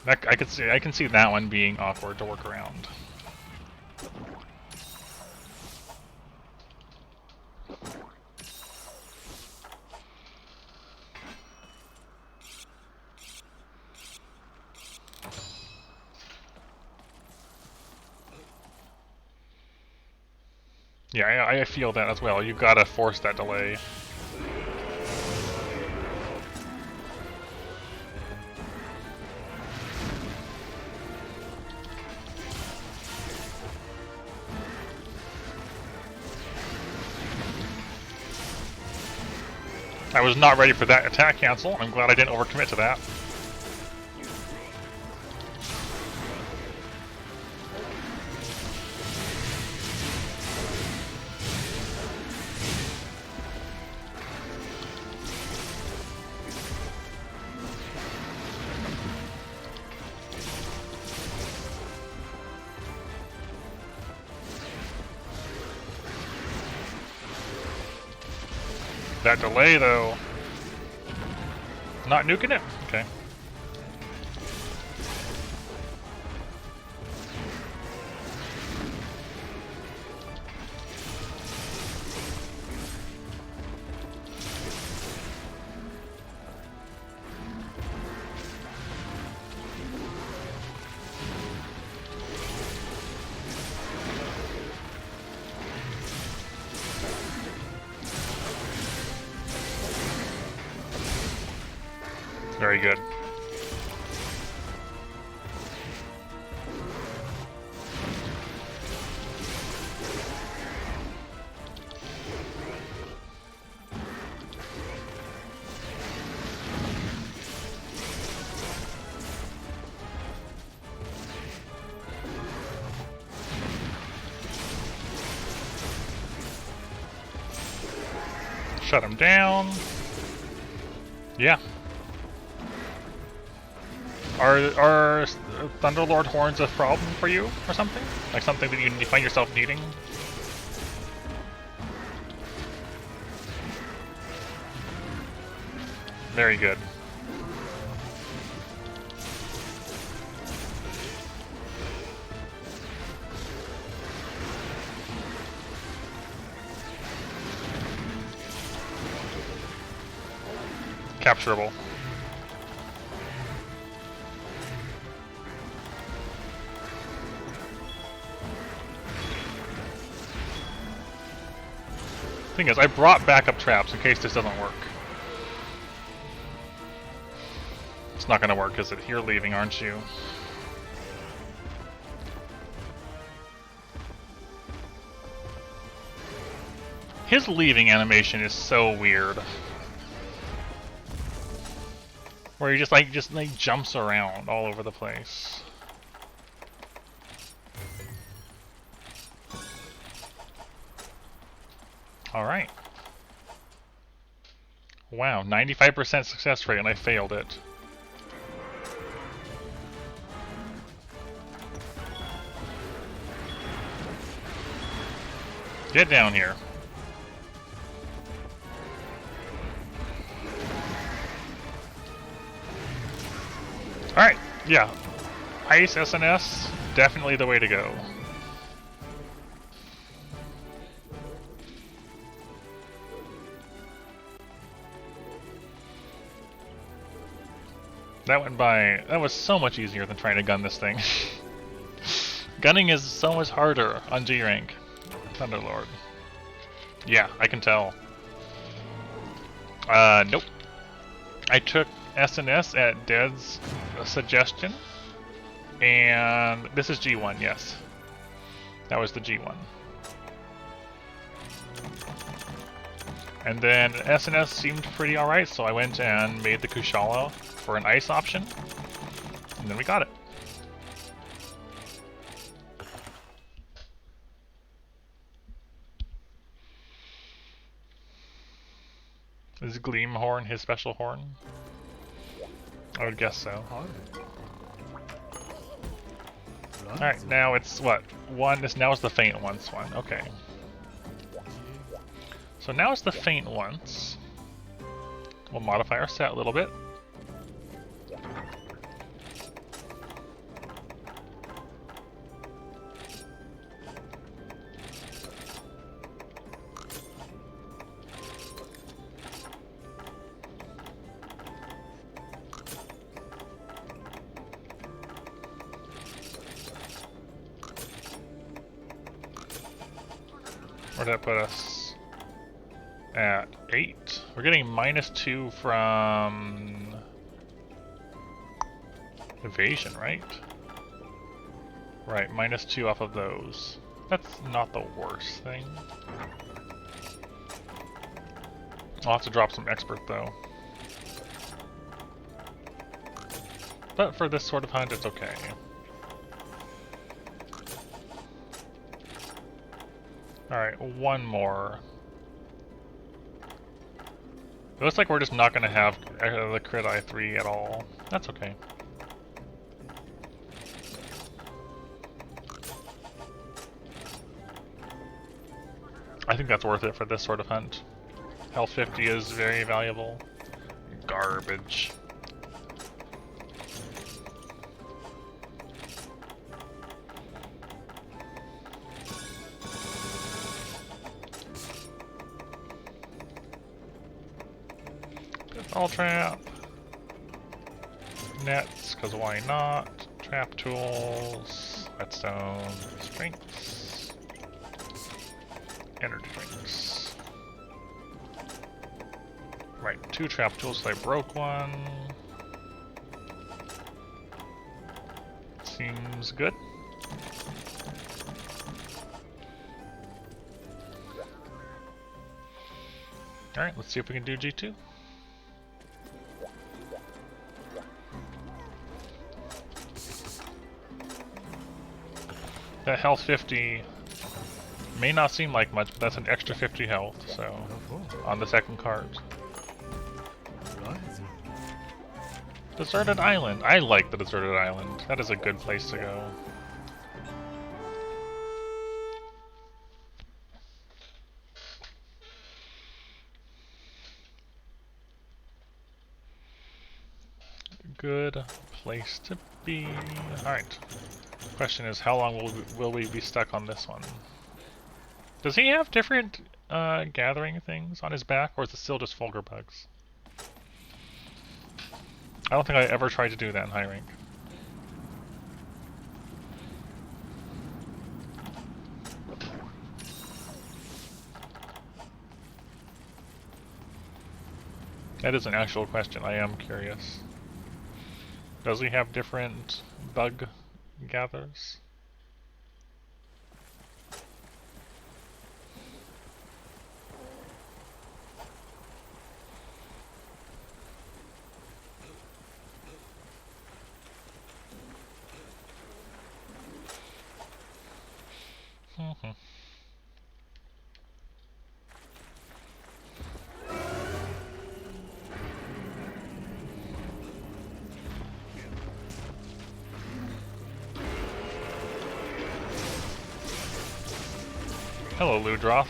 That, I can see that one being awkward to work around. Yeah, I feel that as well. You've got to force that delay. I was not ready for that attack cancel. I'm glad I didn't overcommit to that. That delay, though. Not nuking it? Okay. Very good. Shut him down. Yeah. Are Thunderlord horns a problem for you or something? Like something that you find yourself needing? Very good. Capturable. Thing is, I brought backup traps in case this doesn't work. It's not gonna work, is it? You're leaving, aren't you? His leaving animation is so weird. Where he just jumps around all over the place. Alright. Wow, 95% success rate and I failed it. Get down here. Alright, yeah. Ice SNS, definitely the way to go. That was so much easier than trying to gun this thing. Gunning is so much harder on G rank. Thunderlord. Yeah, I can tell. Nope. I took SNS at Dead's suggestion, and this is G1, yes. That was the G1. And then SNS seemed pretty alright, so I went and made the Kushala for an ice option, and then we got it. Is Gleam Horn his special horn? I would guess so. Alright, now it's what? Now it's the faint once one. Okay. So now it's the faint once. We'll modify our set a little bit. Where did that put us? At 8. We're getting -2 from evasion, right? Right, -2 off of those. That's not the worst thing. I'll have to drop some expert though. But for this sort of hunt, it's okay. Alright, one more. It looks like we're just not going to have the crit I3 at all. That's okay. I think that's worth it for this sort of hunt. Health 50 is very valuable. Garbage. All trap. Nets, because why not? Trap tools. Whetstone. Strengths. Energy drinks. Right, 2 trap tools, so I broke one. Seems good. Alright, let's see if we can do G2. That health 50 may not seem like much, but that's an extra 50 health, so on the second card. Deserted Island. I like the Deserted Island. That is a good place to go. Good place to be. Alright. Question is, how long will we be stuck on this one? Does he have different gathering things on his back, or is it still just Fulgur bugs? I don't think I ever tried to do that in high rank. That is an actual question. I am curious. Does he have different bug gatherers? Hello, Ludroth.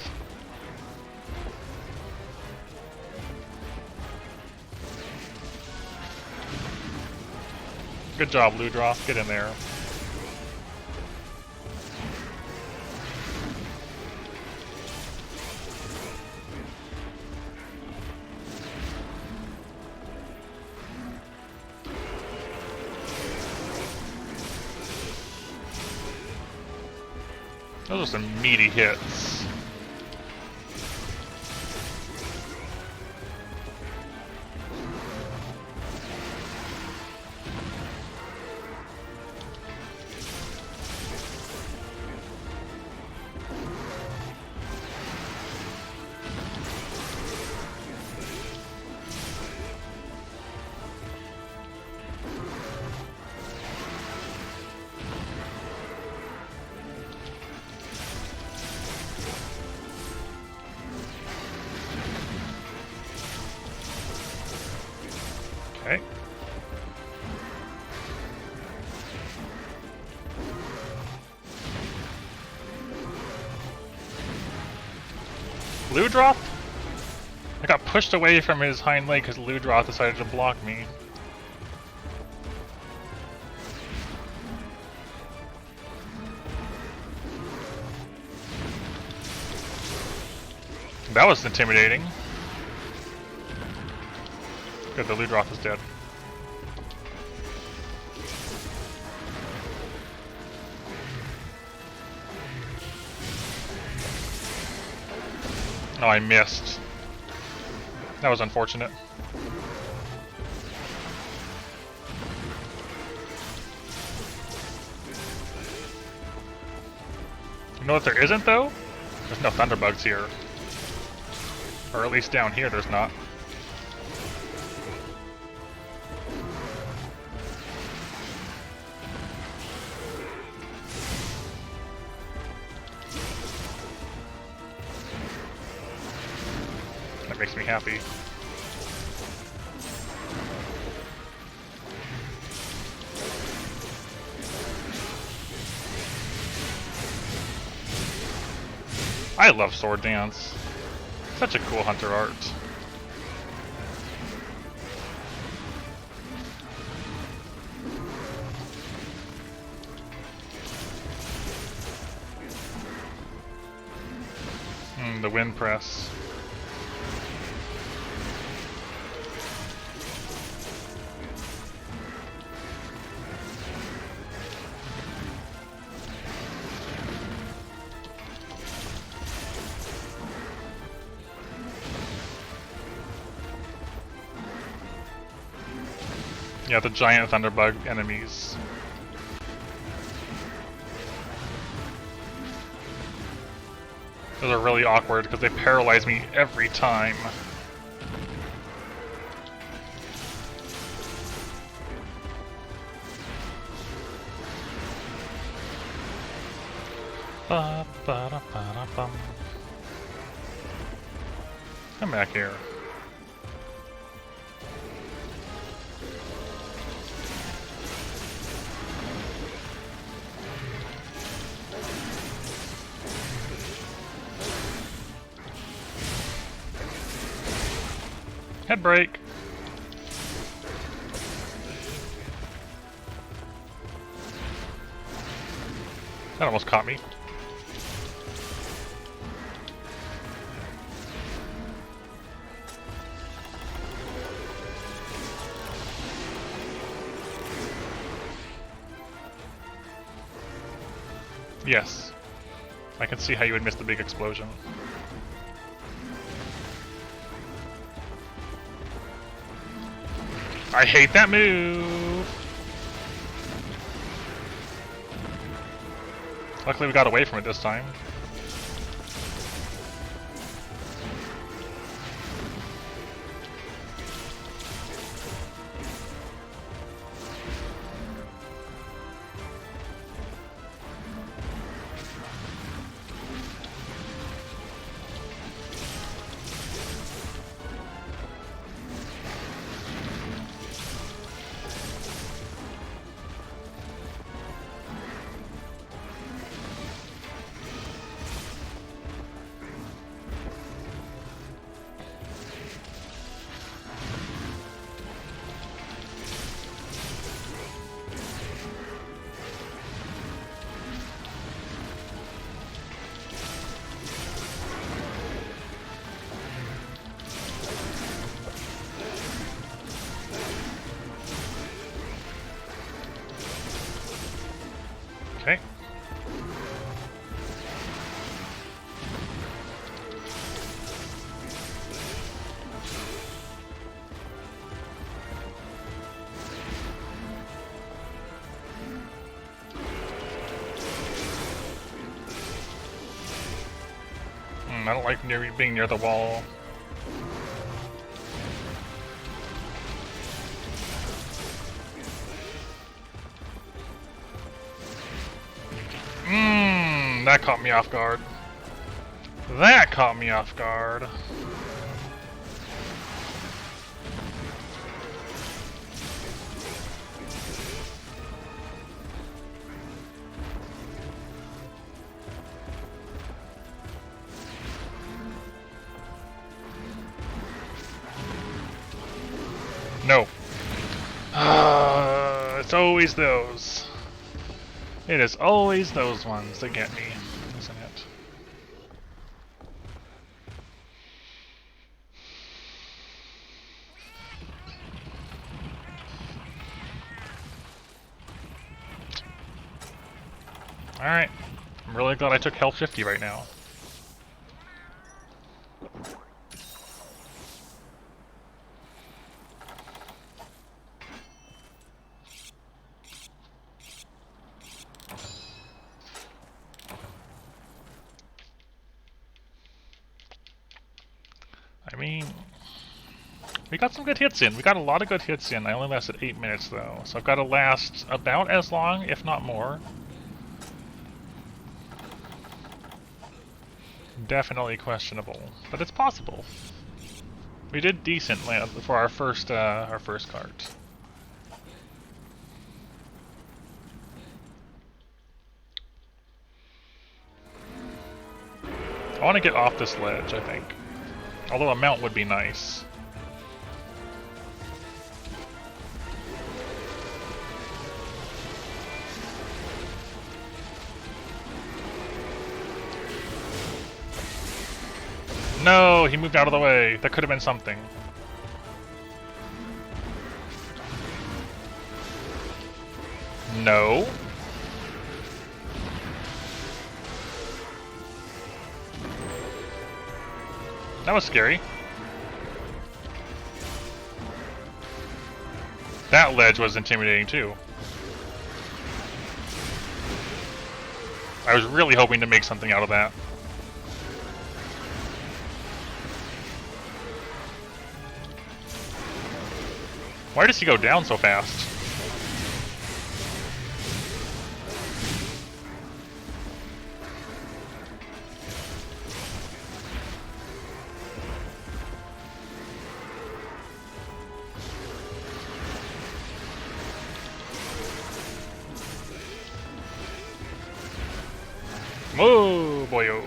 Good job, Ludroth. Get in there. Those are some meaty hits. Okay. Ludroth? I got pushed away from his hind leg because Ludroth decided to block me. That was intimidating. Good, the Ludroth is dead. Oh, I missed. That was unfortunate. You know what there isn't, though? There's no Thunderbugs here. Or at least down here there's not. That makes me happy. I love Sword Dance. Such a cool hunter art. The wind press. Yeah, the giant Thunderbug enemies. Those are really awkward because they paralyze me every time. Come back here. Head break. That almost caught me. Yes. I can see how you would miss the big explosion. I hate that move! Luckily we got away from it this time. Okay. I don't like being near the wall. That caught me off guard. That caught me off guard. No. It's always those. It is always those ones that get me, isn't it? Alright. I'm really glad I took health 50 right now. I mean, we got some good hits in. We got a lot of good hits in. I only lasted 8 minutes though, so I've got to last about as long, if not more. Definitely questionable, but it's possible. We did decent for our first cart. I want to get off this ledge, I think. Although a mount would be nice. No, he moved out of the way. That could have been something. No. That was scary. That ledge was intimidating too. I was really hoping to make something out of that. Why does he go down so fast? Whoa, boyo.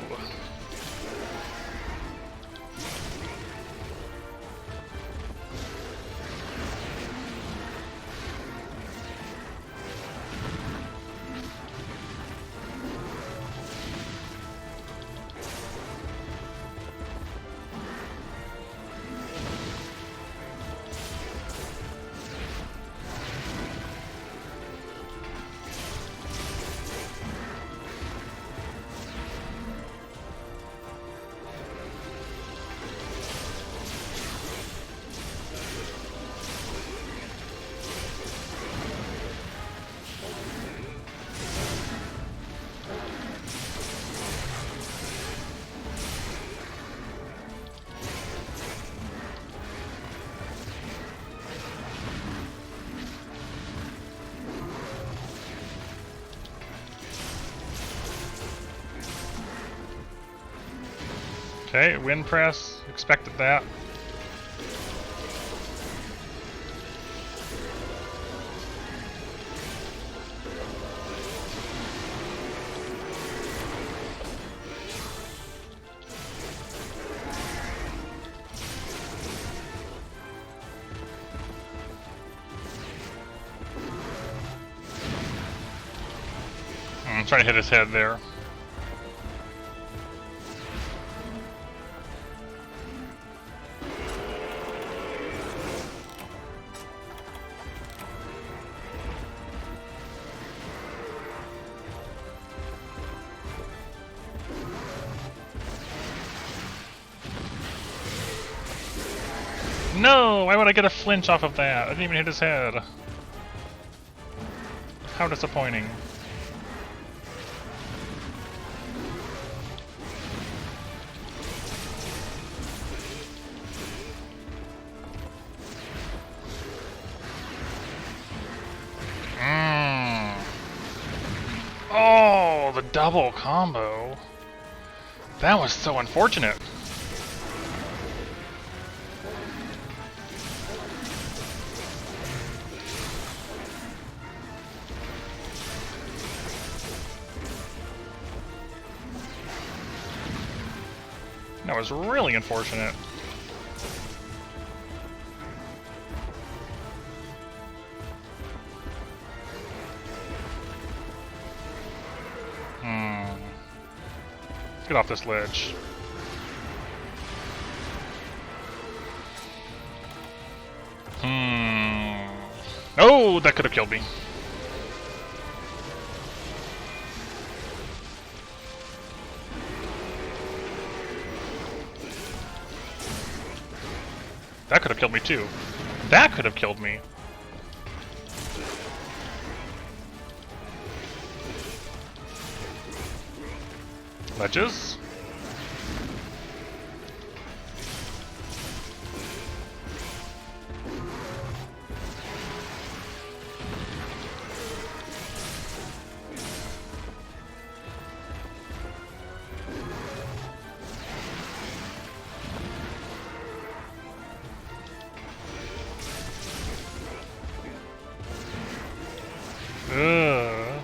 Okay, wind press. Expected that. I'm trying to hit his head there. No! Why would I get a flinch off of that? I didn't even hit his head. How disappointing. Oh, the double combo. That was so unfortunate. That was really unfortunate. Let's get off this ledge. Oh, that could have killed me. That could have killed me too. That could have killed me. Ledges? Ugh.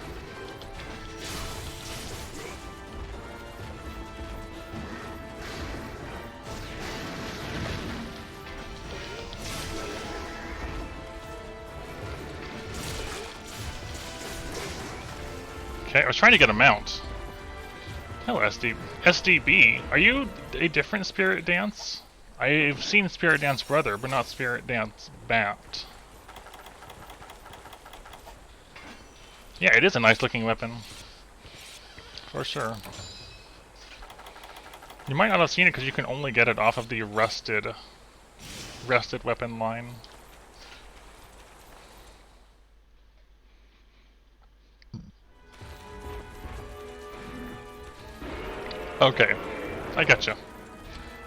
Okay, I was trying to get a mount. Hello, SDB. Are you a different Spirit Dance? I've seen Spirit Dance Brother, but not Spirit Dance Bat. Yeah, it is a nice looking weapon. For sure. You might not have seen it because you can only get it off of the rusted weapon line. Okay. I gotcha.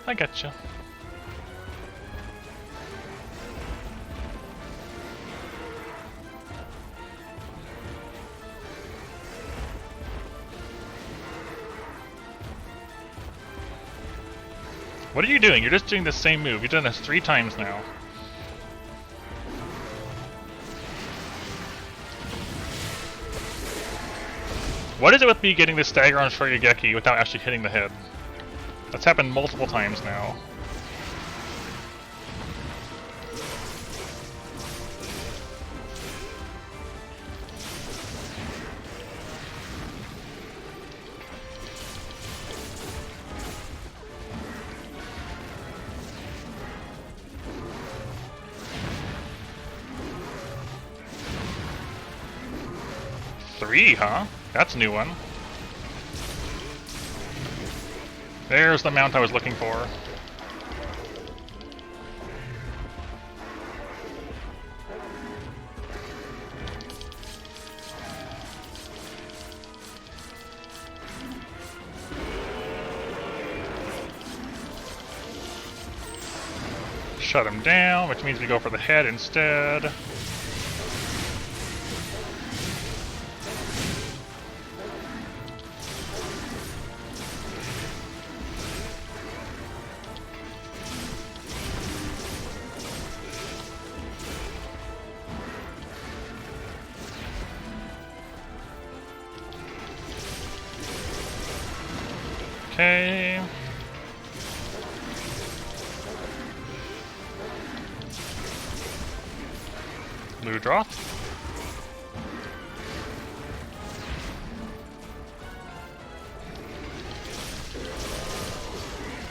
I gotcha. What are you doing? You're just doing the same move. You've done this 3 times now. What is it with me getting the stagger on Shoryugeki without actually hitting the head? That's happened multiple times now. Three, huh? That's a new one. There's the mount I was looking for. Shut him down, which means we go for the head instead. Okay. Blue drop.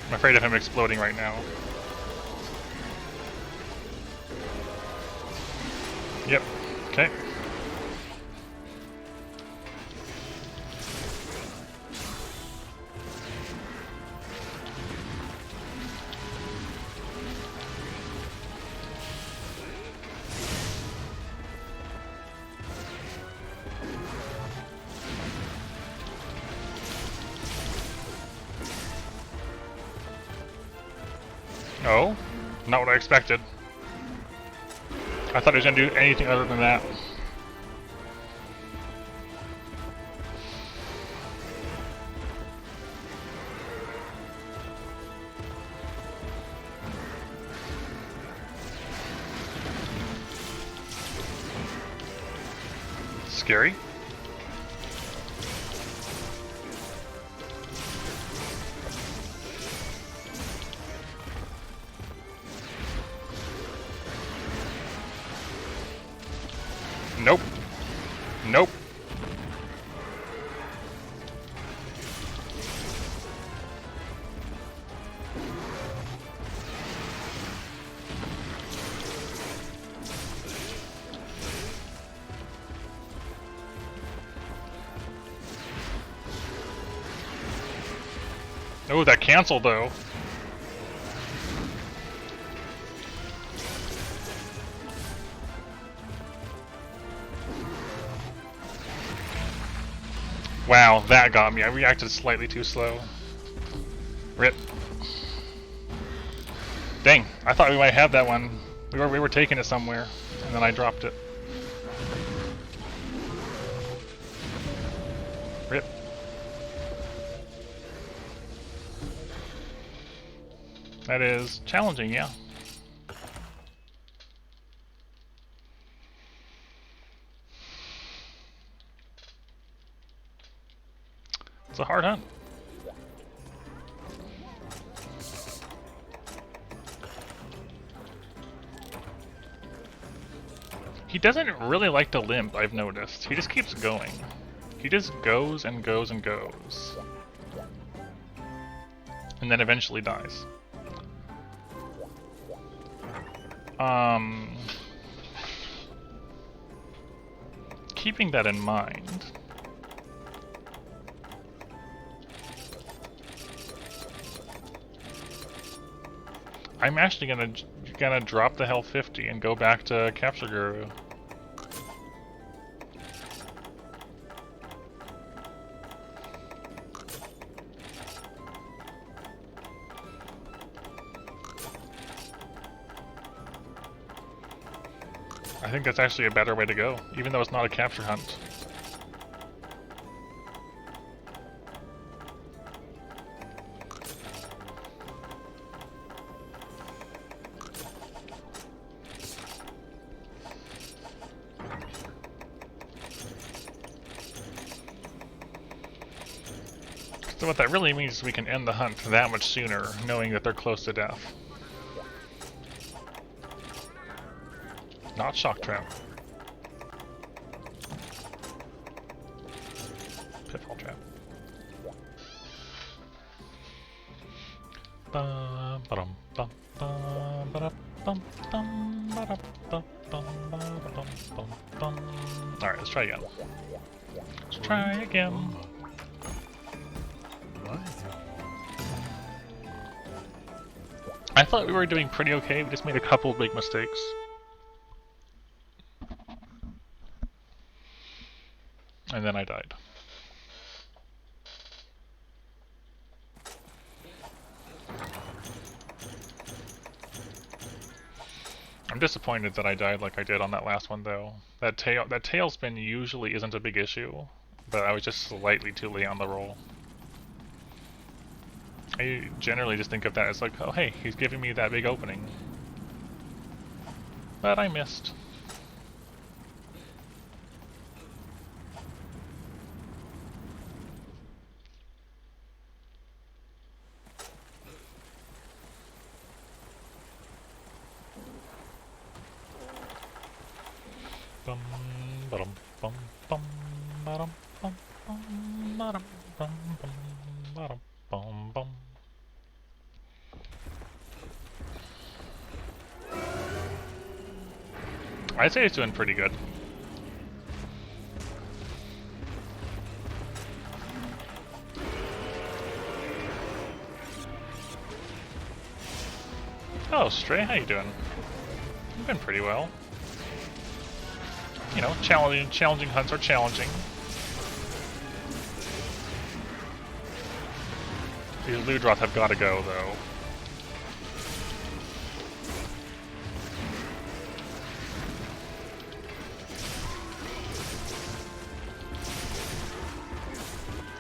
I'm afraid of him exploding right now. Yep. Okay. Oh, not what I expected. I thought he was going to do anything other than that. Scary. Nope. Nope. Oh, that canceled though. Wow, that got me. I reacted slightly too slow. Rip. Dang, I thought we might have that one. We were taking it somewhere, and then I dropped it. Rip. That is challenging, yeah. It's a hard hunt. He doesn't really like to limp, I've noticed. He just keeps going. He just goes and goes and goes. And then eventually dies. Keeping that in mind, I'm actually gonna drop the health 50 and go back to Capture Guru. I think that's actually a better way to go, even though it's not a capture hunt. So what that really means is we can end the hunt that much sooner, knowing that they're close to death. Not shock trap. Pitfall trap. Alright, let's try again. Let's try again. I thought we were doing pretty okay, we just made a couple of big mistakes. And then I died. I'm disappointed that I died like I did on that last one though. That tail spin usually isn't a big issue, but I was just slightly too late on the roll. I generally just think of that as like, oh hey, he's giving me that big opening. But I missed. Bum bum bum bum bum bum bum bum bum bum bum. I'd say it's doing pretty good. Oh, Stray, how you doing? You've been pretty well. You know, challenging hunts are challenging. These Ludroth have got to go, though.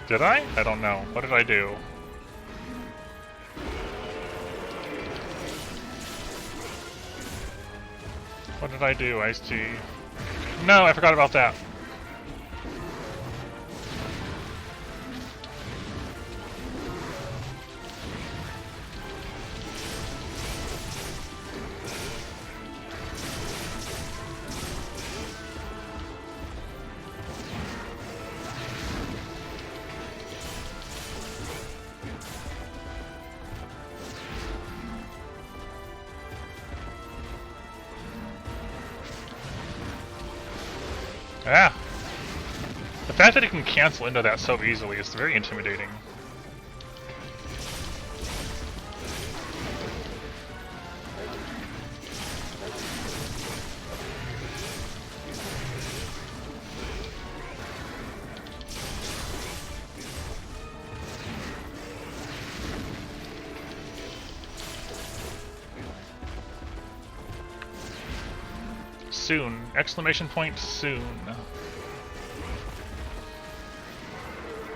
Did I? I don't know. What did I do? What did I do, Ice-T? No, I forgot about that. Ah! The fact that it can cancel into that so easily is very intimidating. Soon. Exclamation point soon.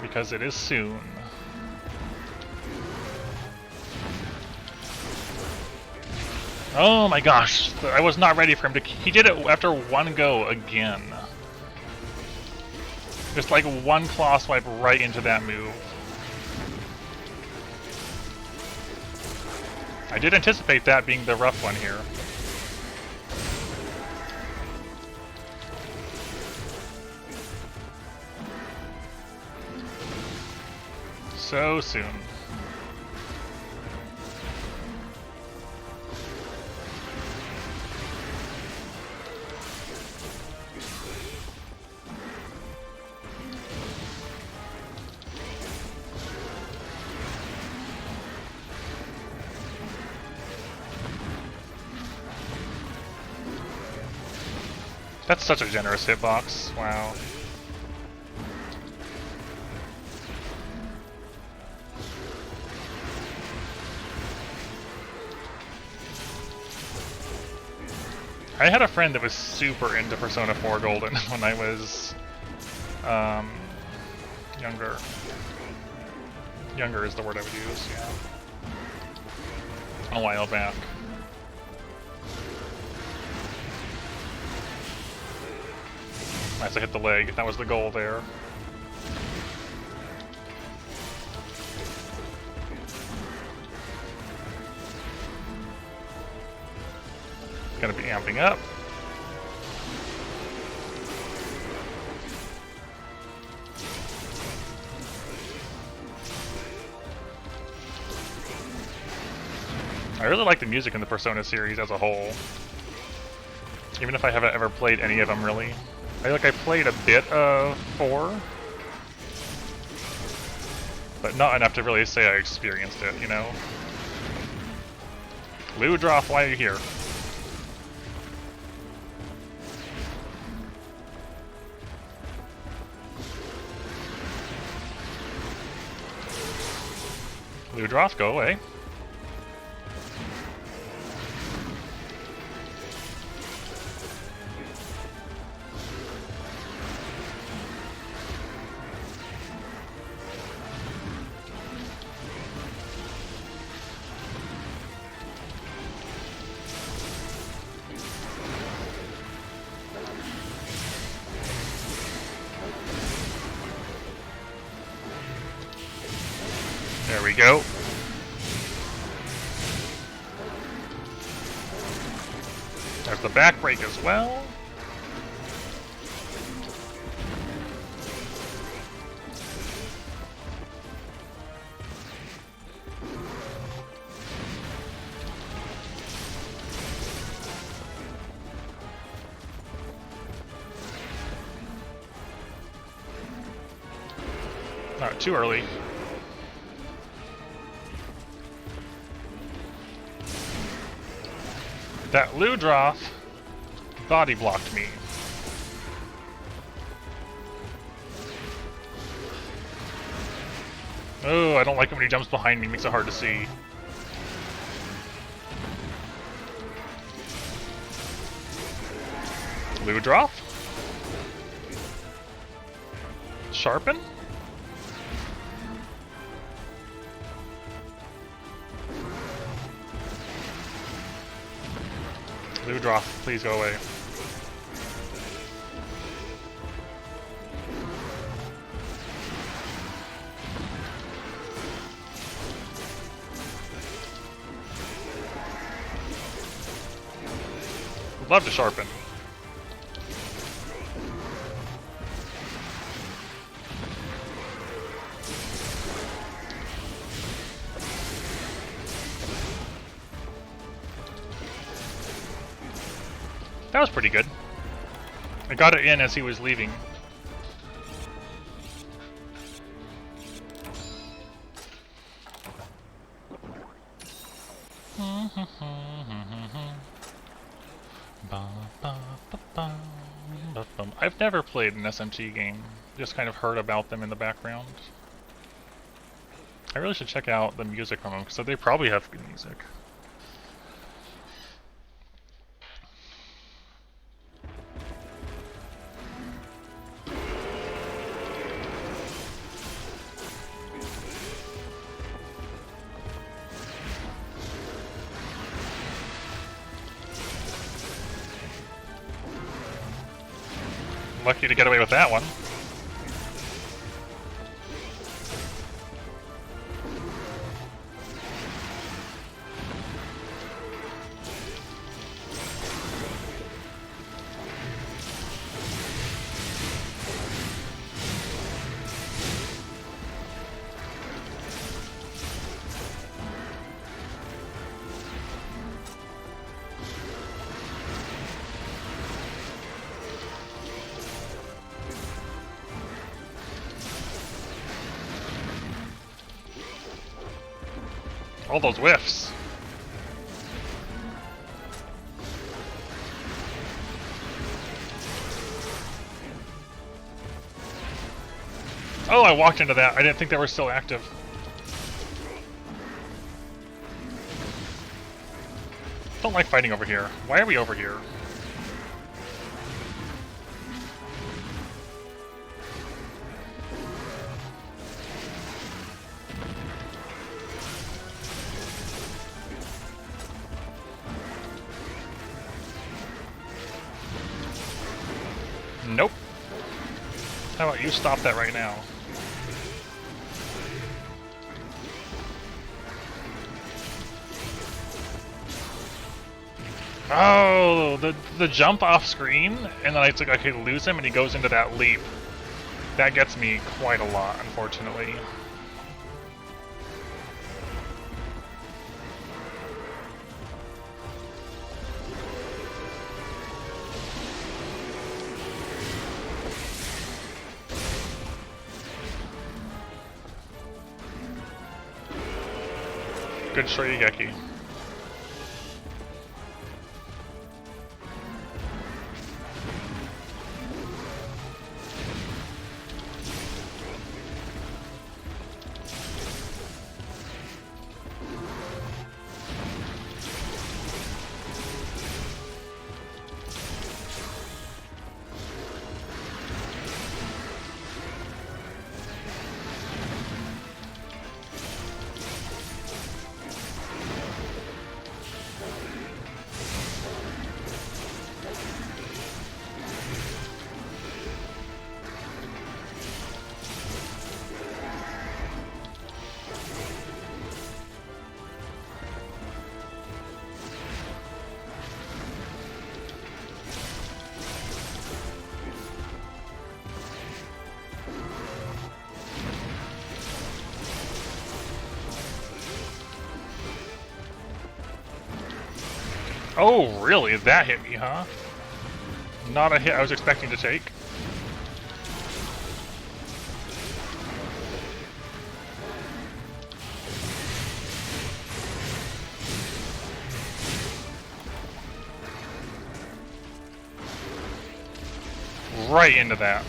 Because it is soon. Oh my gosh, I was not ready for him to... He did it after one go again. Just like one claw swipe right into that move. I did anticipate that being the rough one here. So soon. That's such a generous hitbox. Wow. I had a friend that was super into Persona 4 Golden when I was younger. Younger is the word I would use, yeah. A while back. Nice, I hit the leg. That was the goal there. Gonna be amping up. I really like the music in the Persona series as a whole. Even if I haven't ever played any of them, really. I played a bit of 4. But not enough to really say I experienced it, you know? Ludroth, why are you here? Ludroth, go away. There we go. There's the back break as well. Not too early. That Ludroth body blocked me. Oh, I don't like it when he jumps behind me, makes it hard to see. Ludroth? Sharpen? Ludroth, please go away. Would love to sharpen. That was pretty good. I got it in as he was leaving. I've never played an SMT game, just kind of heard about them in the background. I really should check out the music from them, because they probably have good music. Lucky to get away with that one. All those whiffs. Oh, I walked into that. I didn't think they were still active. Don't like fighting over here. Why are we over here? Nope. How about you stop that right now? Oh, the jump off screen, and then I was like, okay, lose him, and he goes into that leap. That gets me quite a lot, unfortunately. Good Shoryugeki. Oh, really? That hit me, huh? Not a hit I was expecting to take. Right into that.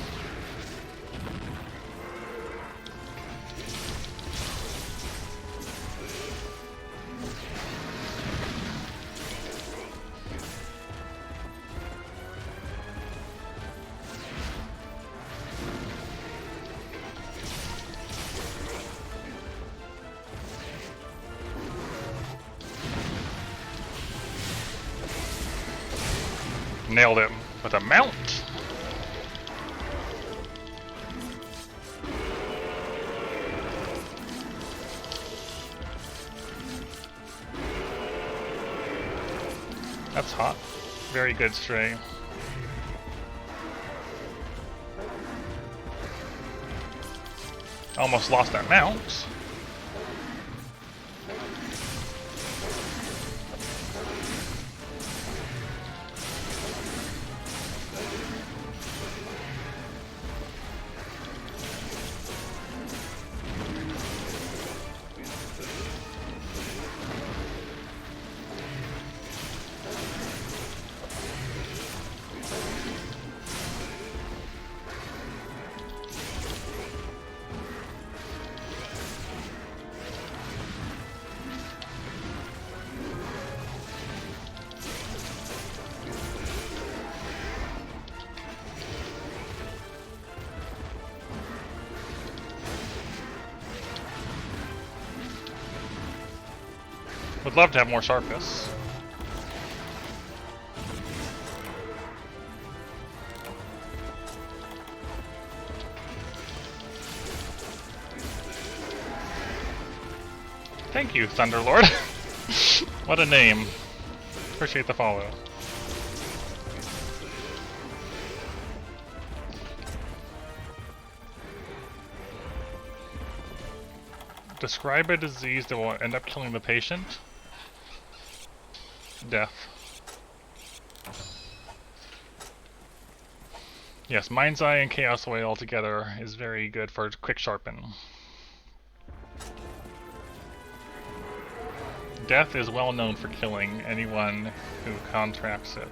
Nailed him with a mount. That's hot. Very good stray. Almost lost that mount. Would love to have more sharpness. Thank you, Thunderlord. What a name. Appreciate the follow. Describe a disease that will end up killing the patient. Death. Yes, Mind's Eye and Chaos Way altogether is very good for quick sharpen. Death is well known for killing anyone who contracts it.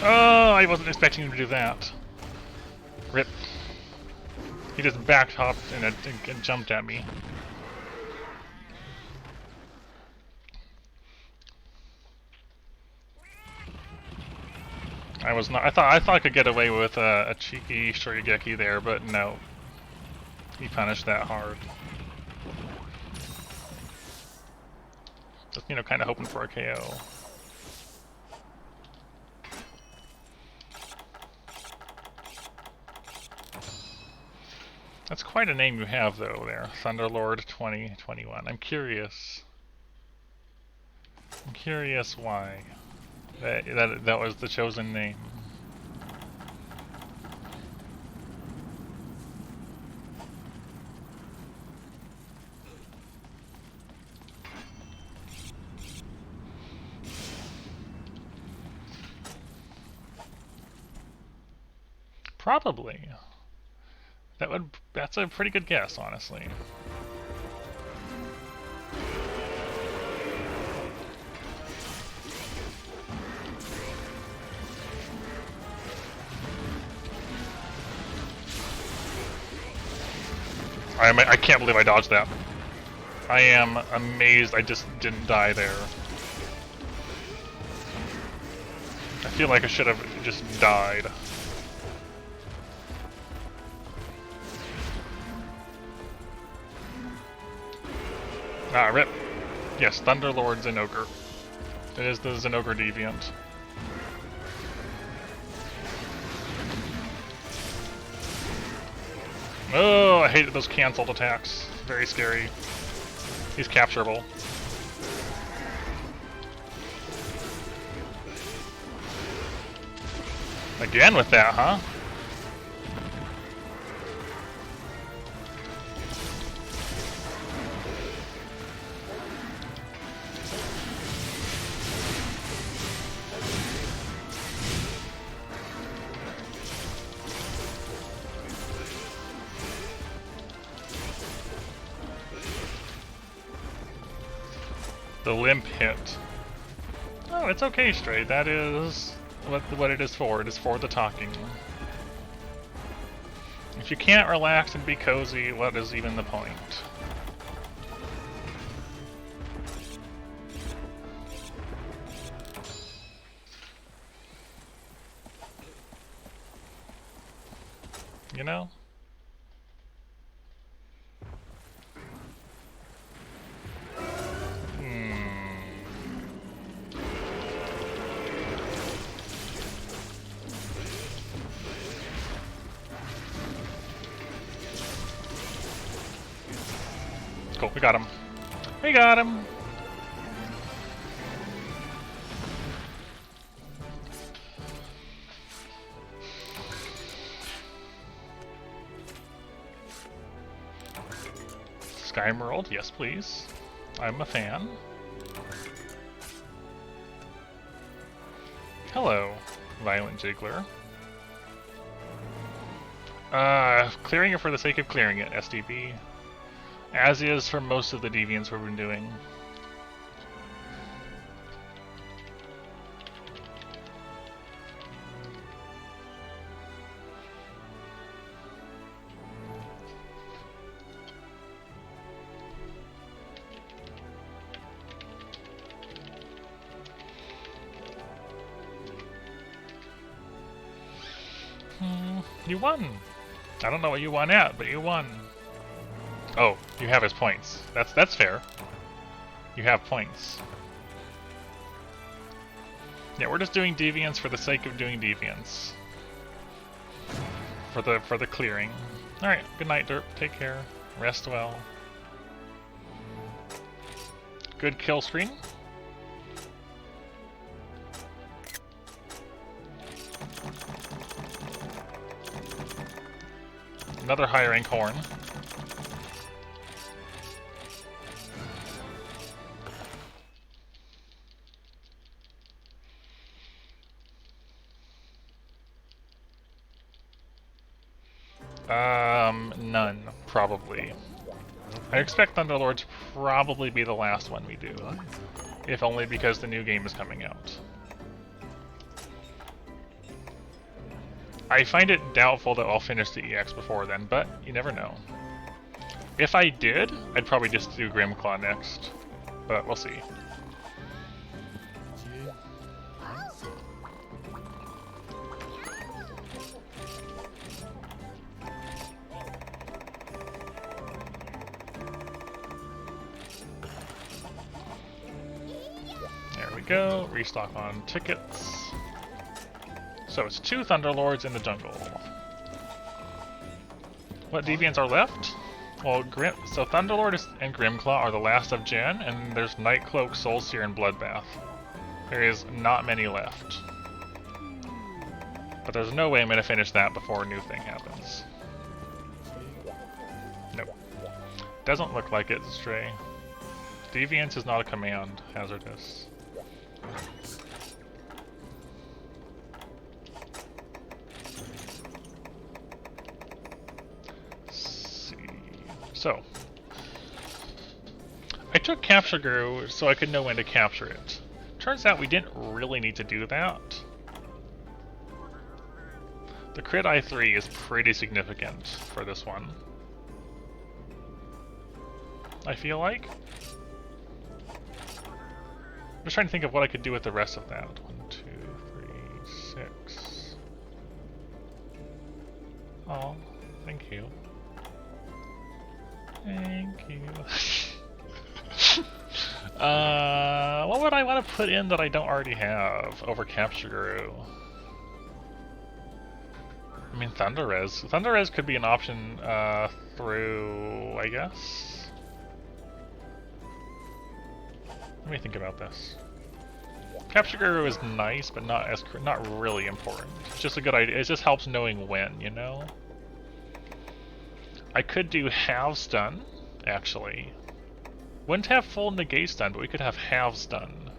Oh, I wasn't expecting him to do that. Rip. He just backhopped and jumped at me. I thought I could get away with a cheeky Shoryugeki there, but no. He punished that hard. Just, you know, kind of hoping for a KO. That's quite a name you have, though, there. Thunderlord 2021. I'm curious. I'm curious why. That was the chosen name. Probably. That's a pretty good guess, honestly. I can't believe I dodged that. I am amazed I just didn't die there. I feel like I should have just died. Ah, rip. Yes, Thunderlord Zenogra. It is the Zenogra Deviant. Oh, I hated those cancelled attacks. Very scary. He's capturable. Again with that, huh? The limp hit. Oh, it's okay, Stray. That is what it is for. It is for the talking. If you can't relax and be cozy, what is even the point? You know? Cool, we got him. We got him! Skymerald, yes please. I'm a fan. Hello, Violent Jiggler. Clearing it for the sake of clearing it, SDB. As is for most of the Deviants we've been doing. You won! I don't know what you won at, but you won. Oh, you have his points. That's fair. You have points. Yeah, we're just doing Deviants for the sake of doing Deviants. For the clearing. Alright, good night, Derp. Take care. Rest well. Good kill screen. Another high rank horn. None, probably. I expect Thunderlord to probably be the last one we do, if only because the new game is coming out. I find it doubtful that I'll finish the EX before then, but you never know. If I did, I'd probably just do Grimclaw next, but we'll see. There we go, restock on tickets. So it's 2 Thunderlords in the jungle. What deviants are left? Well, so Thunderlord and Grimclaw are the last of Gen, and there's Nightcloak, Soulseer, and Bloodbath. There is not many left. But there's no way I'm going to finish that before a new thing happens. Nope. Doesn't look like it, Stray. Deviants is not a command. Hazardous. So, I took Capture Guru so I could know when to capture it. Turns out we didn't really need to do that. The crit I3 is pretty significant for this one. I feel like. I'm just trying to think of what I could do with the rest of that. 1, 2, 3, 6. Oh, thank you. Thank you. What would I want to put in that I don't already have over Capture Guru? I mean, Thunderres. Thunderres could be an option through, I guess. Let me think about this. Capture Guru is nice, but not really important. It's just a good idea. It just helps knowing when, you know. I could do half stun, actually. Wouldn't have full negate stun, but we could have half stun,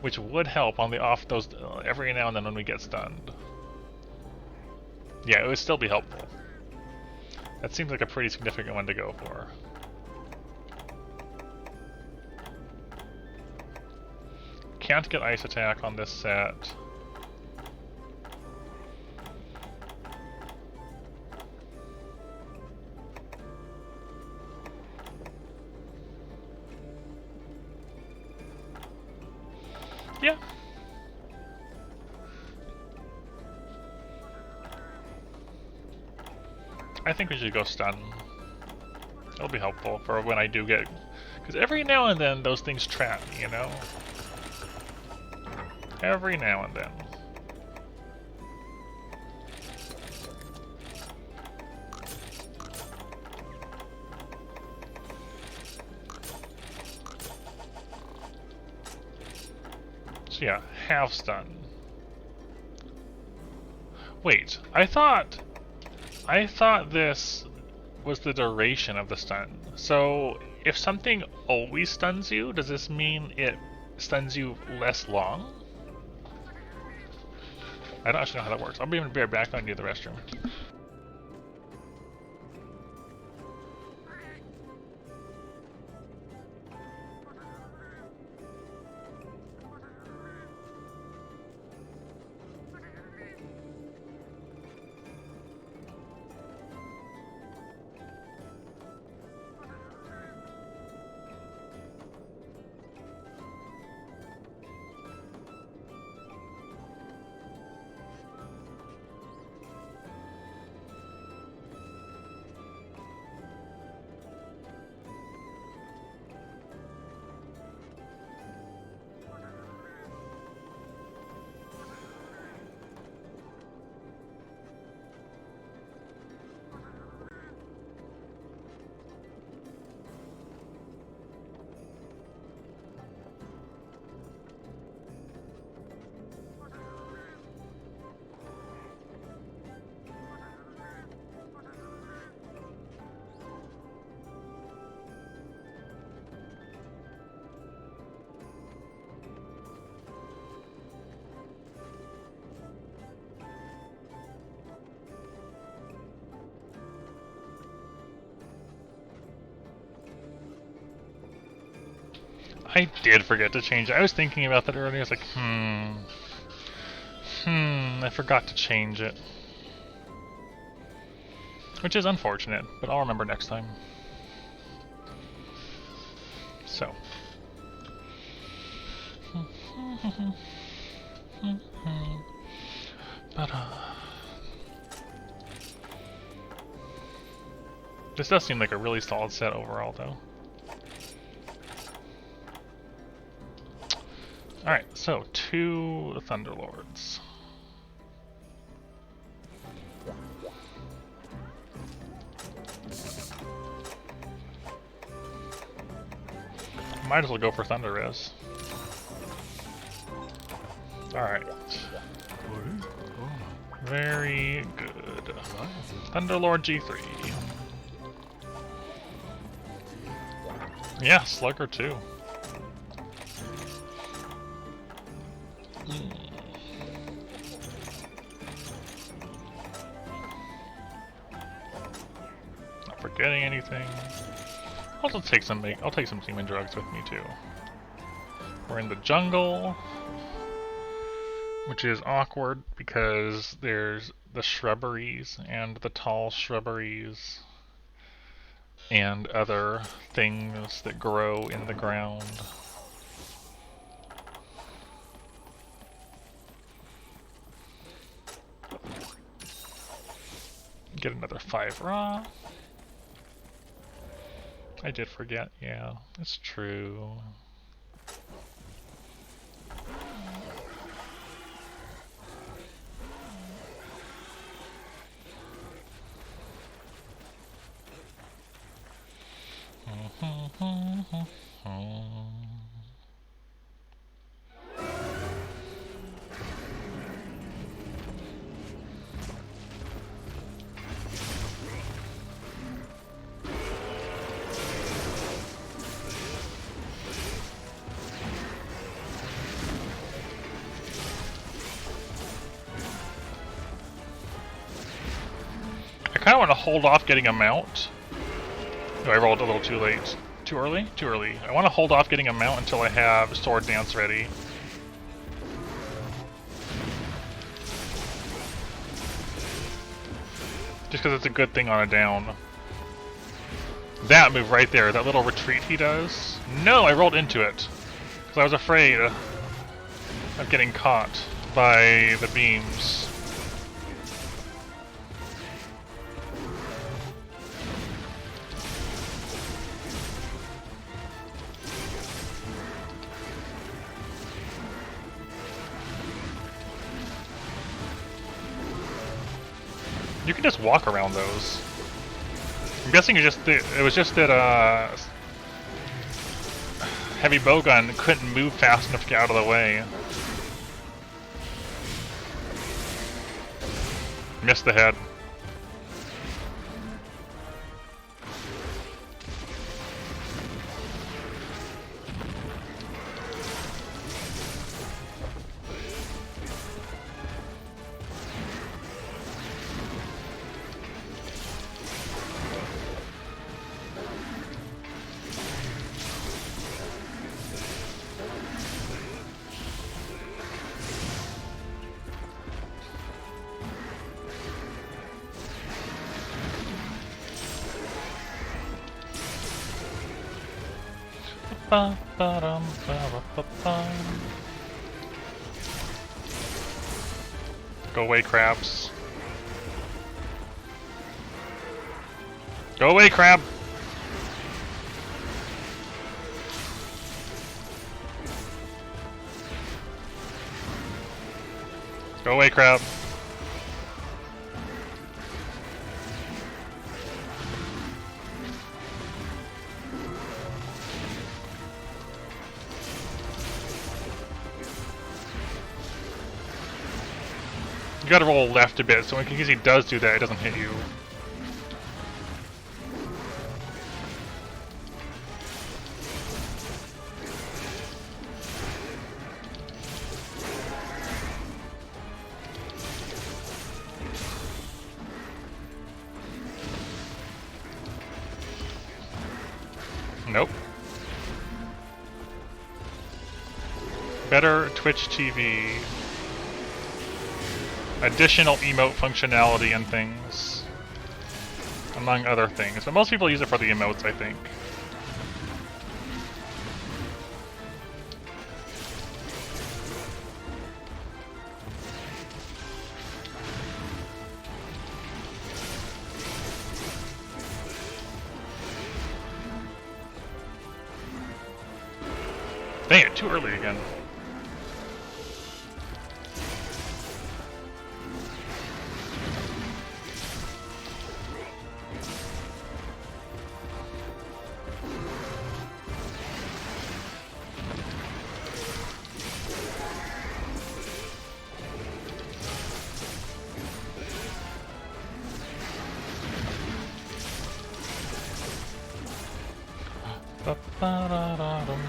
which would help on the off those every now and then when we get stunned. Yeah, it would still be helpful. That seems like a pretty significant one to go for. Can't get ice attack on this set. Yeah. I think we should go stun. It'll be helpful for when I do get... Because every now and then those things trap me, you know? Every now and then. So yeah, half stun. Wait, I thought this was the duration of the stun. So if something always stuns you, does this mean it stuns you less long? I don't actually know how that works. I'll be right back on to the restroom. I did forget to change it. I was thinking about that earlier. I was like, I forgot to change it. Which is unfortunate, but I'll remember next time. So. But, this does seem like a really solid set overall, though. Alright, so 2 Thunderlords. Might as well go for Thunder Res. Alright. Very good. Thunderlord G3. Yeah, Slugger too. Not forgetting anything. I'll take some demon drugs with me too. We're in the jungle, which is awkward because there's the shrubberies and the tall shrubberies and other things that grow in the ground. Get another 5 raw. I did forget, yeah, it's true. I kind of want to hold off getting a mount. Oh, I rolled a little too late. Too early? Too early. I want to hold off getting a mount until I have Sword Dance ready. Just because it's a good thing on a down. That move right there, that little retreat he does. No, I rolled into it. Because I was afraid of getting caught by the beams. You can just walk around those. I'm guessing it was just that Heavy Bowgun couldn't move fast enough to get out of the way. Missed the head. Go away, crabs. Go away, crab! Go away, crab. You gotta roll left a bit, so in case he does do that, it doesn't hit you. Nope. Better Twitch TV. Additional emote functionality and things. Among other things. But most people use it for the emotes, I think. Dang it, too early again. Ba-da-da-dum.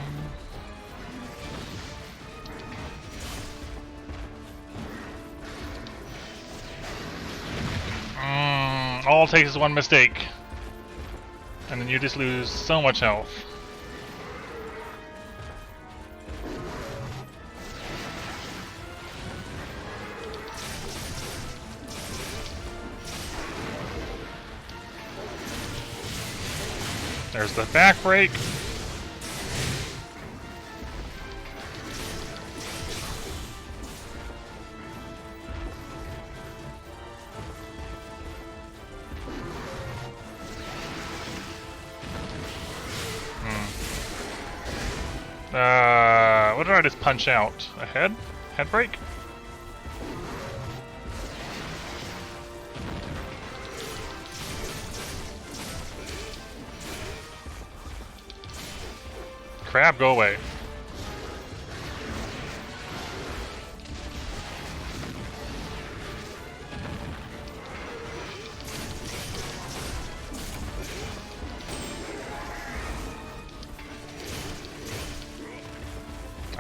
All it takes is one mistake. And then you just lose so much health. There's the back break. What did I just punch out? A head? Head break? Crab, go away.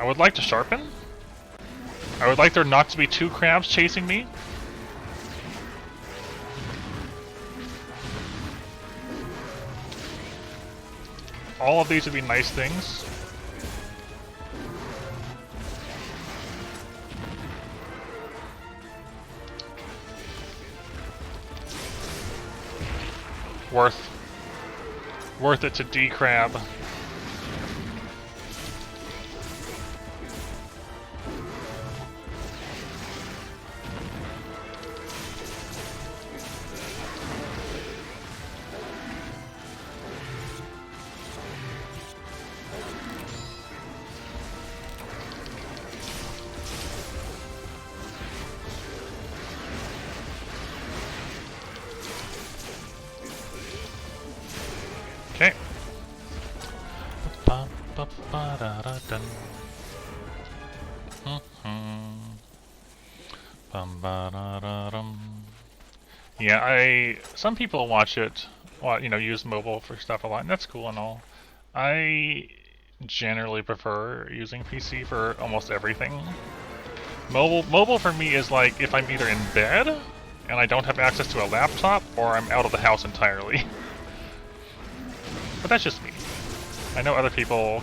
I would like to sharpen. I would like there not to be two crabs chasing me. All of these would be nice things. Worth it to D-crab. Okay. Yeah, some people watch it, you know, use mobile for stuff a lot, and that's cool and all. I generally prefer using PC for almost everything. Mobile for me is like if I'm either in bed and I don't have access to a laptop, or I'm out of the house entirely. But that's just me. I know other people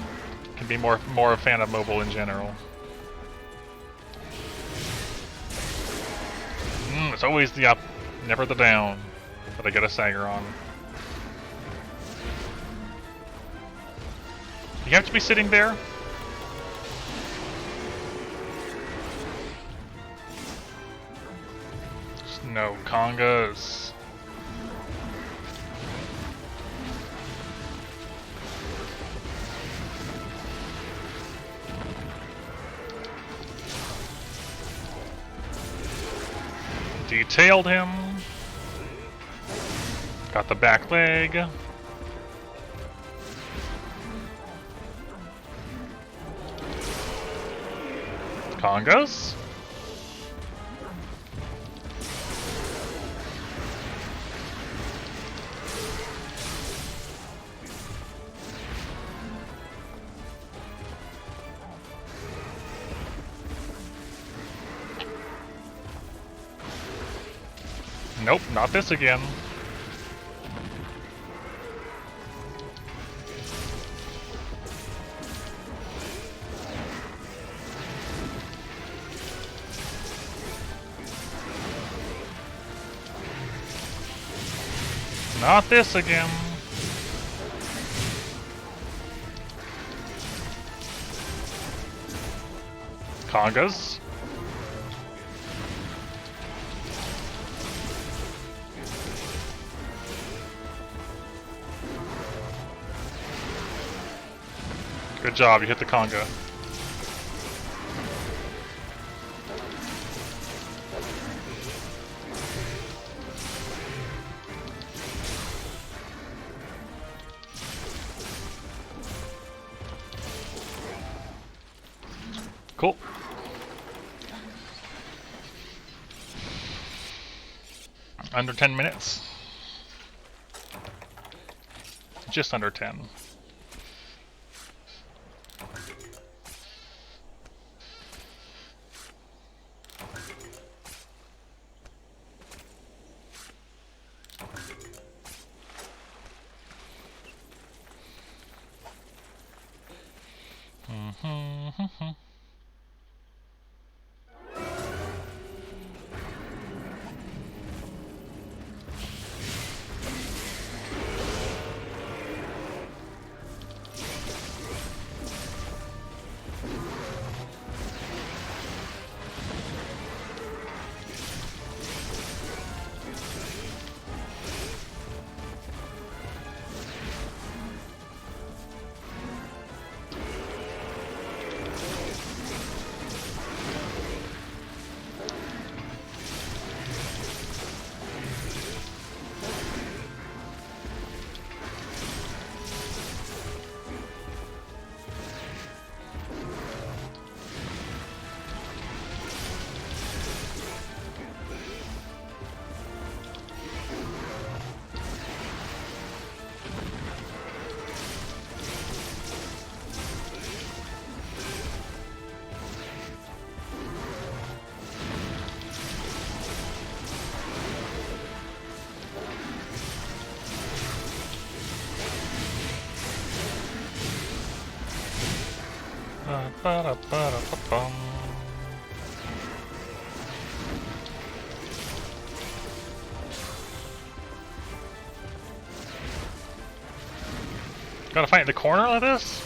can be more a fan of mobile in general. It's always the up, never the down, that I get a Sager on. You have to be sitting there? No congas. Detailed him. Got the back leg. Congas. Nope, not this again. Not this again. Congas. Good job, you hit the conga. Cool. Under 10 minutes. Just under 10. Ba-da-ba-da-ba-bum. Gotta fight in the corner of this?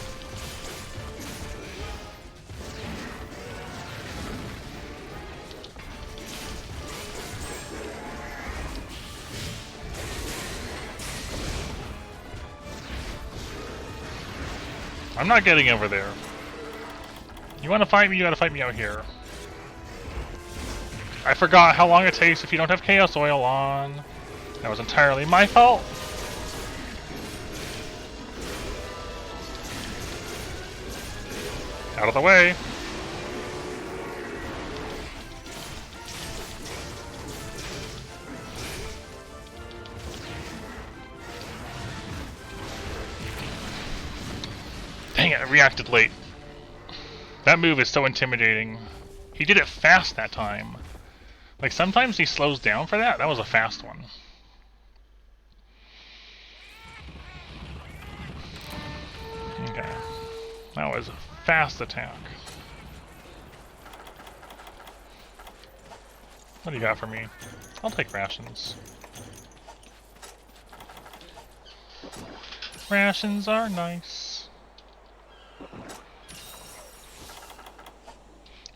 I'm not getting over there. You wanna fight me, you gotta fight me out here. I forgot how long it takes if you don't have Chaos Oil on. That was entirely my fault. Out of the way. Dang it, I reacted late. That move is so intimidating. He did it fast that time. Like, sometimes he slows down for that. That was a fast one. Okay. That was a fast attack. What do you got for me? I'll take rations. Rations are nice.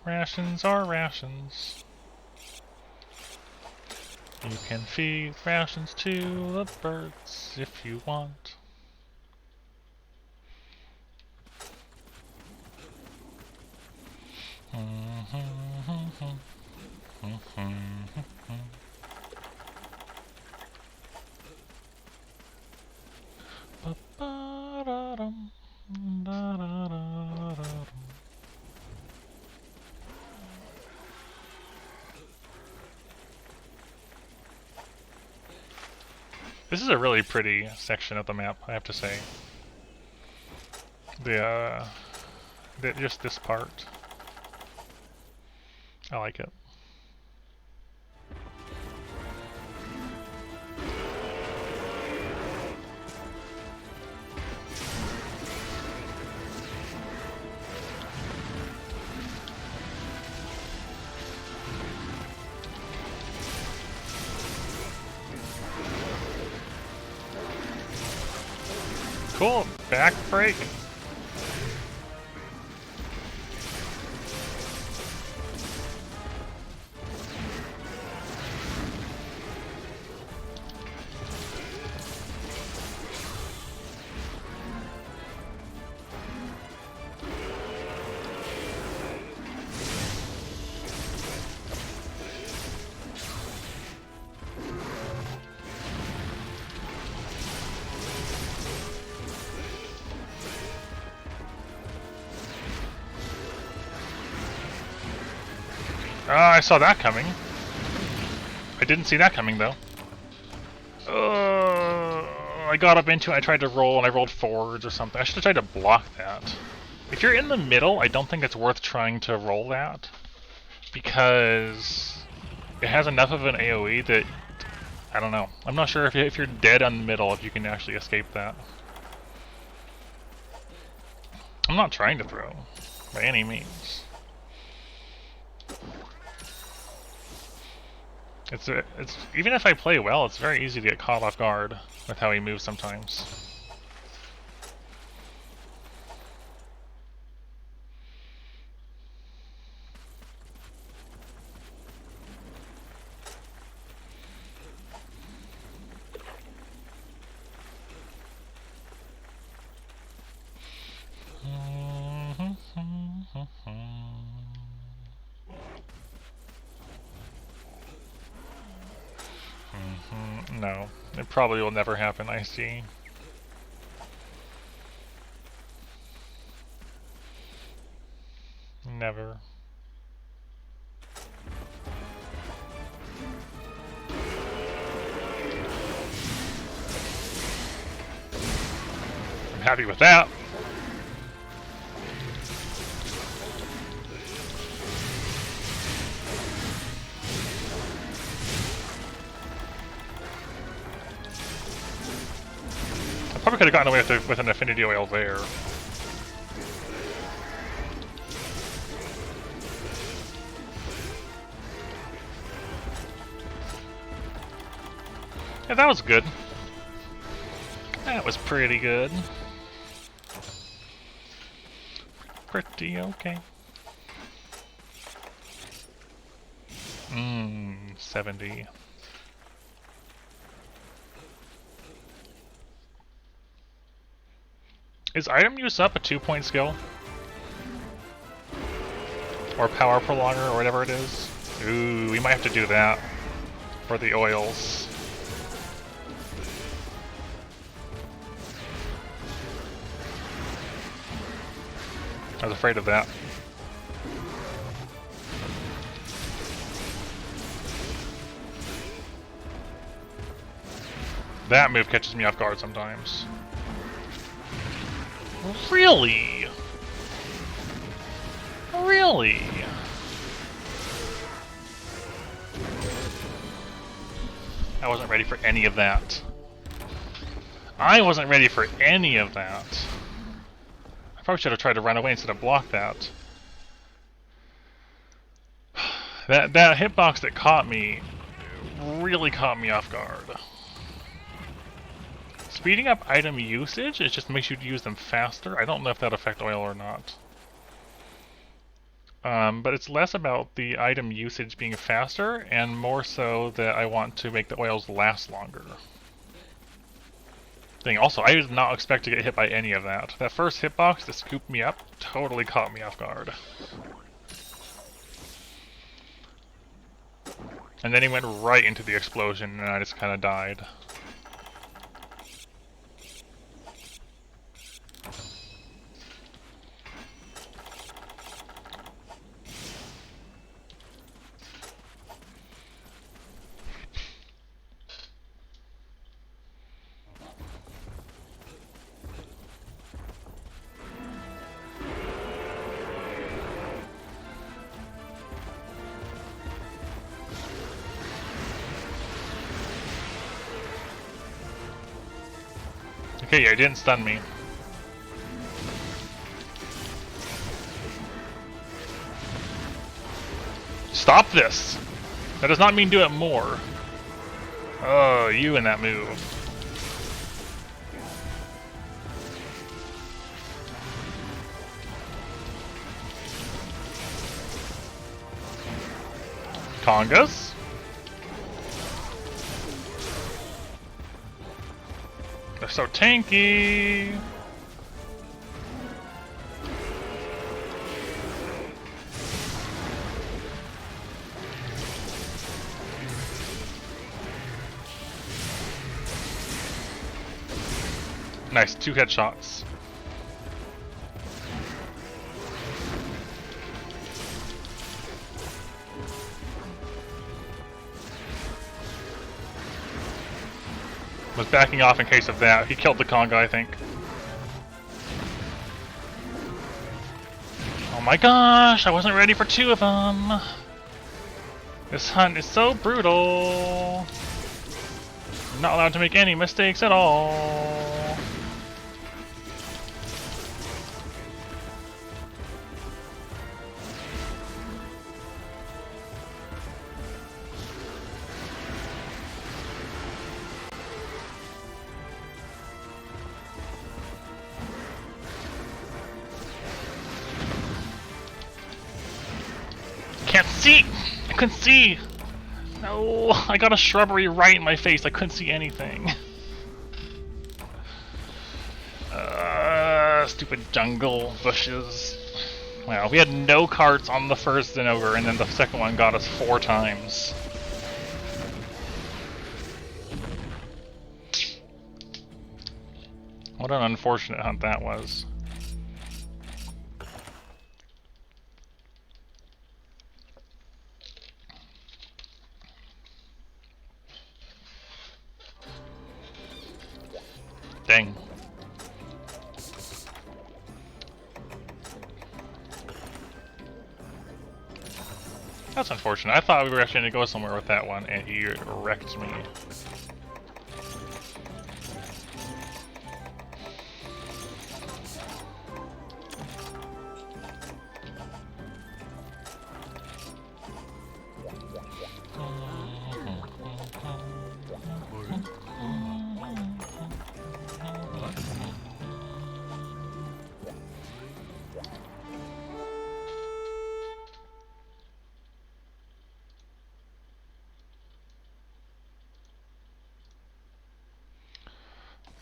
Rations are rations. You can feed rations to the birds if you want. This is a really pretty section of the map, I have to say. Just this part. I like it. Cool, back break. I saw that coming. I didn't see that coming, though. I got up into it, I tried to roll, and I rolled forwards or something. I should have tried to block that. If you're in the middle, I don't think it's worth trying to roll that. Because it has enough of an AoE that... I don't know. I'm not sure if you're dead on the middle, if you can actually escape that. I'm not trying to throw, by any means. It's even if I play well, it's very easy to get caught off guard with how he moves sometimes. No, it probably will never happen, I see. Never. I'm happy with that. Probably could have gotten away with an affinity oil there. Yeah, that was good. That was pretty good. Pretty okay. 70. Is item use up a 2-point skill? Or power prolonger, or whatever it is? Ooh, we might have to do that for the oils. I was afraid of that. That move catches me off guard sometimes. Really? Really? I wasn't ready for any of that. I wasn't ready for any of that. I probably should have tried to run away instead of block that. That hitbox that caught me really caught me off guard. Speeding up item usage, it just makes you use them faster. I don't know if that affects oil or not. But it's less about the item usage being faster, and more so that I want to make the oils last longer. Also, I did not expect to get hit by any of that. That first hitbox that scooped me up totally caught me off guard. And then he went right into the explosion, and I just kind of died. Okay, yeah, it didn't stun me. Stop this! That does not mean do it more. Oh, you and that move. Congas? They're so tanky! Nice, 2 headshots. Was backing off in case of that. He killed the Conga, I think. Oh my gosh, I wasn't ready for 2 of them. This hunt is so brutal. I'm not allowed to make any mistakes at all. Can't see! I couldn't see! No, I got a shrubbery right in my face. I couldn't see anything. Stupid jungle bushes. Wow, we had no carts on the first Zenogra, and then the second one got us 4 times. What an unfortunate hunt that was. Dang. That's unfortunate. I thought we were actually going to go somewhere with that one, and he wrecked me.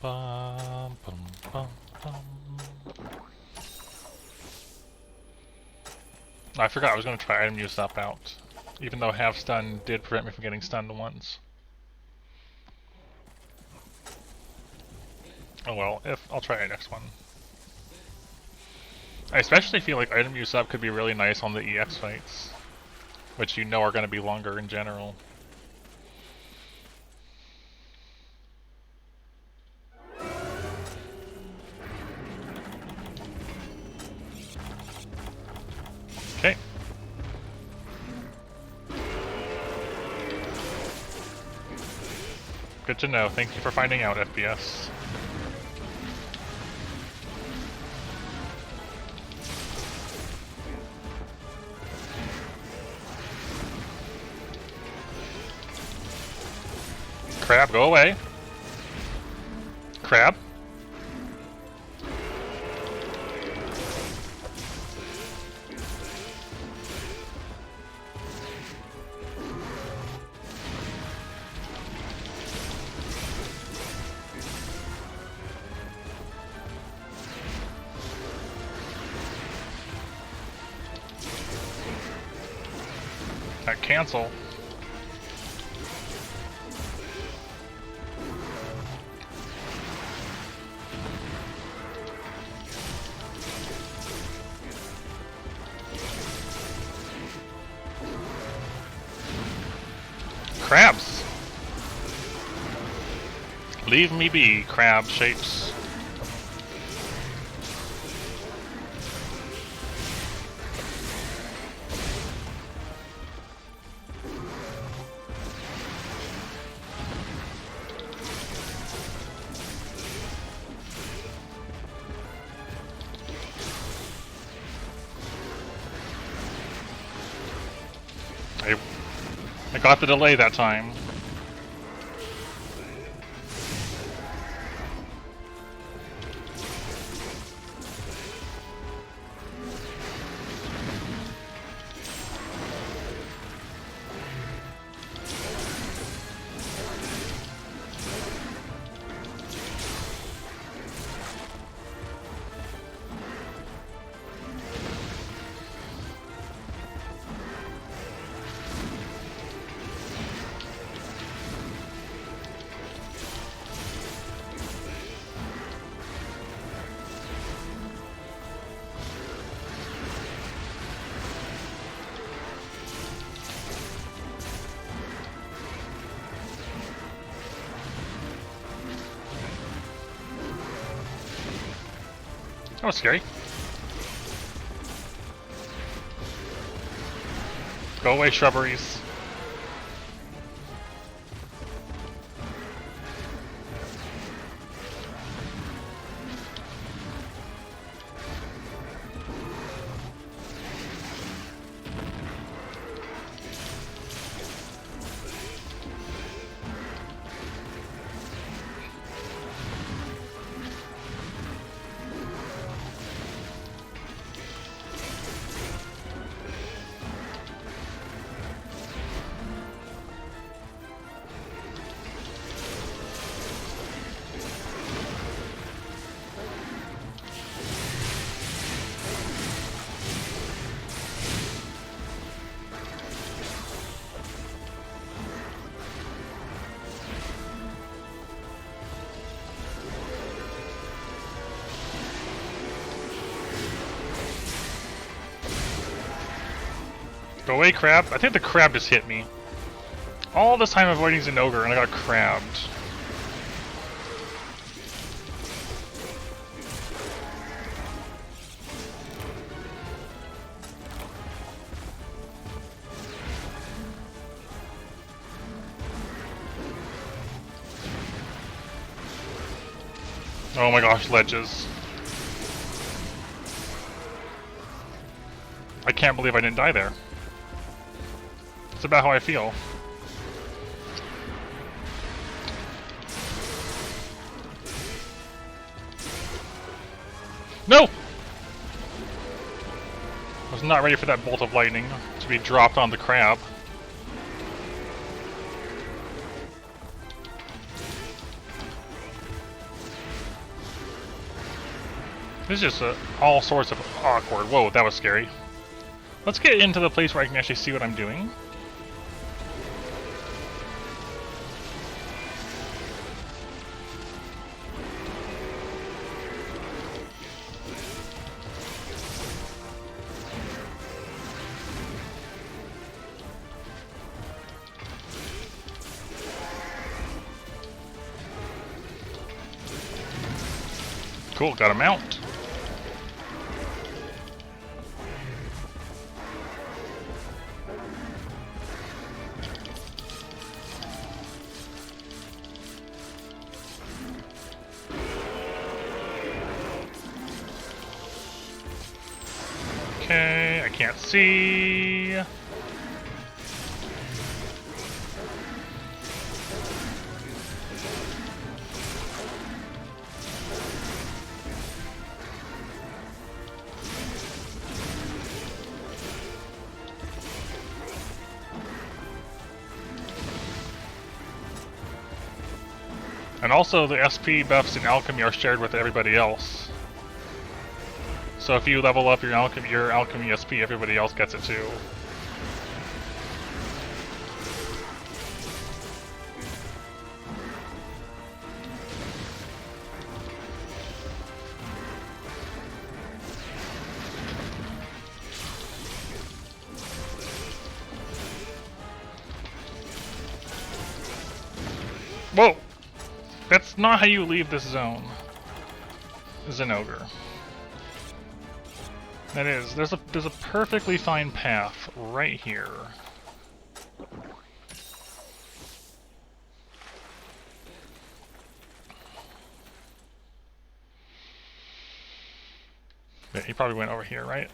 Bum, bum, bum, bum. I forgot I was going to try item use up out, even though half stun did prevent me from getting stunned once. Oh well, I'll try it next one. I especially feel like item use up could be really nice on the EX fights, which you know are going to be longer in general. Okay. Good to know. Thank you for finding out, FPS. Crab, go away. Crab. That cancel. Crabs! Leave me be, crab shapes. I got the delay that time. That was scary. Go away, shrubberies. Go away, crab. I think the crab just hit me. All this time avoiding Zenogra and I got crabbed. Oh my gosh, ledges. I can't believe I didn't die there. It's about how I feel. No! I was not ready for that bolt of lightning to be dropped on the crab. This is just all sorts of awkward. Whoa, that was scary. Let's get into the place where I can actually see what I'm doing. Cool, got a mount. Okay, I can't see. And also the SP buffs in Alchemy are shared with everybody else. So if you level up your Alchemy SP, everybody else gets it too. Whoa! That's not how you leave this zone, Zenogra. That is, there's a perfectly fine path right here. Yeah, he probably went over here, right?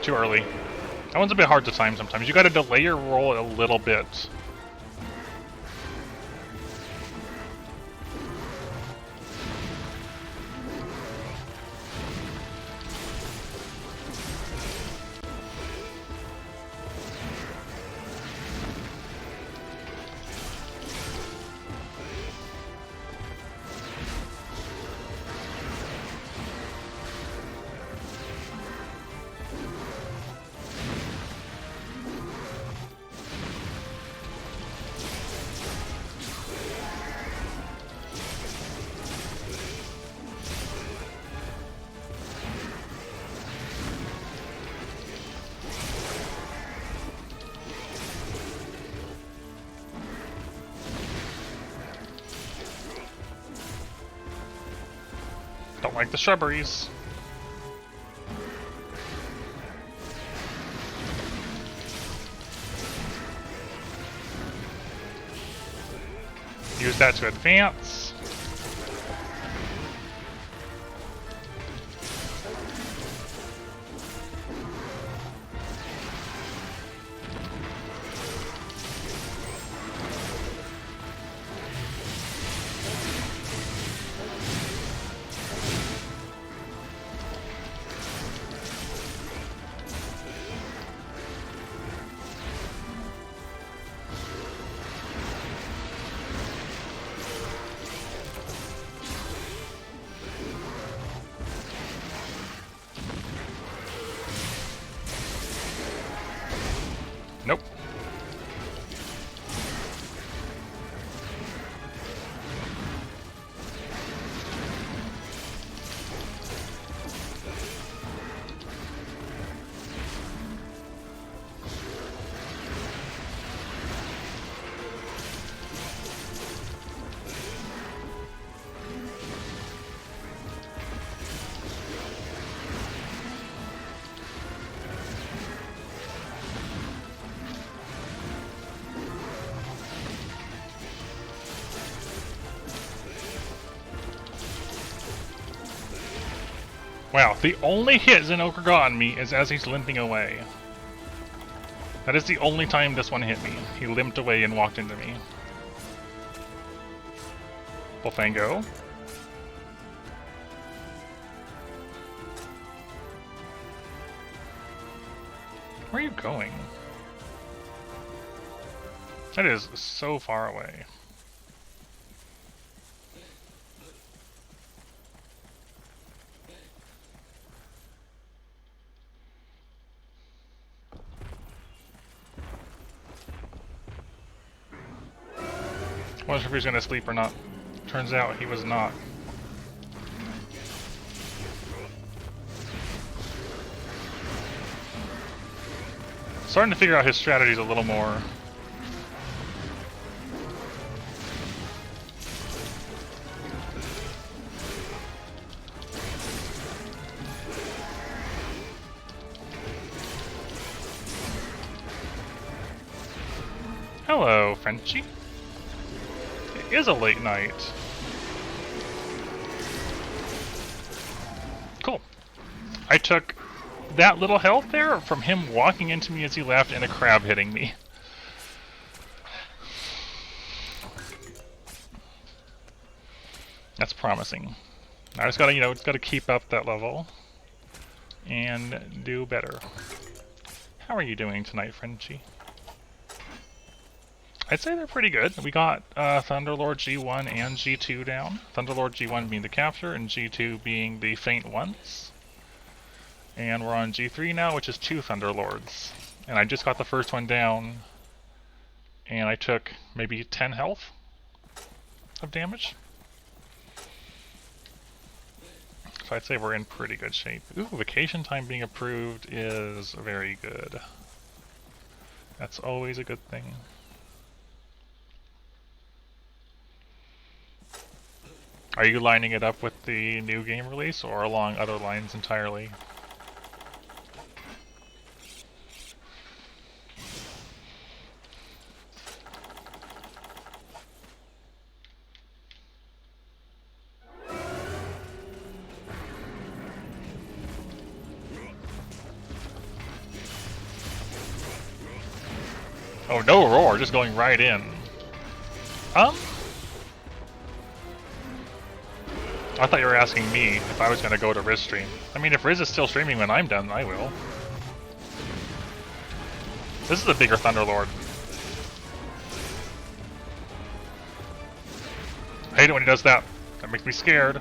Too early. That one's a bit hard to time sometimes. You gotta delay your roll a little bit. Don't like the shrubberies. Use that to advance. Wow, the only hit Zenogra got on me is as he's limping away. That is the only time this one hit me. He limped away and walked into me. Bullfango. Where are you going? That is so far away. I wasn't sure if he was going to sleep or not. Turns out he was not. Starting to figure out his strategies a little more. Hello, Frenchie. It is a late night. Cool. I took that little health there from him walking into me as he left and a crab hitting me. That's promising. I just gotta, just gotta keep up that level and do better. How are you doing tonight, Frenchie? I'd say they're pretty good. We got Thunderlord G1 and G2 down. Thunderlord G1 being the capture and G2 being the faint ones. And we're on G3 now, which is 2 Thunderlords. And I just got the first one down, and I took maybe 10 health of damage. So I'd say we're in pretty good shape. Ooh, vacation time being approved is very good. That's always a good thing. Are you lining it up with the new game release or along other lines entirely? Oh, no roar, just going right in. I thought you were asking me if I was going to go to Riz stream. I mean, if Riz is still streaming when I'm done, I will. This is a bigger Thunderlord. I hate it when he does that. That makes me scared.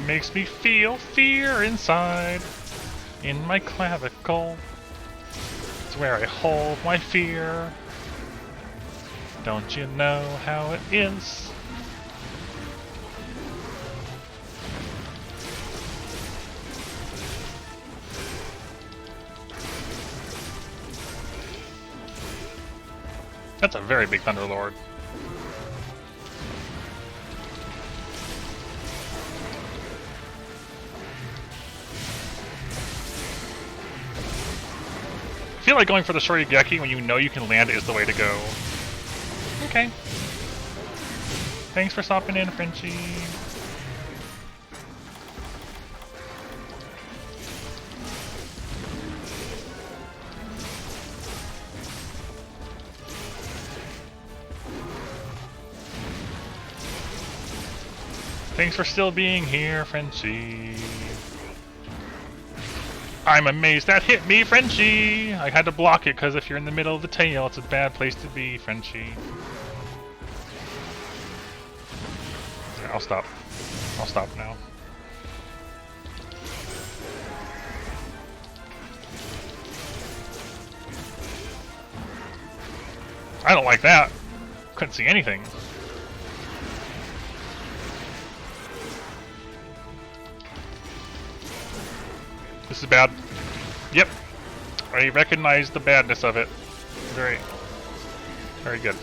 Makes me feel fear inside, in my clavicle. It's where I hold my fear. Don't you know how it is? That's a very big Thunderlord. I feel like going for the Shoryugeki when you know you can land it is the way to go. Okay. Thanks for stopping in, Frenchie. Thanks for still being here, Frenchie. I'm amazed that hit me, Frenchie! I had to block it because if you're in the middle of the tail, it's a bad place to be, Frenchie. Yeah, I'll stop. I'll stop now. I don't like that. Couldn't see anything. This is bad. Yep. I recognize the badness of it. Very, very good.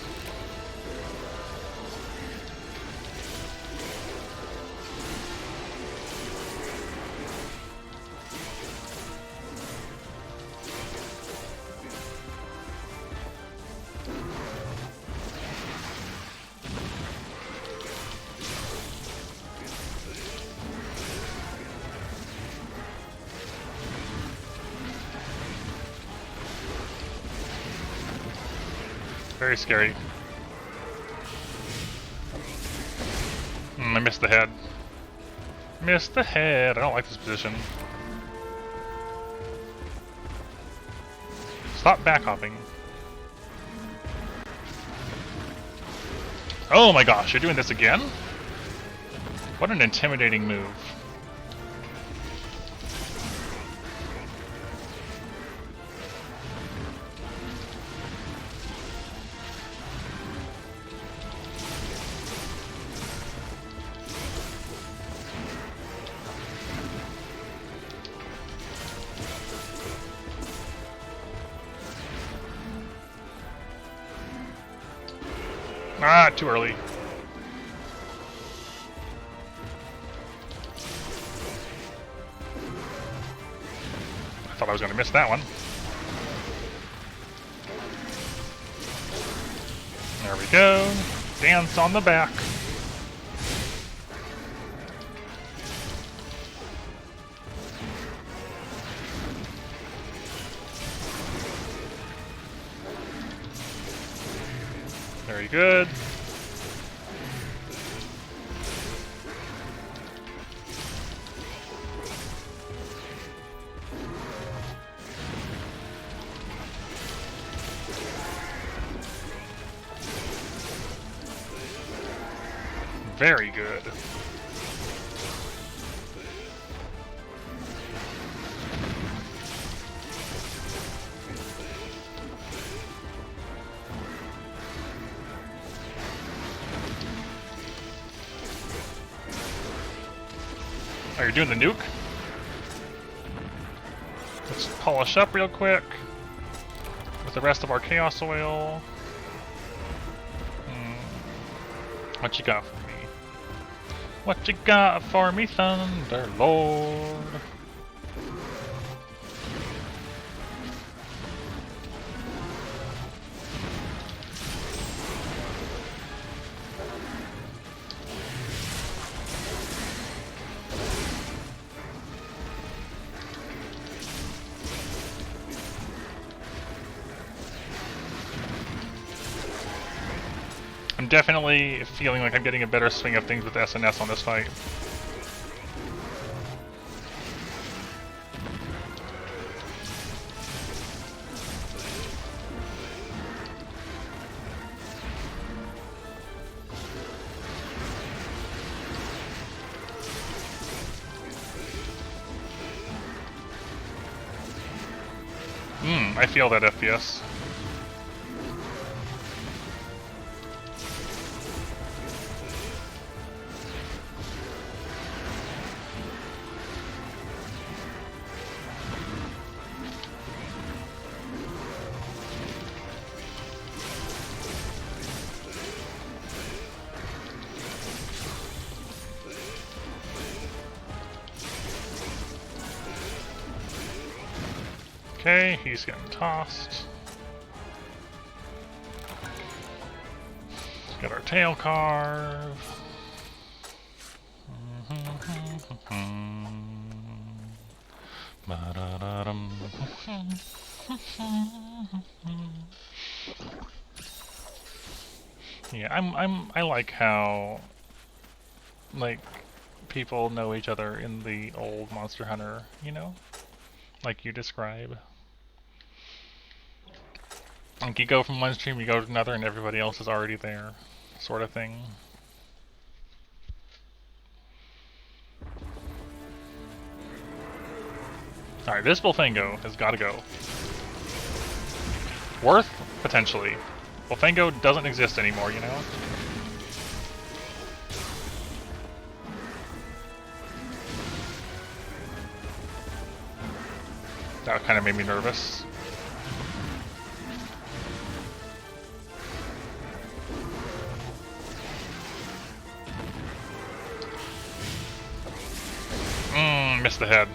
Very scary. I missed the head. Missed the head. I don't like this position. Stop back hopping. Oh my gosh, you're doing this again? What an intimidating move. Ah, too early. I thought I was going to miss that one. There we go. Dance on the back. Very good. Very good. Oh, you're doing the nuke? Let's polish up real quick with the rest of our Chaos Oil. What you got for me? What you got for me, Thunderlord? I'm definitely feeling like I'm getting a better swing of things with SNS on this fight. I feel that FPS. Okay, he's getting tossed. Get our tail carve. Yeah, I like how like people know each other in the old Monster Hunter, you know? Like you describe. Like you go from one stream, you go to another, and everybody else is already there, sort of thing. Alright, this Bullfango has got to go. Worth? Potentially. Bullfango doesn't exist anymore, you know? That kind of made me nervous. Missed the head.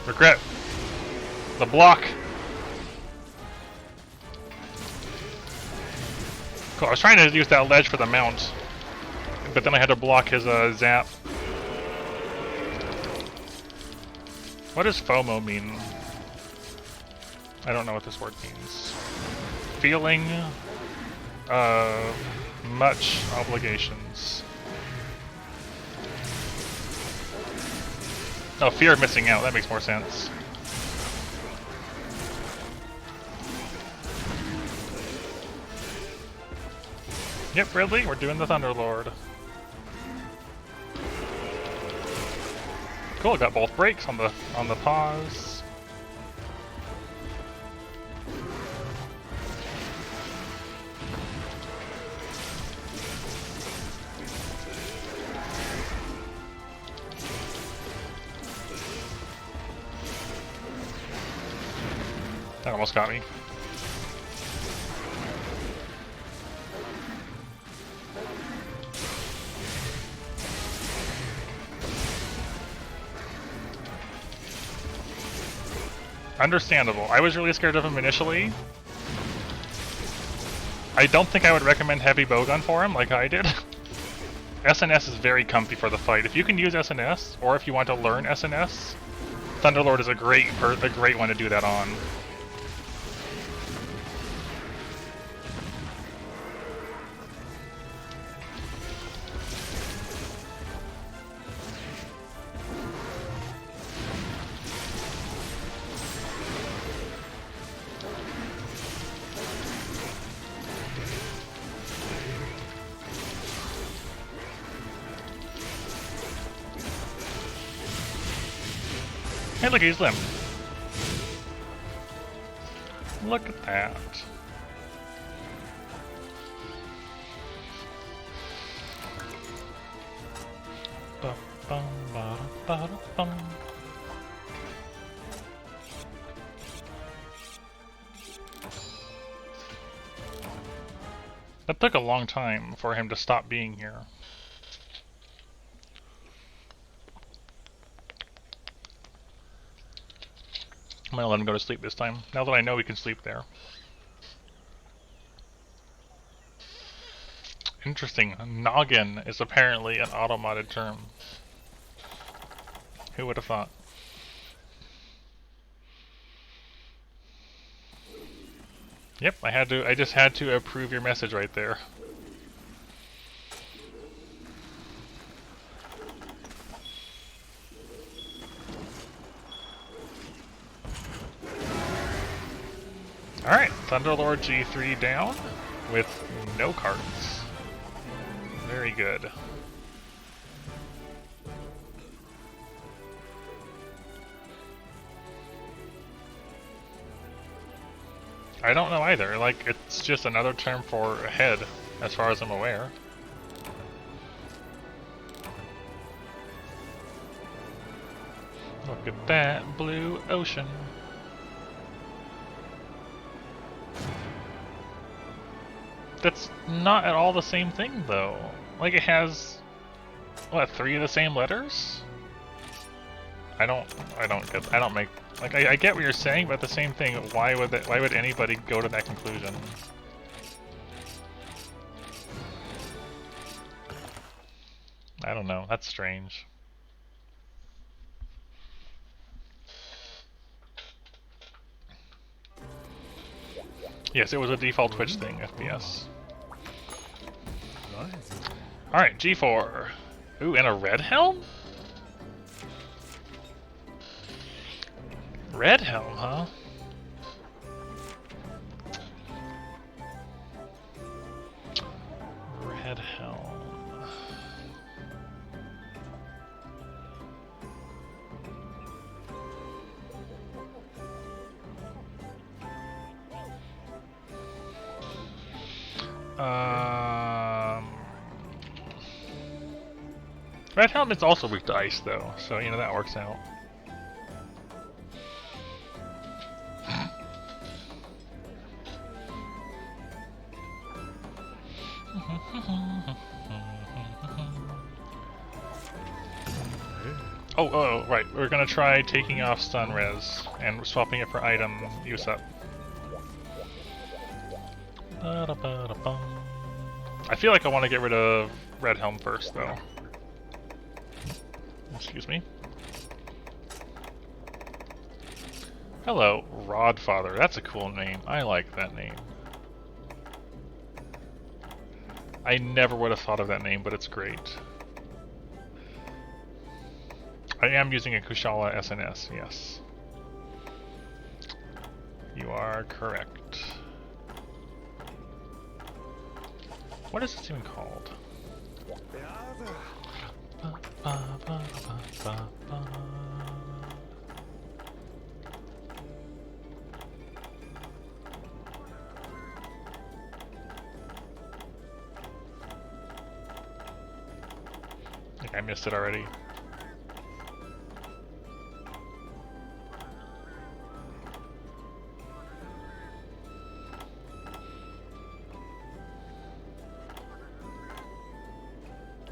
Regret. The block. Cool, I was trying to use that ledge for the mount, but then I had to block his zap. What does FOMO mean? I don't know what this word means. Feeling much obligations. Oh, fear of missing out. That makes more sense. Yep, Ridley, we're doing the Thunderlord. Cool, got both breaks on the pause. That almost got me. Understandable. I was really scared of him initially. I don't think I would recommend heavy bowgun for him like I did. SNS is very comfy for the fight. If you can use SNS, or if you want to learn SNS, Thunderlord is a great one to do that on. Hey, look, he's limp. Look at that. That took a long time for him to stop being here. I'm gonna let him go to sleep this time, now that I know we can sleep there. Interesting. Noggin is apparently an auto-modded term. Who would have thought? Yep, I just had to approve your message right there. Alright, Thunderlord G3 down with no cards. Very good. I don't know either, like, it's just another term for head, as far as I'm aware. Look at that blue ocean. That's not at all the same thing, though. Like, it has, what, 3 of the same letters? I don't make, like, I get what you're saying, but the same thing, why would anybody go to that conclusion? I don't know, that's strange. Yes, it was a default Twitch thing, FPS. Alright, G4. Ooh, and a red helm? Red helm, huh? Red helm. Red helm is also weak to ice, though, so you know that works out. Oh, right. We're gonna try taking off stun res and swapping it for item use up. I feel like I want to get rid of Red Helm first, though. Excuse me. Hello, Rodfather. That's a cool name. I like that name. I never would have thought of that name, but it's great. I am using a Kushala SnS, yes. You are correct. What is this even called? I think I missed it already.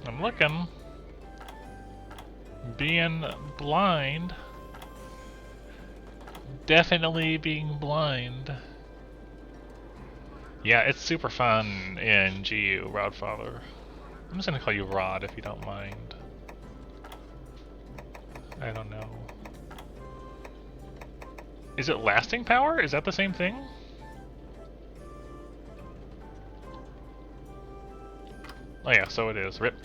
I'm looking. Being blind. Definitely being blind. Yeah, it's super fun in GU, Rodfather. I'm just gonna call you Rod if you don't mind. I don't know. Is it lasting power? Is that the same thing? Oh yeah, so it is. RIP.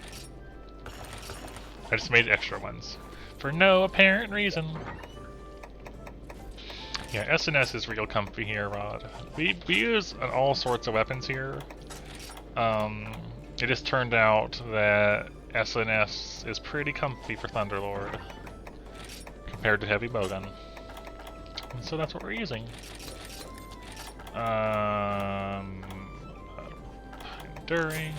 I just made extra ones. For no apparent reason. Yeah, SNS is real comfy here, Rod. We use all sorts of weapons here. It just turned out that SNS is pretty comfy for Thunderlord compared to Heavy Bowgun. And so that's what we're using. Enduring.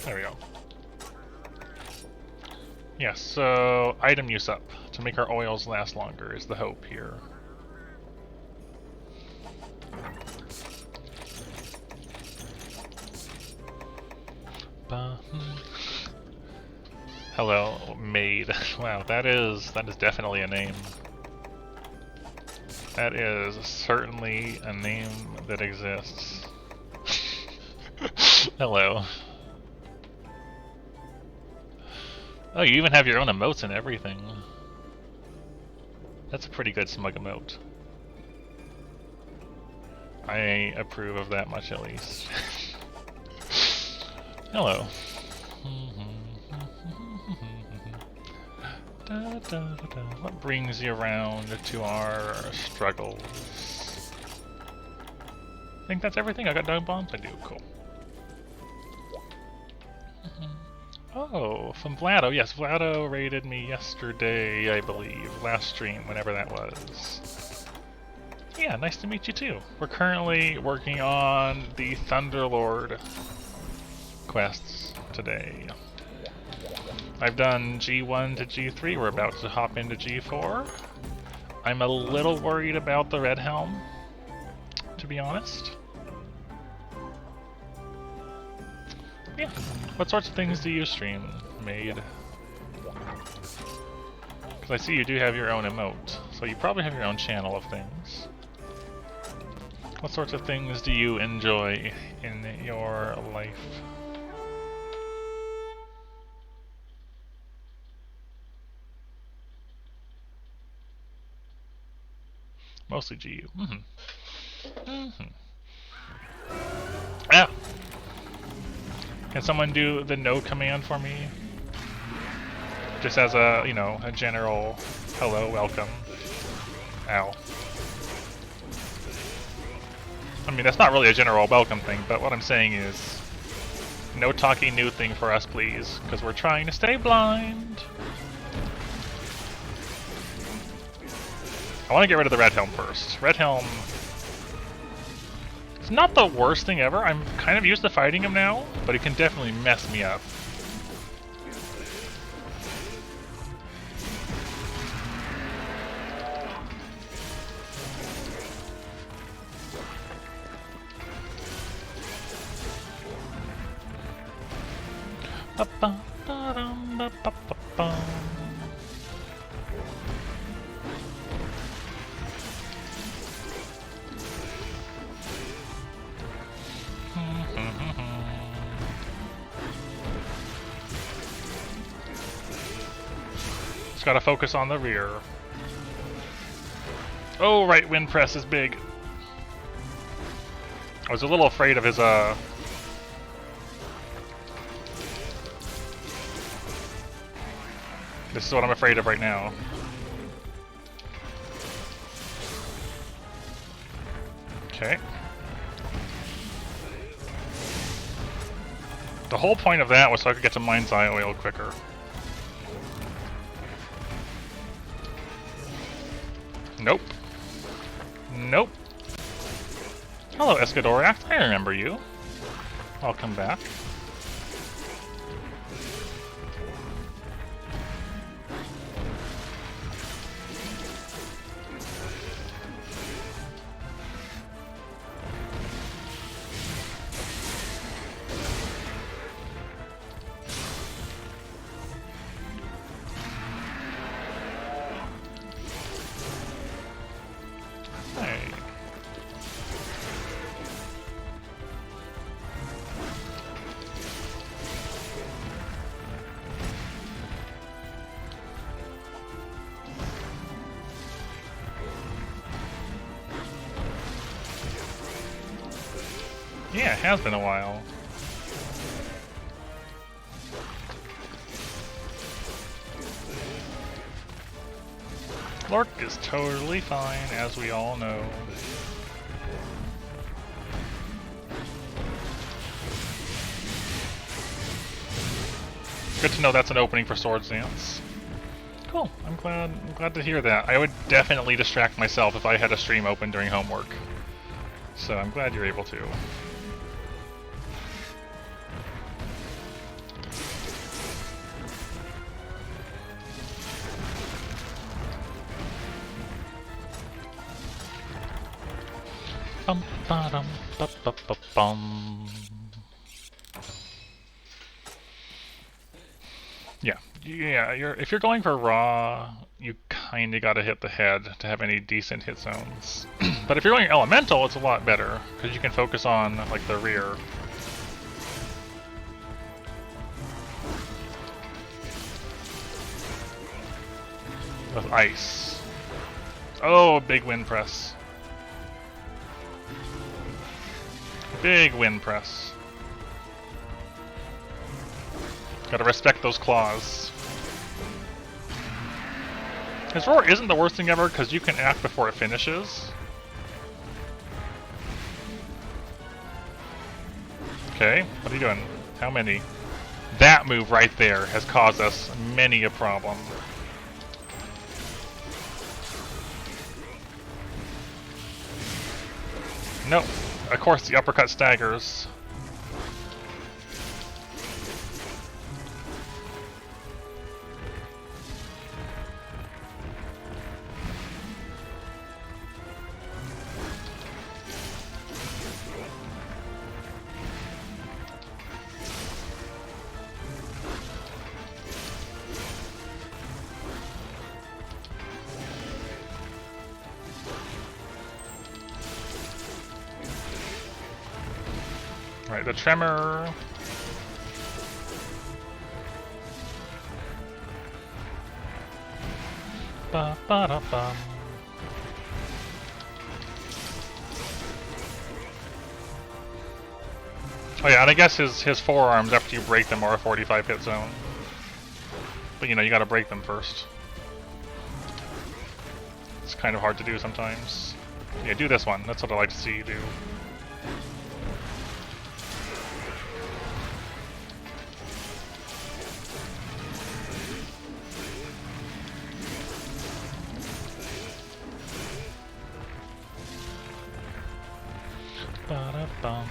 There we go. Yeah, so item use up to make our oils last longer is the hope here. Hello, maid. Wow, that is definitely a name. That is certainly a name that exists. Hello. Oh, you even have your own emotes and everything. That's a pretty good smug emote. I approve of that much, at least. Hello. What brings you around to our struggles? I think that's everything. I got dog bombs? I do. Cool. Oh, from Vlado. Yes, Vlado raided me yesterday, I believe. Last stream, whenever that was. Yeah, nice to meet you too. We're currently working on the Thunderlord quests today. I've done G1 to G3. We're about to hop into G4. I'm a little worried about the Red Helm, to be honest. Yeah. What sorts of things do you stream, Maid? Because I see you do have your own emote, so you probably have your own channel of things. What sorts of things do you enjoy in your life? Mostly GU. Ah! Can someone do the no command for me? Just as a, you know, a general hello, welcome. Ow. I mean, that's not really a general welcome thing, but what I'm saying is, no talking new thing for us, please, because we're trying to stay blind. I want to get rid of the Red Helm first. Red Helm... It's not the worst thing ever. I'm kind of used to fighting him now, but it can definitely mess me up. Just gotta focus on the rear. Oh, right wind press is big. I was a little afraid of his, This is what I'm afraid of right now. Okay. The whole point of that was so I could get to Mind's Eye oil quicker. Nope. Nope. Hello, Escadorax. I remember you. Welcome back. Yeah, it has been a while. Lork is totally fine, as we all know. Good to know that's an opening for Swords Dance. Cool. I'm glad to hear that. I would definitely distract myself if I had a stream open during homework. So I'm glad you're able to. Bum ba dum ba ba ba bum. Yeah. If you're going for raw, you kinda gotta hit the head to have any decent hit zones. But if you're going elemental, it's a lot better because you can focus on like the rear. With ice. Oh, big wind press. Big wind press. Gotta respect those claws. His roar isn't the worst thing ever because you can act before it finishes. Okay, what are you doing? How many? That move right there has caused us many a problem. Nope. Of course, the uppercut staggers. Right, the tremor. Ba ba da bum. Oh yeah, and I guess his forearms after you break them are a 45 hit zone. But you know, you gotta break them first. It's kind of hard to do sometimes. Yeah, do this one. That's what I like to see you do. Ba-da-bum.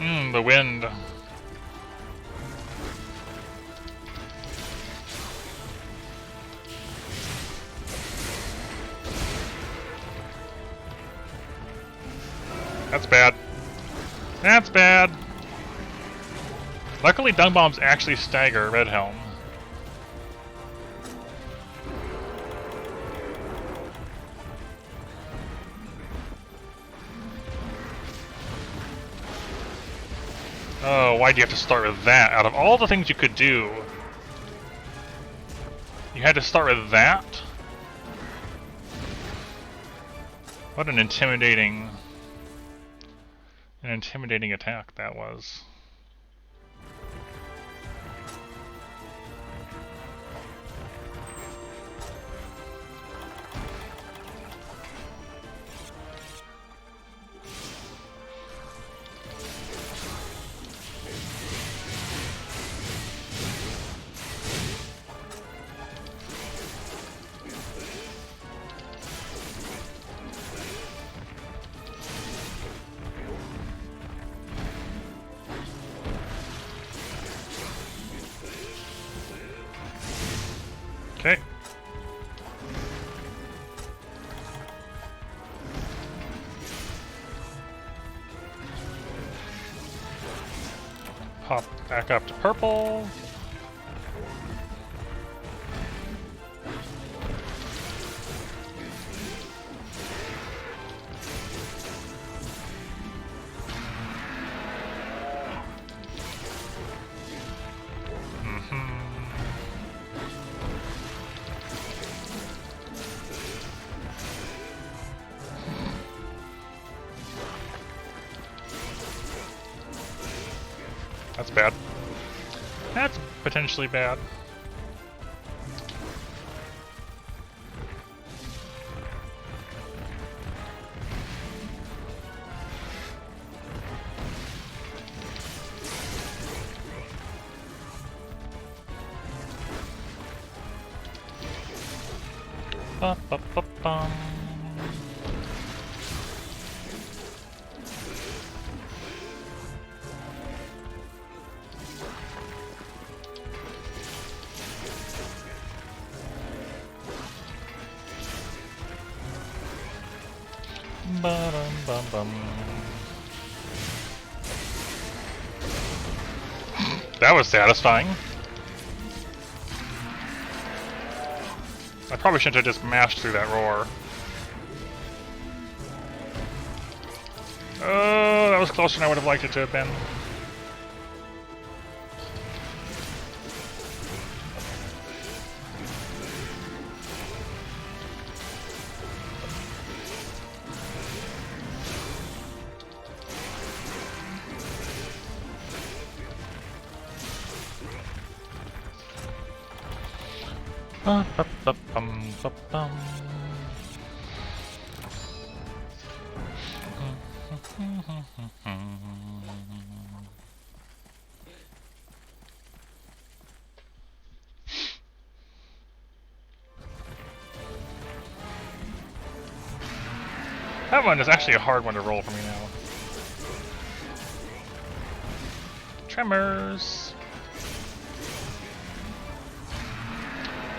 The wind. That's bad. That's bad. Luckily, dung bombs actually stagger Red Helm. Oh, why'd you have to start with that? Out of all the things you could do, you had to start with that? What an intimidating attack that was. Okay. Hop back up to purple. That's bad. That's potentially bad. Ba-ba-ba-bum. Ba-dum-bum-bum. That was satisfying. I probably shouldn't have just mashed through that roar. Oh, that was closer than I would have liked it to have been. Ba-ba-ba-bum-ba-bum. That one is actually a hard one to roll for me now. Tremors.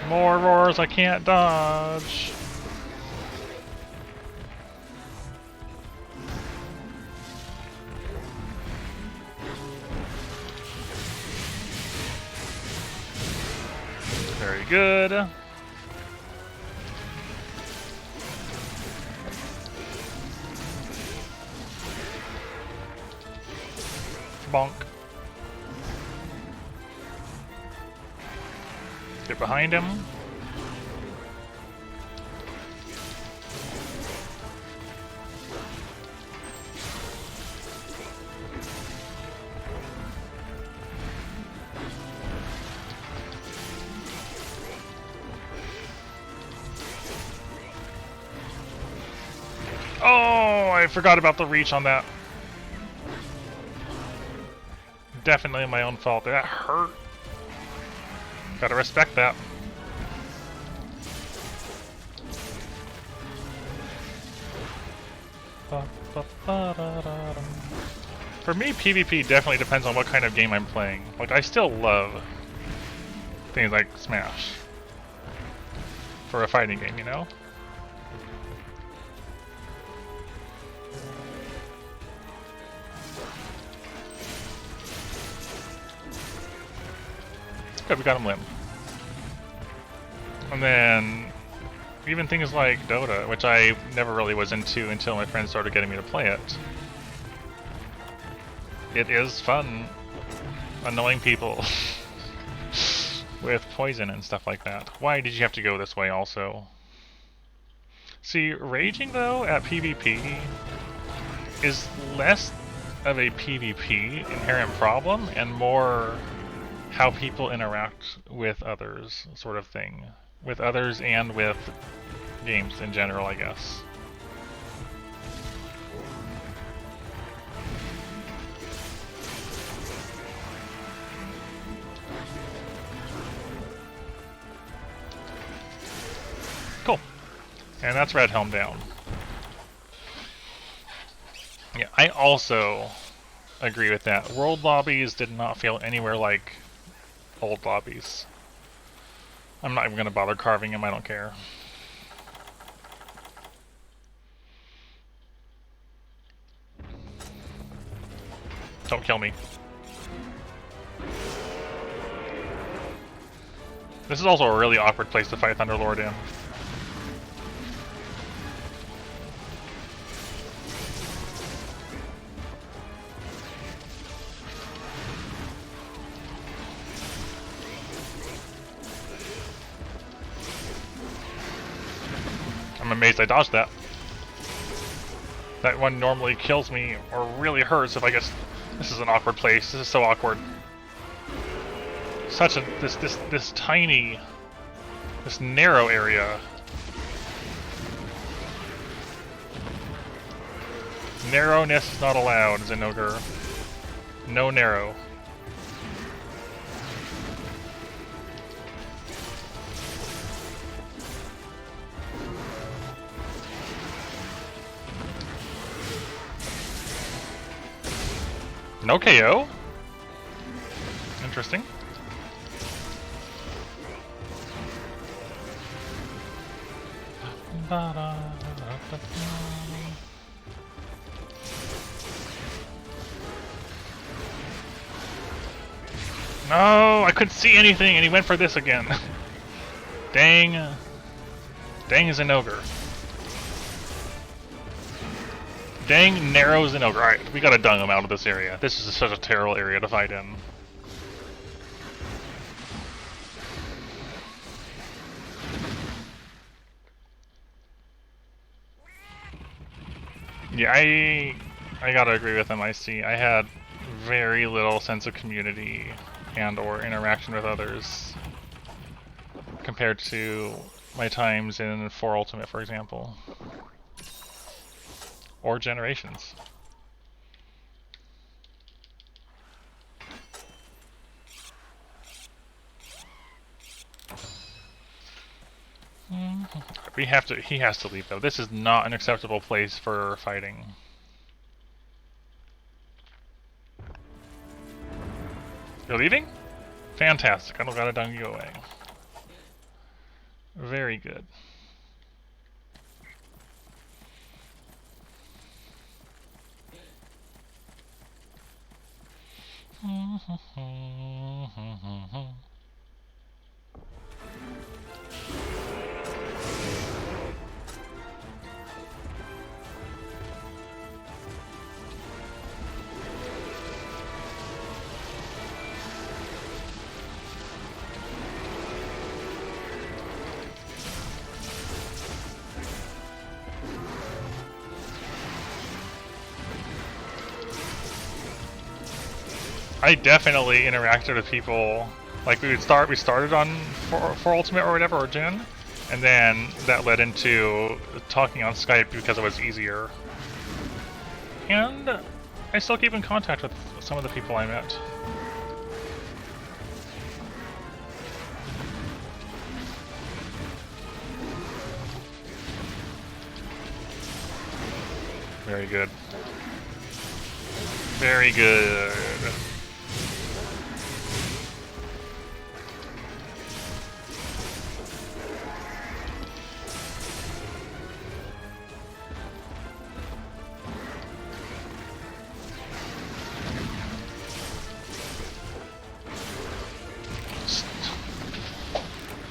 More roars I can't dodge. Very good. Bonk. Get behind him. Oh, I forgot about the reach on that. Definitely my own fault. That hurt. Gotta respect that. For me, PvP definitely depends on what kind of game I'm playing. Like, I still love things like Smash for a fighting game, you know? Good, we got him limb. And then even things like Dota, which I never really was into until my friends started getting me to play it. It is fun annoying people with poison and stuff like that. Why did you have to go this way also? See, raging though at PvP is less of a PvP inherent problem and more how people interact with others sort of thing. With others and with games in general, I guess. Cool. And that's Red Helm down. Yeah, I also agree with that. World lobbies did not feel anywhere like old lobbies. I'm not even going to bother carving them, I don't care. Don't kill me. This is also a really awkward place to fight Thunderlord in. I'm amazed I dodged that. That one normally kills me or really hurts if I guess this is an awkward place. This is so awkward. Such a this tiny, this narrow area. Narrowness is not allowed, Zenogra. No narrow. No KO? Interesting. No, I couldn't see anything and he went for this again. Dang. Dang Zenogra. Dang narrow Zenogra. Alright, we gotta dung him out of this area. This is such a terrible area to fight in. Yeah, I gotta agree with him, I see. I had very little sense of community and or interaction with others compared to my times in 4 Ultimate, for example. Or Generations. He has to leave though. This is not an acceptable place for fighting. You're leaving? Fantastic. I don't gotta dung you away. Very good. I definitely interacted with people. Like we started on for Ultimate or whatever, or Gen, and then that led into talking on Skype because it was easier. And I still keep in contact with some of the people I met. Very good. Very good.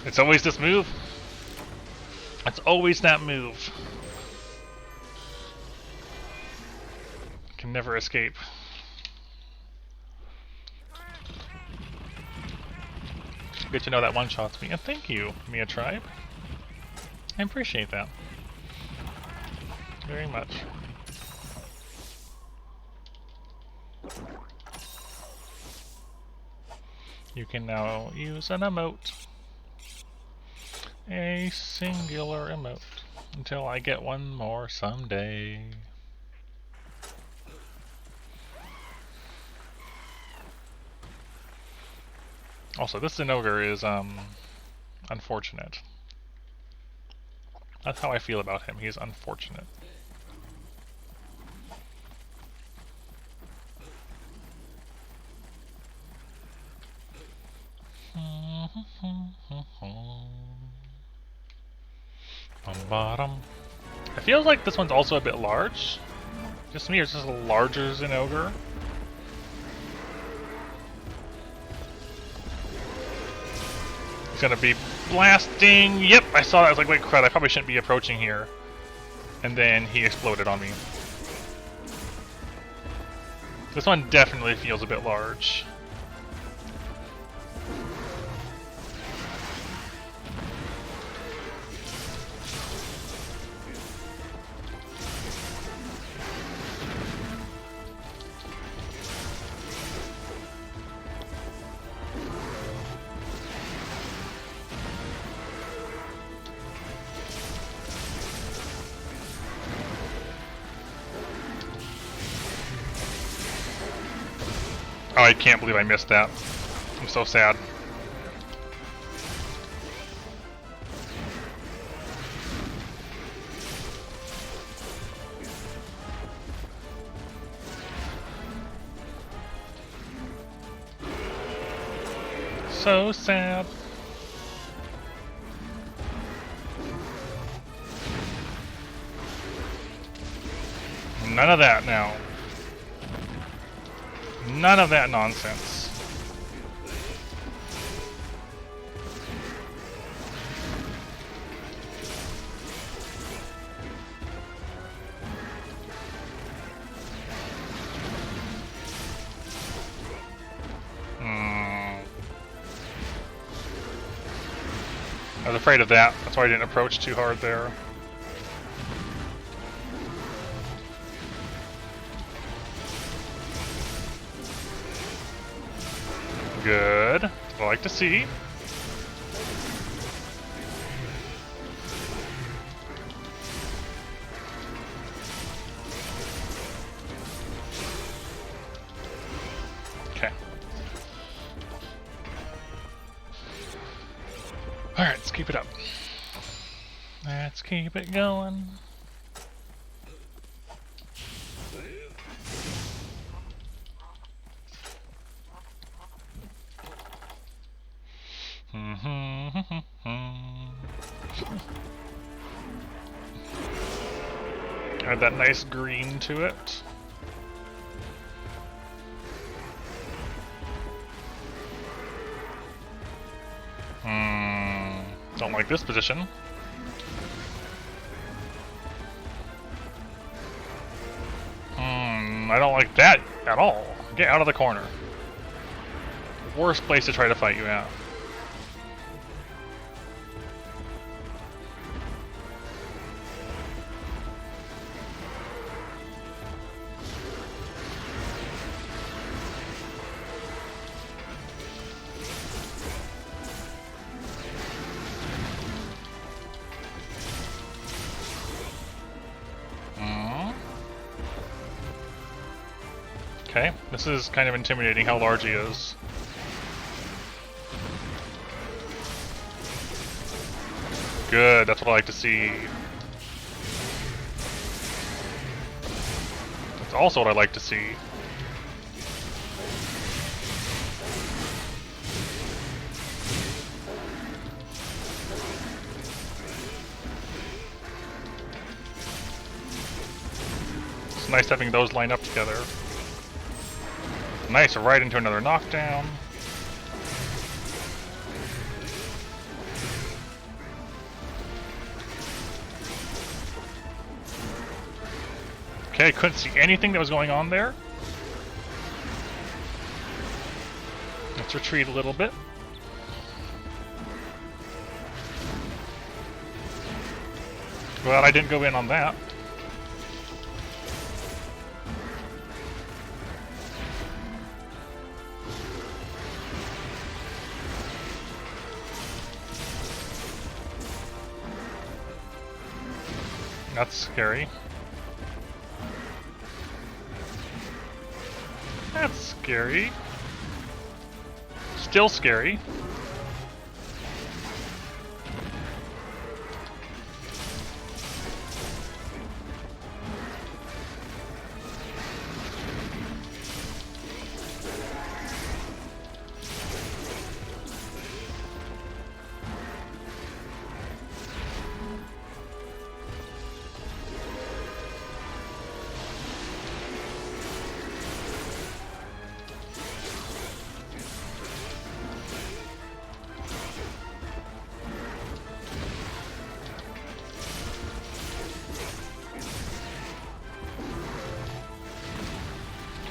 It's always this move. It's always that move. Can never escape. Good to know that one-shots me. And thank you, Mia Tribe. I appreciate that. Very much. You can now use an emote. A singular emote. Until I get one more someday. Also, this Zenogra is, unfortunate. That's how I feel about him. He's unfortunate. Bottom. It feels like this one's also a bit large. Just to me, it's just a larger Zenogra. He's gonna be blasting. Yep, I saw that. I was like, wait, crud, I probably shouldn't be approaching here. And then he exploded on me. This one definitely feels a bit large. Oh, I can't believe I missed that. I'm so sad. So sad. None of that now. None of that nonsense. I was afraid of that. That's why I didn't approach too hard there. Good. That's what I like to see. Okay. Alright, let's keep it up. Let's keep it going. Add that nice green to it. Don't like this position. I don't like that at all. Get out of the corner. Worst place to try to fight you at. Okay, this is kind of intimidating how large he is. Good, that's what I like to see. That's also what I like to see. nice having those line up together. Nice, right into another knockdown. Okay, couldn't see anything that was going on there. Let's retreat a little bit. Glad I didn't go in on that. That's scary. That's scary. Still scary.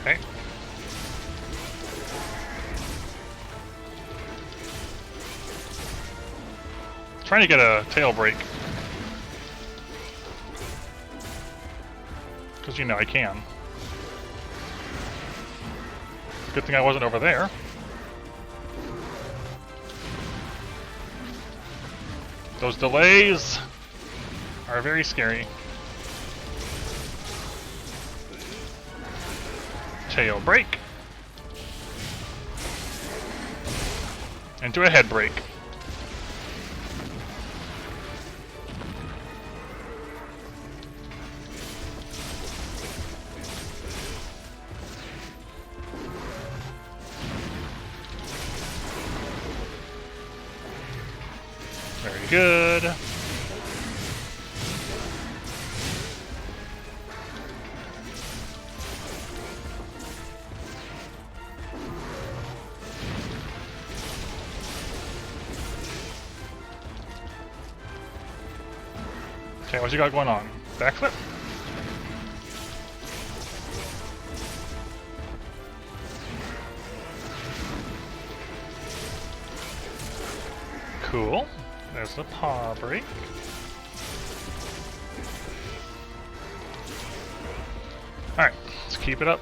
Okay. Trying to get a tail break. Because, you know, I can. Good thing I wasn't over there. Those delays are very scary. Tail break. Into a head break. Very good. Okay, what you got going on? Backflip? Cool. There's the paw break. Alright, let's keep it up.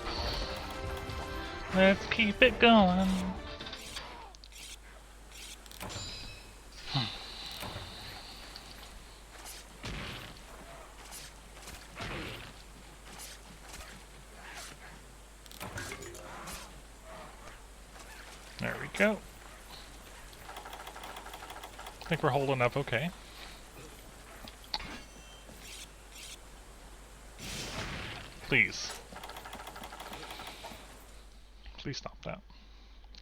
Let's keep it going. There we go. I think we're holding up okay. Please. Please stop that.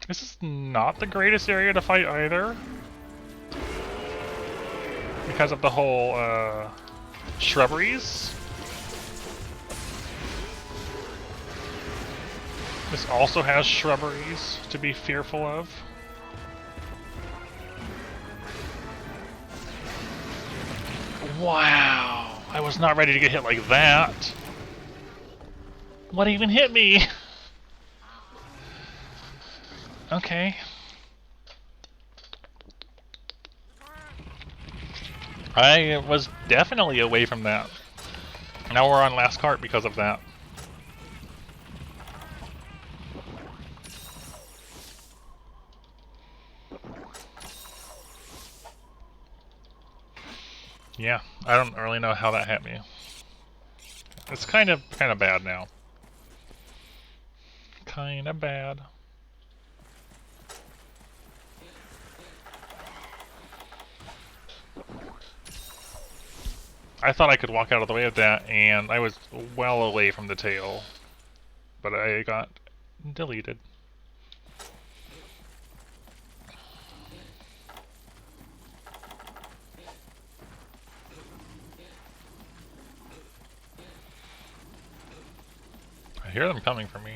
This is not the greatest area to fight either. Because of the whole, shrubberies. This also has shrubberies to be fearful of. Wow! I was not ready to get hit like that. What even hit me? Okay. I was definitely away from that. Now we're on last cart because of that. Yeah, I don't really know how that hit me. It's kind of bad now. Kind of bad. I thought I could walk out of the way of that, and I was well away from the tail. But I got deleted. I hear them coming for me.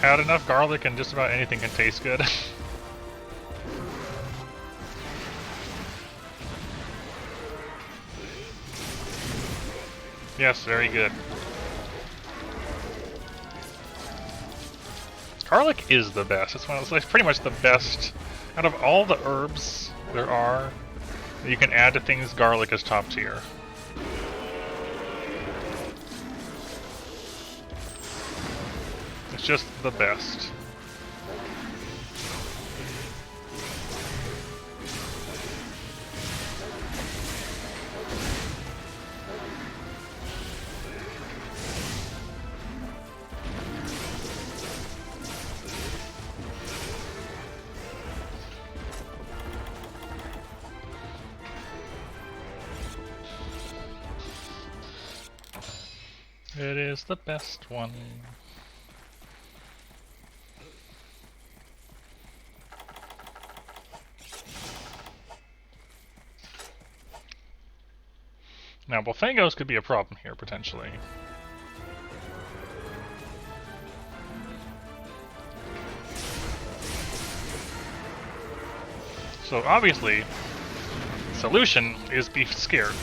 Add enough garlic and just about anything can taste good. Yes, very good. Garlic is the best. It's like pretty much the best out of all the herbs there are that you can add to things. Garlic is top tier. It's just the best. It is the best one. Now, Bofangos could be a problem here, potentially. So, obviously, the solution is be scared.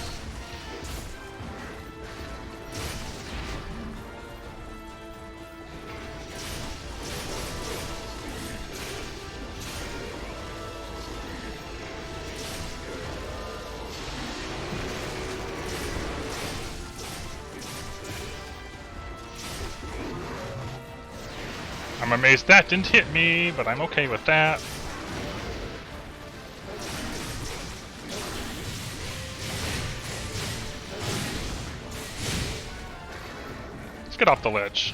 I'm amazed that didn't hit me, but I'm okay with that. Let's get off the ledge.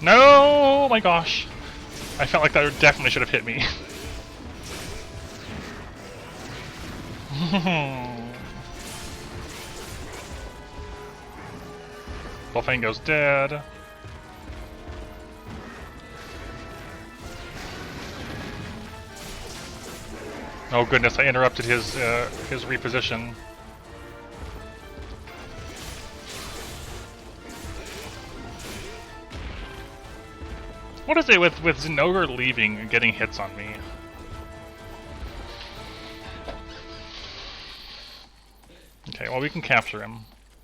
No! Oh my gosh. I felt like that definitely should have hit me. Bullfango's dead. Oh goodness, I interrupted his reposition. What is it with Zenogra leaving and getting hits on me? Okay, well we can capture him.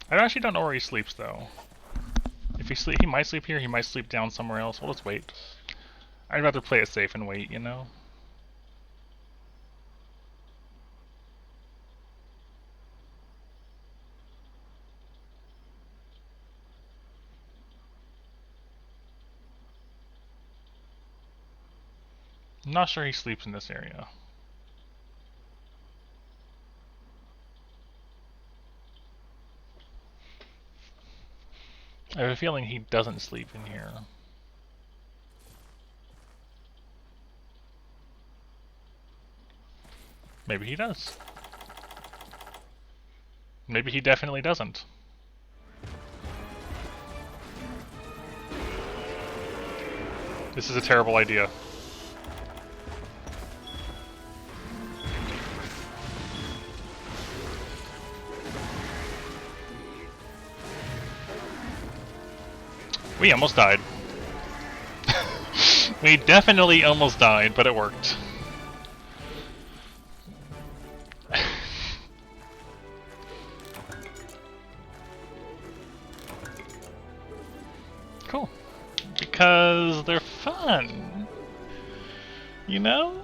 I actually don't know where he sleeps though. If he might sleep here, he might sleep down somewhere else. We'll just wait. I'd rather play it safe and wait, you know? I'm not sure he sleeps in this area. I have a feeling he doesn't sleep in here. Maybe he does. Maybe he definitely doesn't. This is a terrible idea. We almost died. We definitely almost died, but it worked. Cool. Because they're fun. You know?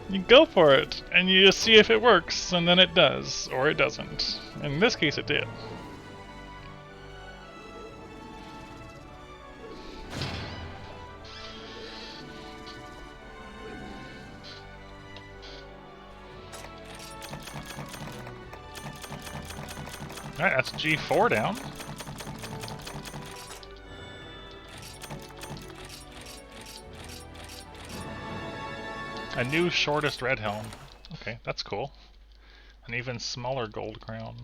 You go for it, and you just see if it works, and then it does, or it doesn't. In this case, it did. Alright, that's G4 down. A new shortest red helm. Okay, that's cool. An even smaller gold crown.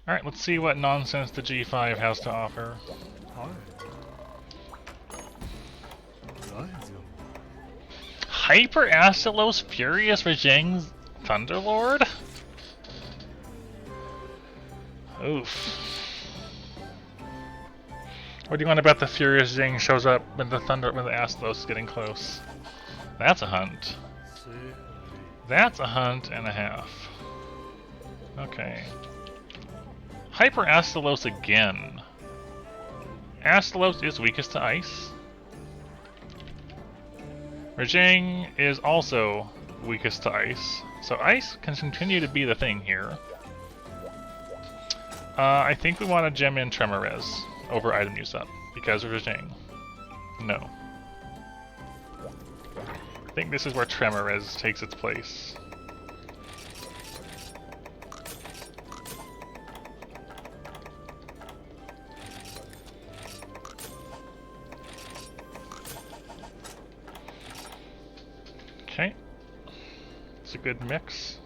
Alright, let's see what nonsense the G5 has to offer. Hyper Astalos Furious Rajang's Thunderlord? Oof. What do you want to bet the Furious Zing shows up when the Astalos is getting close? That's a hunt. That's a hunt and a half. Okay. Hyper Astalos again. Astalos is weakest to ice. Rajang is also weakest to ice. So ice can continue to be the thing here. I think we want to gem in Tremorez over item use up because of Rajang. No. I think this is where Tremorez takes its place. Okay. It's a good mix.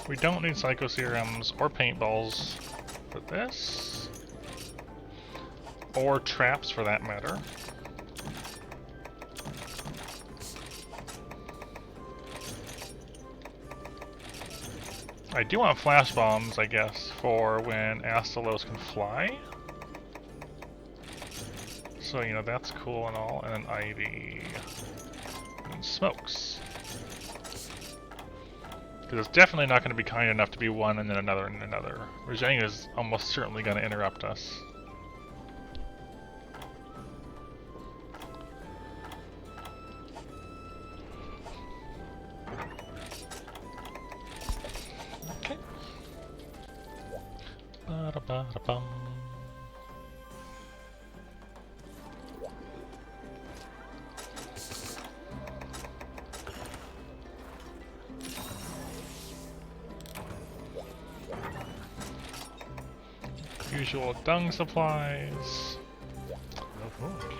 We don't need Psycho Serums or Paintballs for this. Or traps for that matter. I do want Flash Bombs, I guess, for when Astalos can fly. So, you know, that's cool and all. And then Ivy. And Smokes. Because it's definitely not going to be kind enough to be one and then another and another. Rajang is almost certainly going to interrupt us. Okay. Ba-da-ba-da-bum. Usual dung supplies. Okay.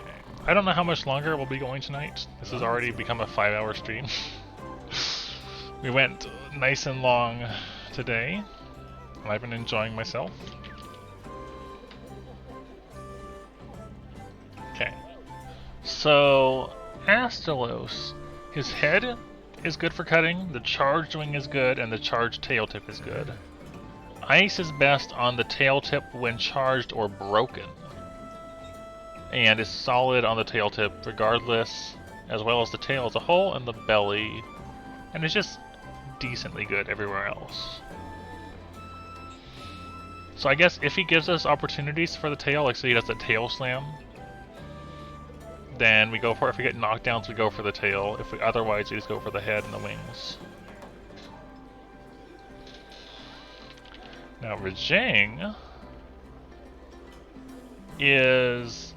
I don't know how much longer we'll be going tonight. This has already become a 5-hour stream. We went nice and long today, and I've been enjoying myself. Okay. So, Astalos, his head is good for cutting, the charged wing is good, and the charged tail tip is good. Ice is best on the tail tip when charged or broken, and is solid on the tail tip regardless, as well as the tail as a whole and the belly, and is just decently good everywhere else. So I guess if he gives us opportunities for the tail, like say he does a tail slam, then we go for it. If we get knockdowns, we go for the tail. If we otherwise, we just go for the head and the wings. Now Rajang is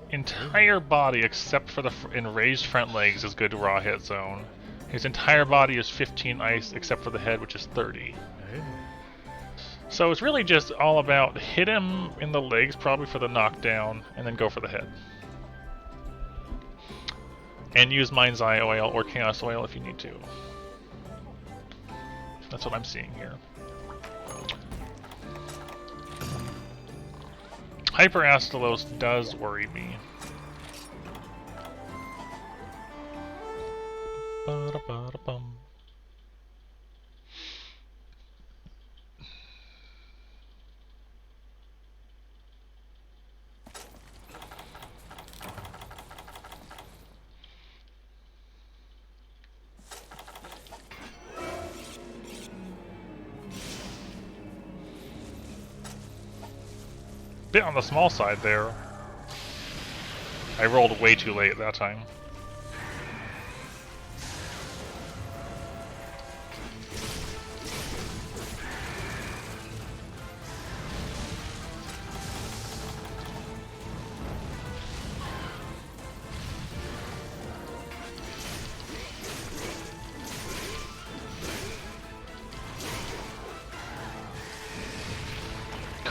entire body except for the enraged front legs is good raw hit zone. His entire body is 15 ice except for the head, which is 30. So it's really just all about hit him in the legs probably for the knockdown and then go for the head. And use Mind's Eye oil or Chaos oil if you need to. That's what I'm seeing here. Hyper Astalos does worry me. Ba-da-ba-da-bum. Bit on the small side there. I rolled way too late that time.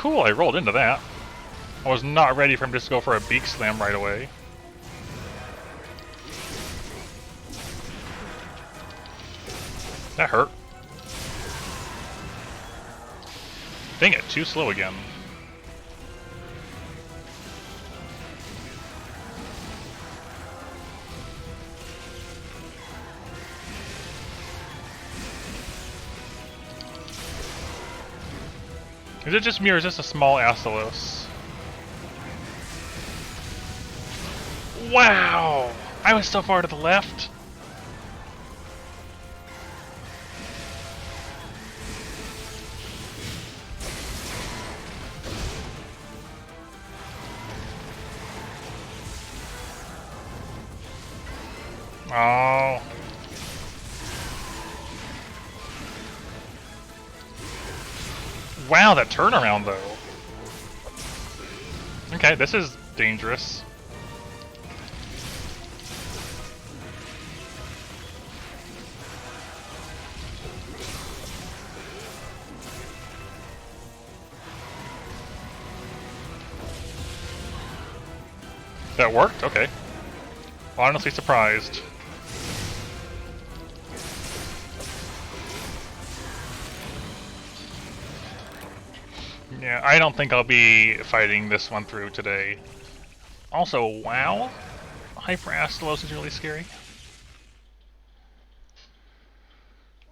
cool, I rolled into that. I was not ready for him just to go for a beak slam right away. That hurt. Dang it, too slow again. Is it just me or is this a small Astalos? Wow! I was so far to the left. Oh. Wow, that turnaround though. Okay, this is dangerous. That worked? Okay. Honestly surprised. Yeah, I don't think I'll be fighting this one through today. Also, wow! Hyper Astalos is really scary.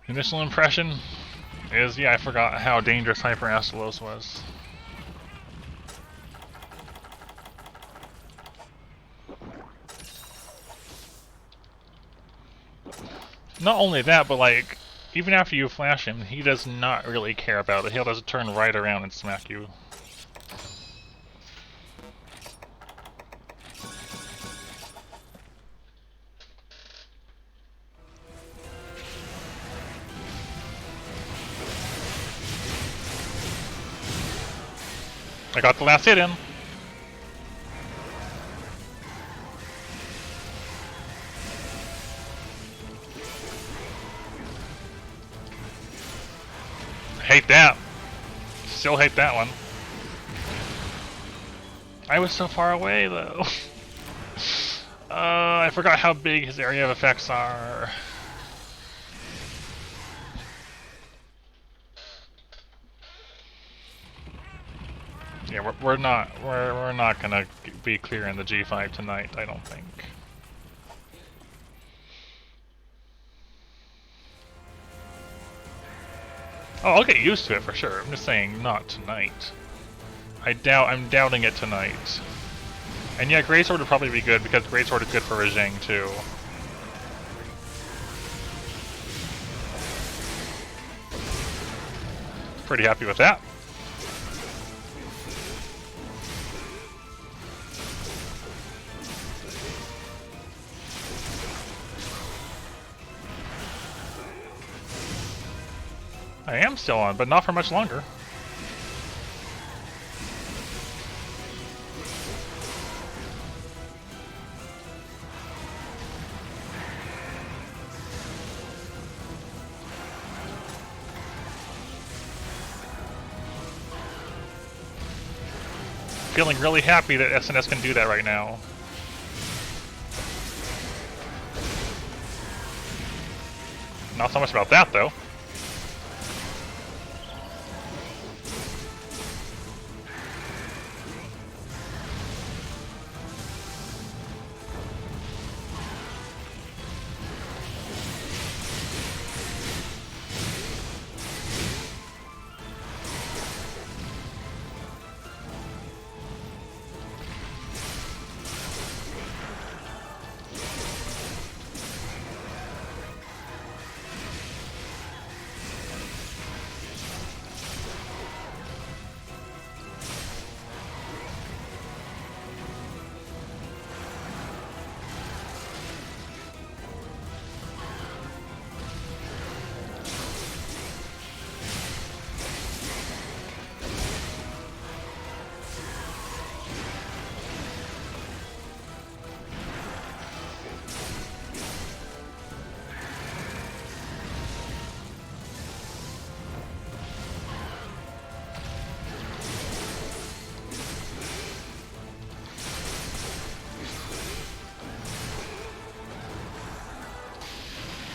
Initial impression is, yeah, I forgot how dangerous Hyper Astalos was. Not only that, but like, even after you flash him, he does not really care about it. He'll just turn right around and smack you. I got the last hit in. Hate that. Still hate that one. I was so far away though. I forgot how big his area of effects are. Yeah, we're not gonna be clearing the G5 tonight, I don't think. Oh, I'll get used to it for sure. I'm just saying, not tonight. I'm doubting it tonight. And yeah, Greatsword would probably be good because Greatsword is good for Rajang too. Pretty happy with that. I am still on, but not for much longer. Feeling really happy that SNS can do that right now. Not so much about that though.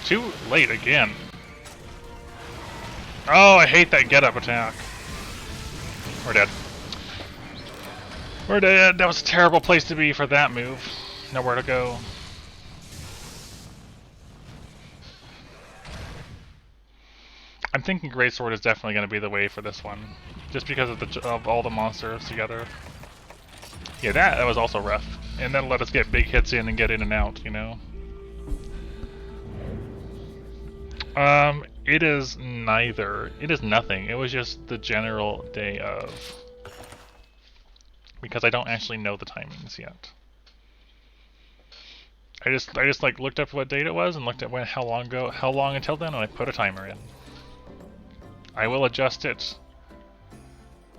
Too late again. Oh, I hate that get-up attack. We're dead. We're dead. That was a terrible place to be for that move. Nowhere to go. I'm thinking Greatsword is definitely going to be the way for this one, just because of all the monsters together. Yeah, that was also rough, and then let us get big hits in and get in and out, you know. It is neither. It is nothing. It was just the general day of, because I don't actually know the timings yet. I just like looked up what date it was and looked at how long until then, and I put a timer in. I will adjust it.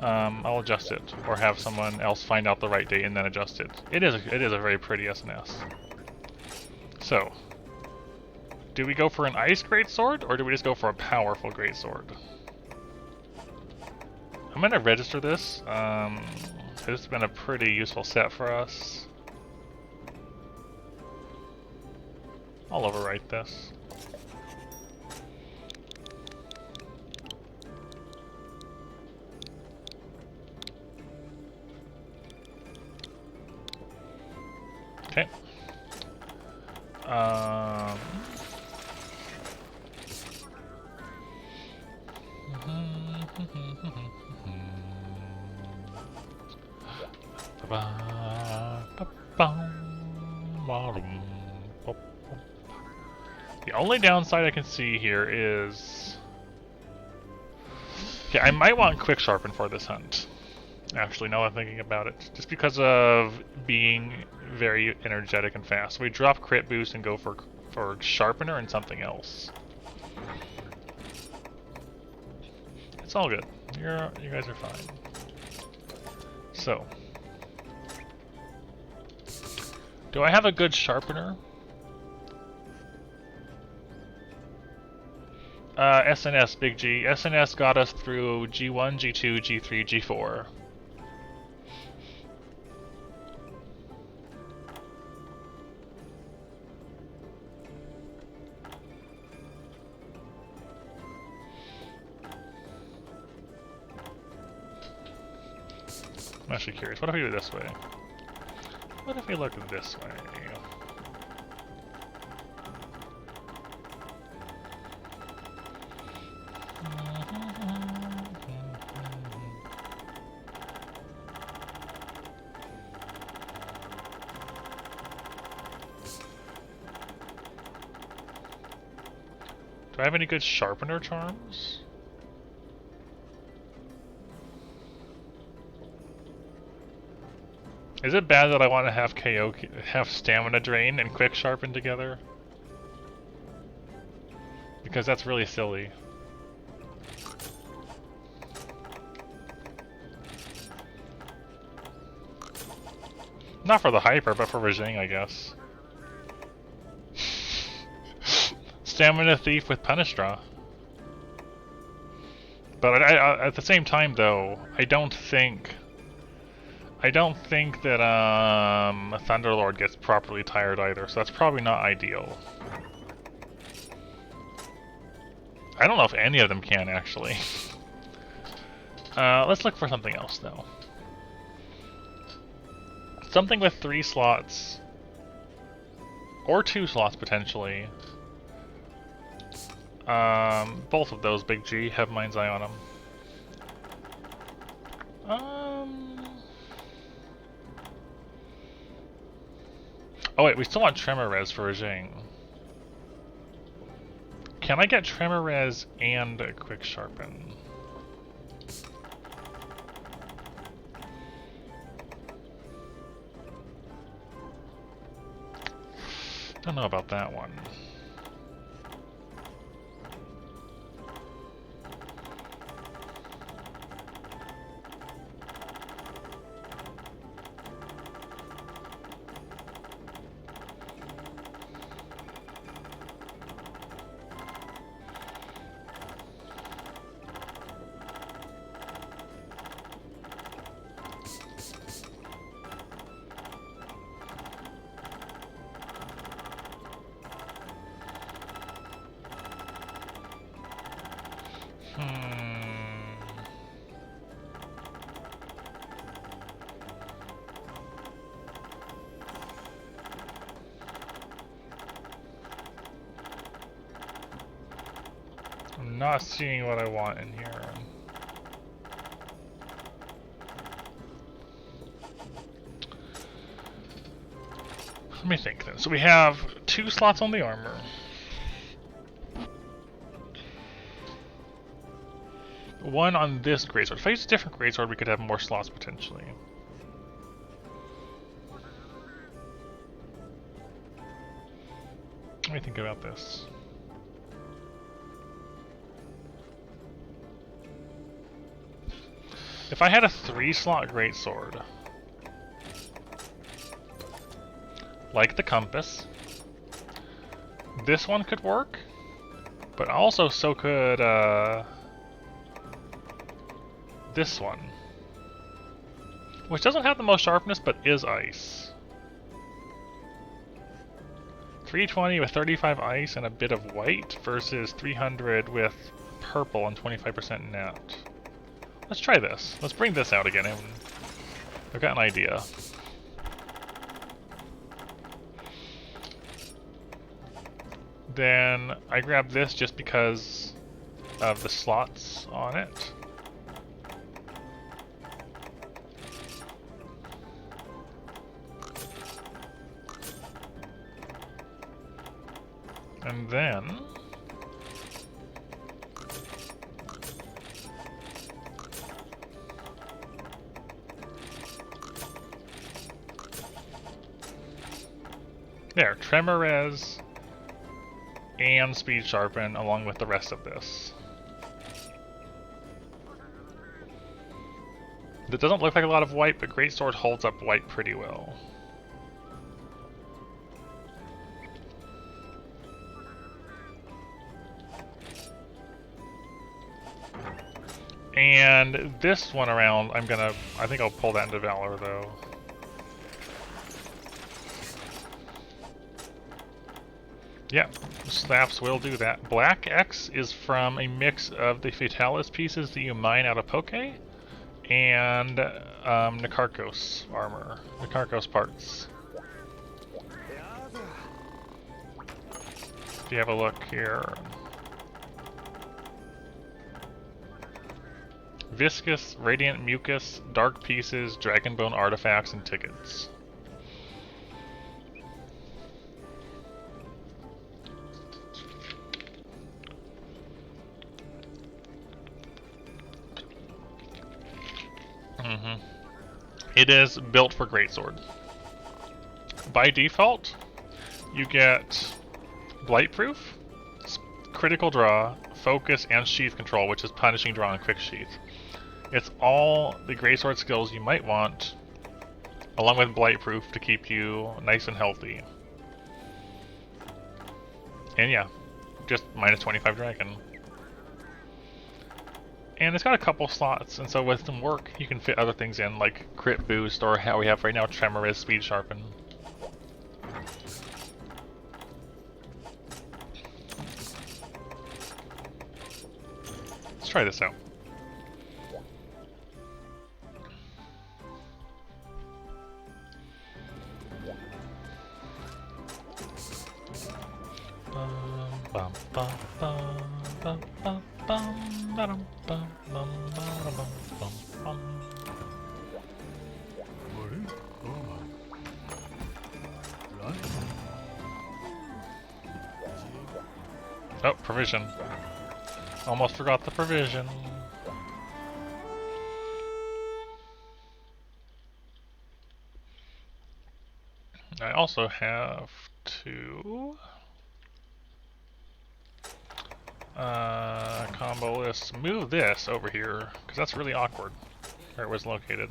I'll adjust it, or have someone else find out the right date and then adjust it. It is a very pretty SNS. So, do we go for an ice greatsword, or do we just go for a powerful greatsword? I'm gonna register this. This has been a pretty useful set for us. I'll overwrite this. Okay. The only downside I can see here is... Okay, I might want Quick Sharpen for this hunt. Actually, now I'm thinking about it. Just because of being very energetic and fast. We drop crit boost and go for Sharpener and something else. It's all good. You guys are fine. So, do I have a good Sharpener? SnS, Big G. SnS got us through G1, G2, G3, G4. I'm actually curious. What if we do it this way? What if we look this way? Do I have any good Sharpener charms? Is it bad that I want to have have Stamina Drain and Quick Sharpen together? Because that's really silly. Not for the Hyper, but for Rajang, I guess. Stamina Thief with Punish Draw. But at the same time, though, I don't think that Thunderlord gets properly tired either, so that's probably not ideal. I don't know if any of them can, actually. Let's look for something else, though. Something with 3 slots. Or 2 slots, potentially. Both of those, Big G, have Mind's Eye on them. Oh wait, we still want Tremor Res for Rajang. Can I get Tremor Res and a Quick Sharpen? Don't know about that one. not seeing what I want in here. Let me think then. So we have 2 slots on the armor. One on this greatsword. If I use a different greatsword, we could have more slots potentially. Let me think about this. If I had a 3-slot greatsword, like the compass, this one could work, but also so could this one, which doesn't have the most sharpness but is ice. 320 with 35 ice and a bit of white versus 300 with purple and 25% net. Let's try this. Let's bring this out again. I've got an idea. Then I grab this just because of the slots on it. And then there, Tremor Res and Speed Sharpen along with the rest of this. It doesn't look like a lot of white, but Greatsword holds up white pretty well. And this one around, I think I'll pull that into Valor though. Yeah, slaps will do that. Black X is from a mix of the Fatalis pieces that you mine out of Poke and Nikarchos armor, Nikarchos parts. If you have a look here. Viscous, Radiant Mucus, Dark Pieces, Dragonbone Artifacts, and Tickets. It is built for Greatsword. By default, you get Blightproof, Critical Draw, Focus, and Sheath Control, which is Punishing Draw and Quick Sheath. It's all the Greatsword skills you might want, along with Blightproof to keep you nice and healthy. And yeah, just minus 25 Dragon. And it's got a couple slots, and so with some work, you can fit other things in, like Crit Boost, or how we have right now, Tremor is Speed Sharpen. Let's try this out. Oh, provision. Almost forgot the provision. I also have to combo list move this over here because that's really awkward where it was located.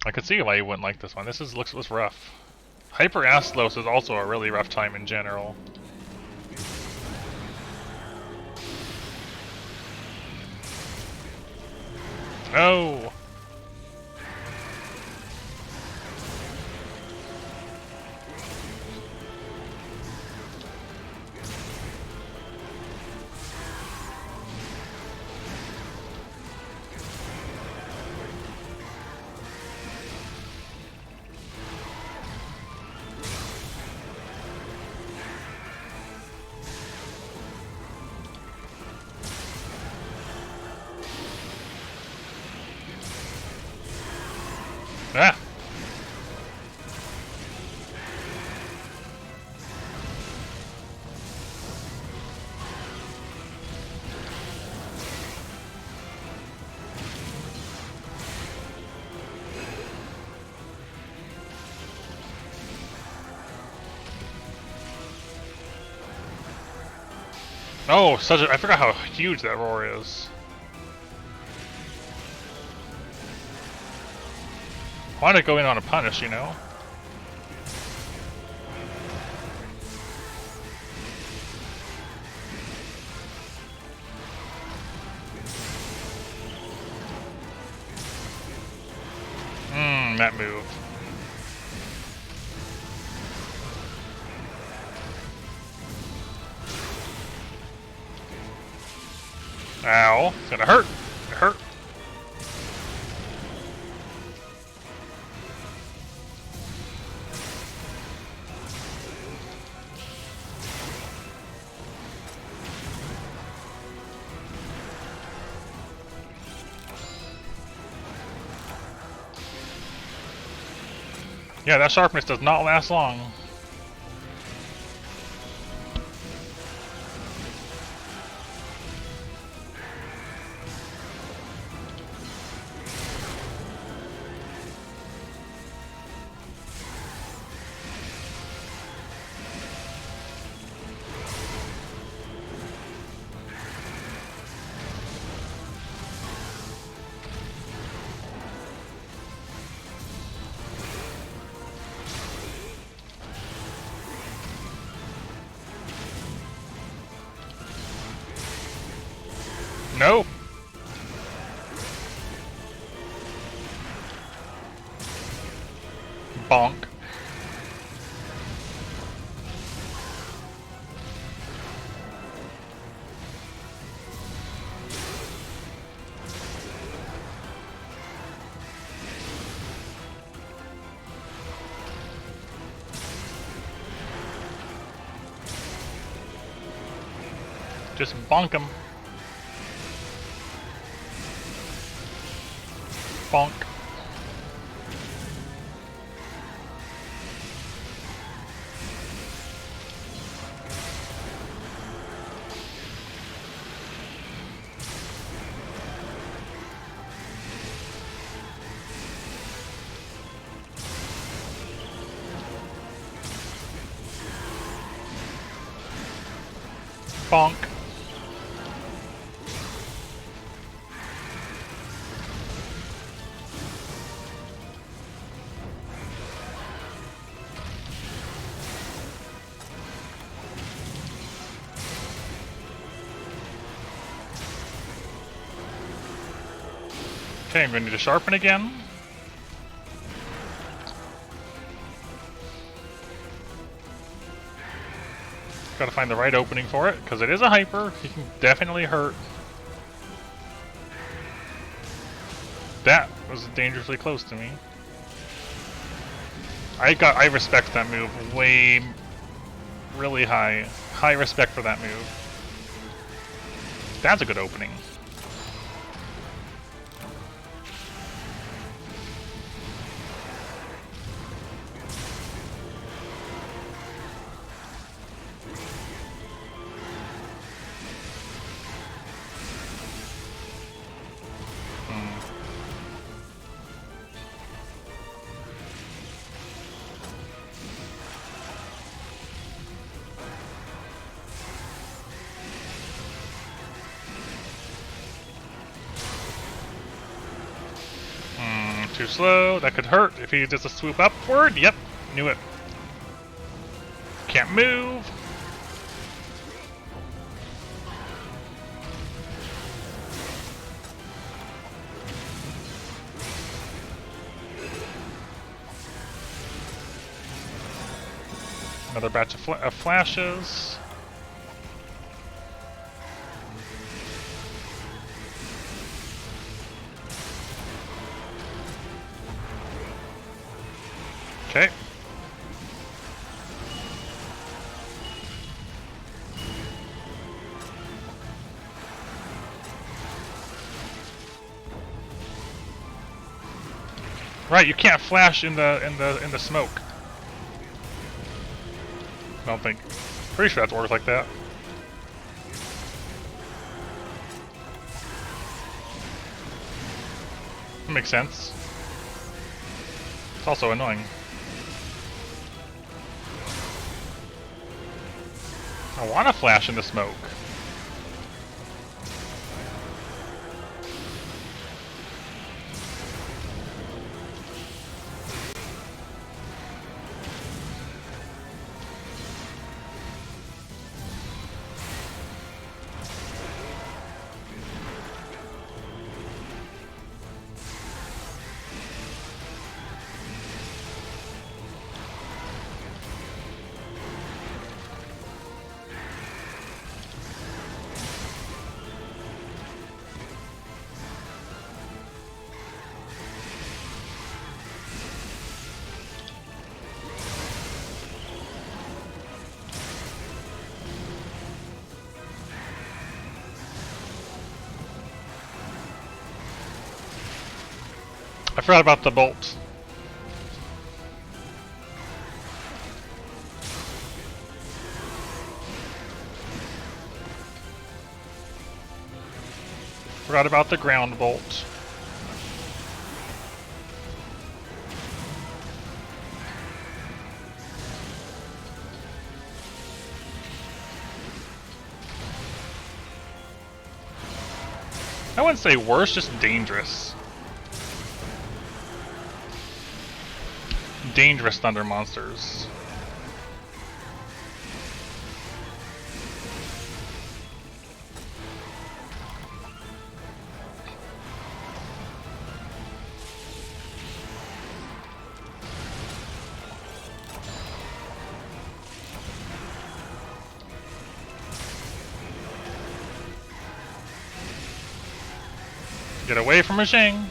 I could see why you wouldn't like this one. This looks rough. Hyper Astalos is also a really rough time in general. Oh! Oh, I forgot how huge that roar is. I want to go in on a punish, you know? That move. Ow. It's gonna hurt. It hurt. Yeah, that sharpness does not last long. Nope. Bonk. Just bonk him. Bonk. Bonk. Okay, I'm going to need to sharpen again. Gotta find the right opening for it, because it is a hyper. He can definitely hurt. That was dangerously close to me. I respect that move really high. High respect for that move. That's a good opening. Too slow. That could hurt if he does a swoop upward. Yep, knew it. Can't move. Another batch of flashes. Okay. Right, you can't flash in the smoke. I don't think. Pretty sure that works like that. That makes sense. It's also annoying. I want to flash in the smoke. I forgot about the bolt. Forgot about the ground bolt. I wouldn't say worse, just dangerous. Dangerous thunder monsters. Get away from Machine.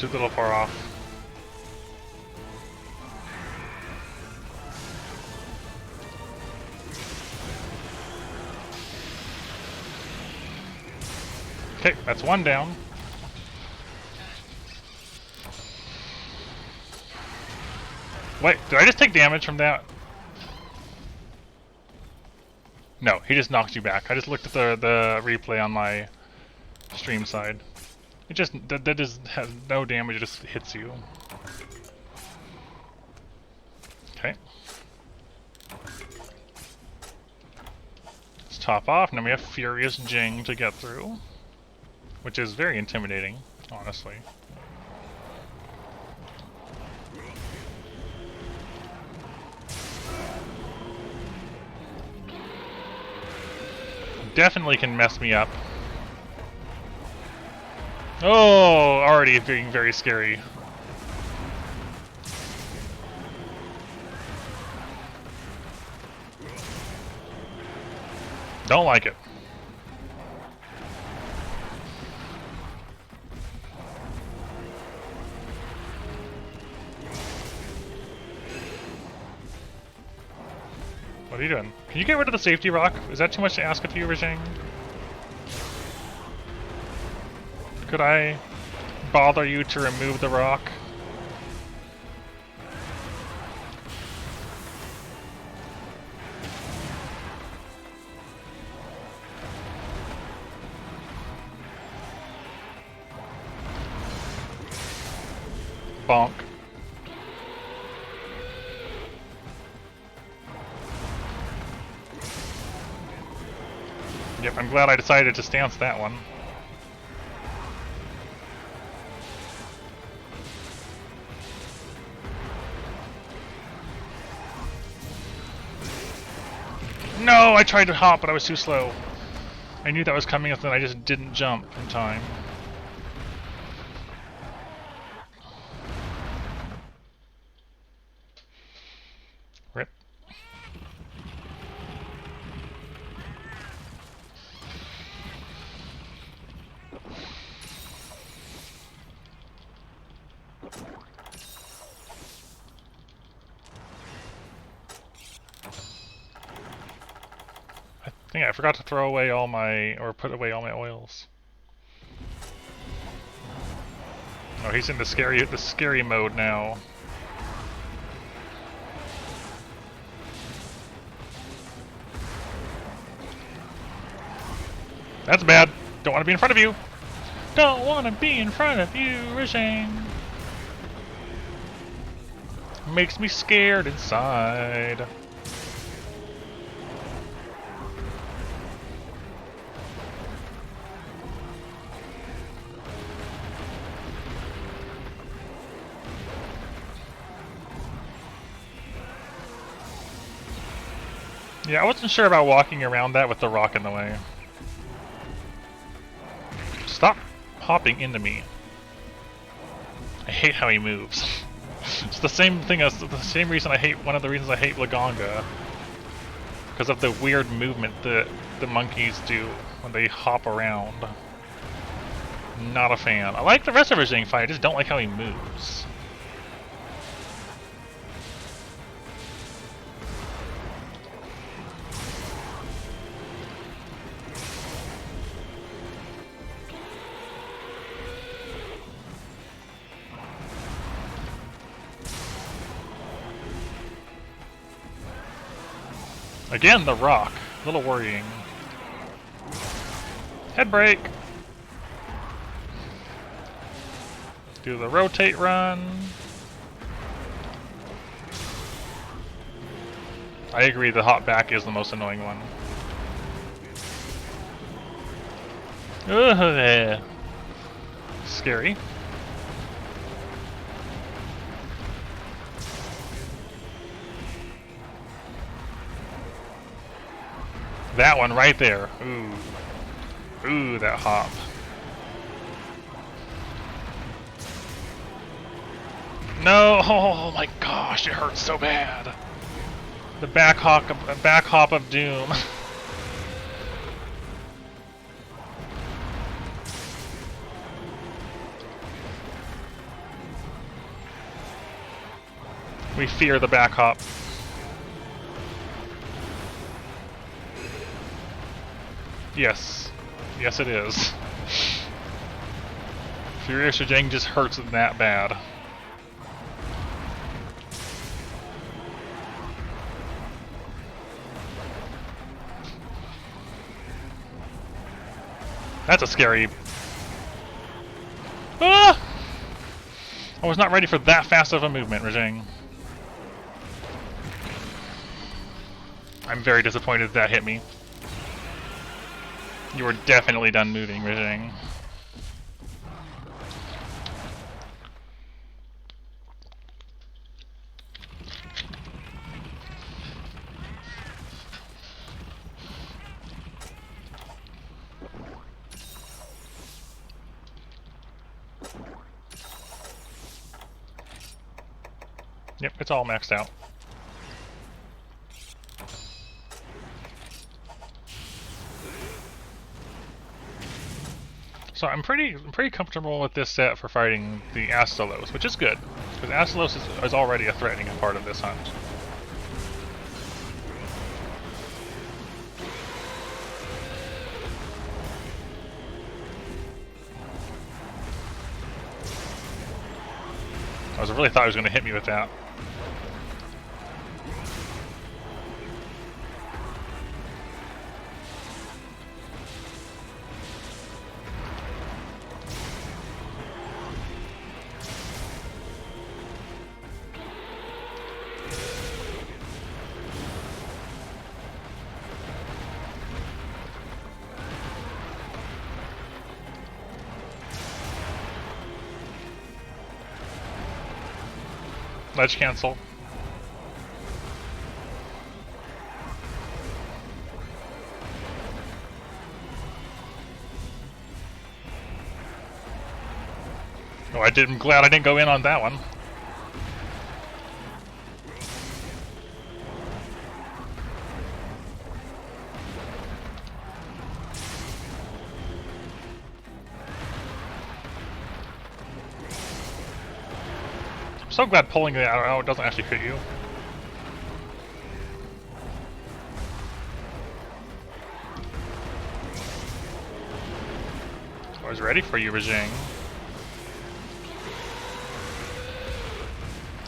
Little far off. Okay, that's one down. Wait, did I just take damage from that? No, he just knocked you back. I just looked at the replay on my stream side. It just that just has no damage. It just hits you. Okay. Let's top off. Now we have Furious Jing to get through, which is very intimidating, honestly. Definitely can mess me up. Oh, already being very scary. Don't like it. What are you doing? Can you get rid of the safety rock? Is that too much to ask of you, Rajang? Could I bother you to remove the rock? Bonk. Yep, I'm glad I decided to stance that one. No, I tried to hop, but I was too slow. I knew that was coming, and then I just didn't jump in time. Rip. I forgot to throw away all my, or put away all my oils. Oh, he's in the scary mode now. That's bad. Don't want to be in front of you. Don't want to be in front of you, Rishang. Makes me scared inside. Yeah, I wasn't sure about walking around that with the rock in the way. Stop hopping into me. I hate how he moves. It's the same thing as the same reason I hate, one of the reasons I hate Laganga. Because of the weird movement that the monkeys do when they hop around. Not a fan. I like the rest of his Zing fight, I just don't like how he moves. Again, the rock. A little worrying. Head break! Do the rotate run. I agree, the hop back is the most annoying one. Ugh, scary. That one right there. Ooh. Ooh, that hop. No! Oh my gosh, it hurts so bad. The back hop of doom. We fear the back hop. Yes. Yes it is. Furious Rajang just hurts that bad. That's a scary... Ah! I was not ready for that fast of a movement, Rajang. I'm very disappointed that hit me. You were definitely done moving, Rajang. Yep, it's all maxed out. So I'm pretty comfortable with this set for fighting the Astalos, which is good, because Astalos is already a threatening part of this hunt. I really thought he was going to hit me with that. Ledge cancel. Oh, I'm glad I didn't go in on that one. I'm so glad pulling it out doesn't actually hit you. I was ready for you, Rajang.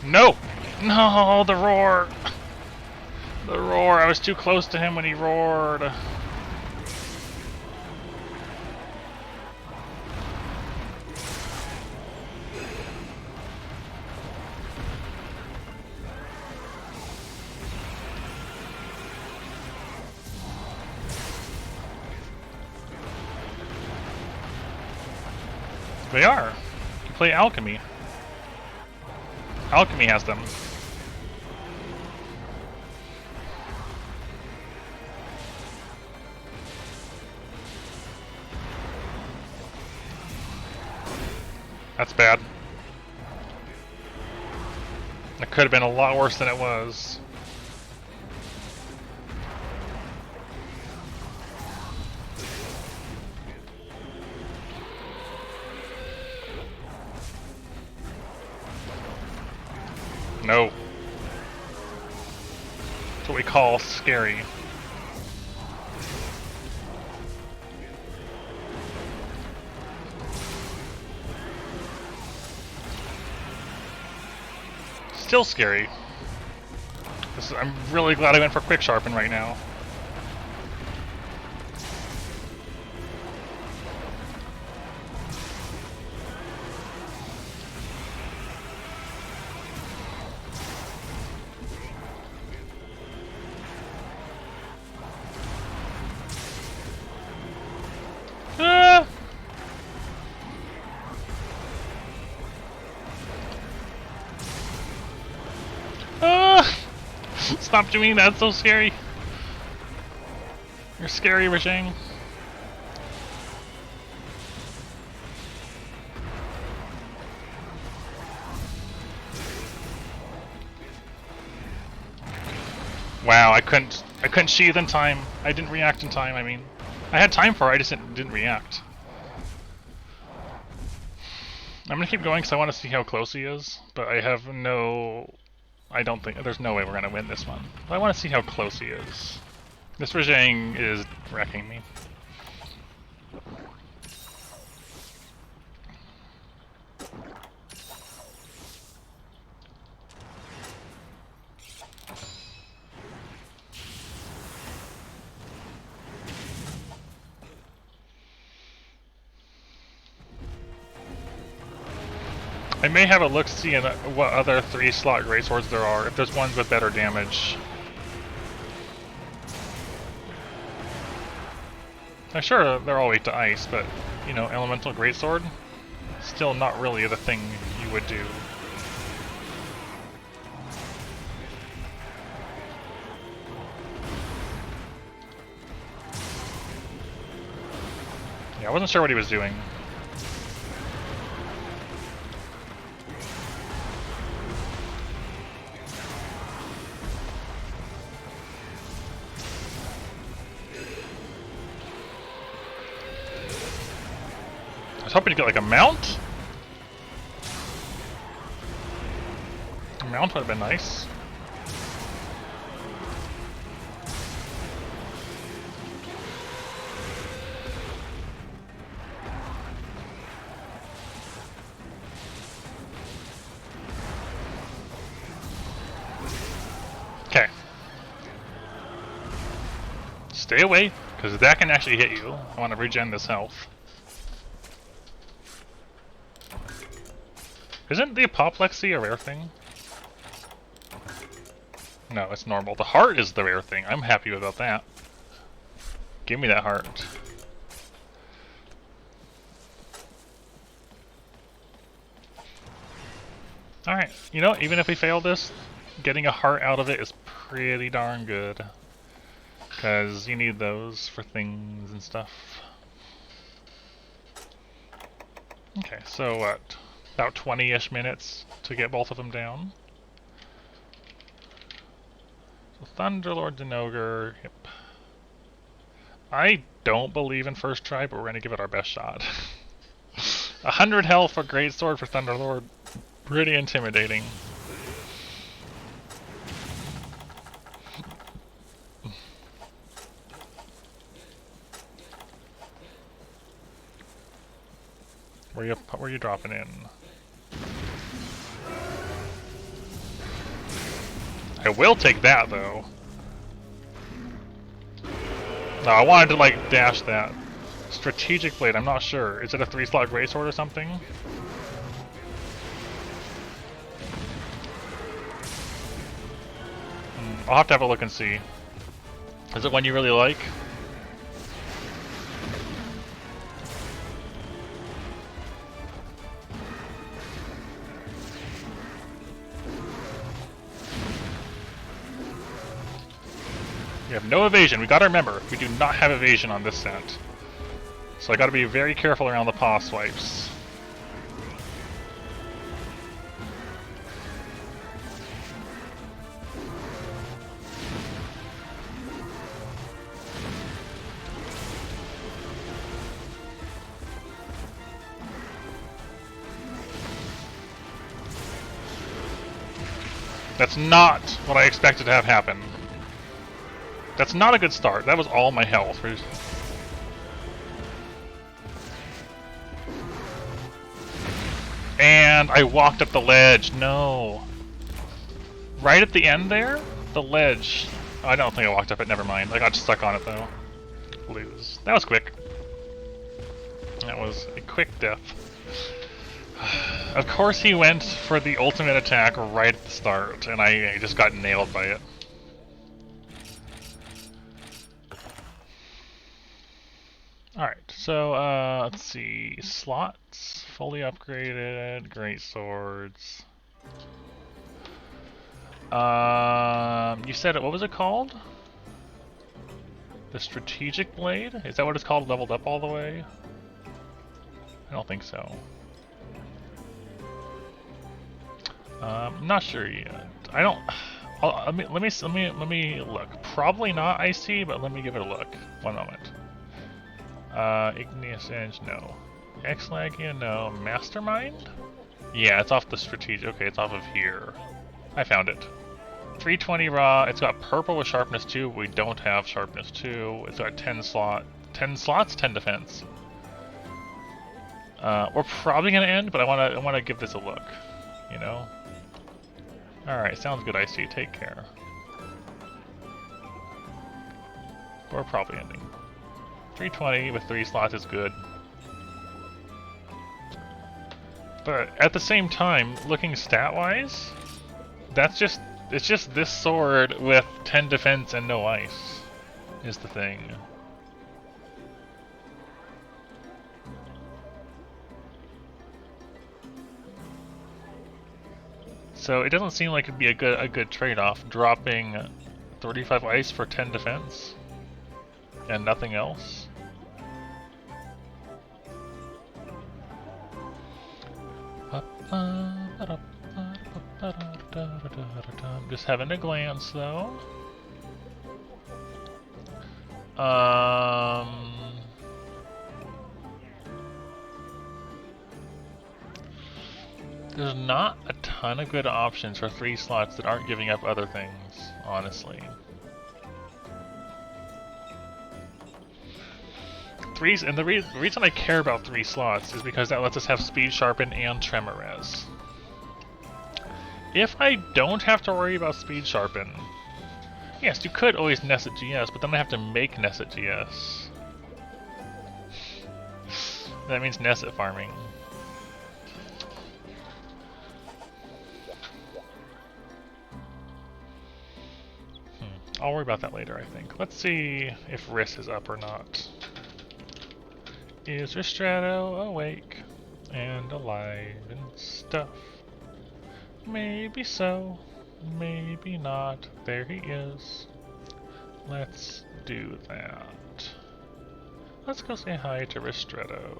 No! No, the roar! The roar, I was too close to him when he roared. They are. You play Alchemy. Alchemy has them. That's bad. It could have been a lot worse than it was. No. That's what we call scary. Still scary. I'm really glad I went for quick sharpen right now. Ah! Ah! Stop doing that, it's so scary. You're scary, Rashang. Wow, I couldn't sheath in time. I didn't react in time, I mean. I had time for it, I just didn't react. I'm gonna keep going because I want to see how close he is, but I have no... I don't think... There's no way we're gonna win this one. But I want to see how close he is. This Rajang is wrecking me. I may have a look-see in what other 3-slot greatswords there are, if there's ones with better damage. I'm sure they're all weak to ice, but, you know, elemental greatsword? Still not really the thing you would do. Yeah, I wasn't sure what he was doing. I was hoping to get like a mount? A mount would have been nice. Okay. Stay away, because that can actually hit you. I want to regen this health. Isn't the apoplexy a rare thing? No, it's normal. The heart is the rare thing. I'm happy about that. Give me that heart. Alright, you know, even if we fail this, getting a heart out of it is pretty darn good. Because you need those for things and stuff. Okay, so what? About 20-ish minutes to get both of them down. So Thunderlord Zenogra, yep. I don't believe in first try, but we're going to give it our best shot. 100 health for Greatsword for Thunderlord. Pretty intimidating. Where are you dropping in? I will take that though. No, I wanted to like dash that. Strategic Blade, I'm not sure. Is it a 3-slot greatsword or something? I'll have to have a look and see. Is it one you really like? We have no evasion. We gotta remember, we do not have evasion on this set. So I gotta be very careful around the paw swipes. That's not what I expected to have happen. That's not a good start. That was all my health. And I walked up the ledge. No. Right at the end there? The ledge. Oh, I don't think I walked up it. Never mind. I got stuck on it though. Lose. That was quick. That was a quick death. Of course he went for the ultimate attack right at the start, and I just got nailed by it. Alright, so let's see. Slots, fully upgraded, great swords. You said it, what was it called? The strategic blade? Is that what it's called, leveled up all the way? I don't think so. Not sure yet. I don't. Let me look. Probably not icy, but let me give it a look. One moment. Igneous Edge, no. X-Lagia, no. Mastermind? Yeah, it's off the strategic. Okay, it's off of here. I found it. 320 raw. It's got purple with sharpness 2. We don't have sharpness 2. It's got 10 slots, 10 defense. We're probably gonna end, but I wanna give this a look. You know. All right, sounds good. Icy. Take care. We're probably ending. 320 with 3 slots is good. But at the same time, looking stat-wise, it's just this sword with 10 defense and no ice is the thing. So it doesn't seem like it'd be a good trade-off, dropping 35 ice for 10 defense and nothing else. Just having a glance though. There's not a ton of good options for 3 slots that aren't giving up other things, honestly. And the reason I care about 3 slots is because that lets us have Speed Sharpen and Tremor Res. If I don't have to worry about Speed Sharpen, yes, you could always Nesset GS, but then I have to make Nesset GS. That means Nesset farming. I'll worry about that later, I think. Let's see if Riss is up or not. Is Ristrato awake and alive and stuff? Maybe so, maybe not. There he is. Let's do that. Let's go say hi to Ristrato.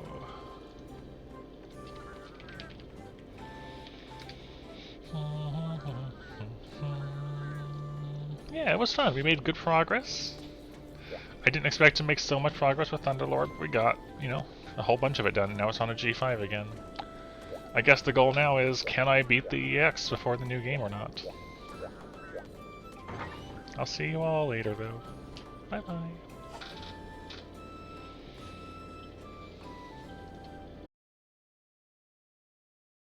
Yeah, it was fun. We made good progress. I didn't expect to make so much progress with Thunderlord, but we got, you know, a whole bunch of it done. Now it's on a G5 again. I guess the goal now is, can I beat the EX before the new game or not? I'll see you all later, though. Bye-bye.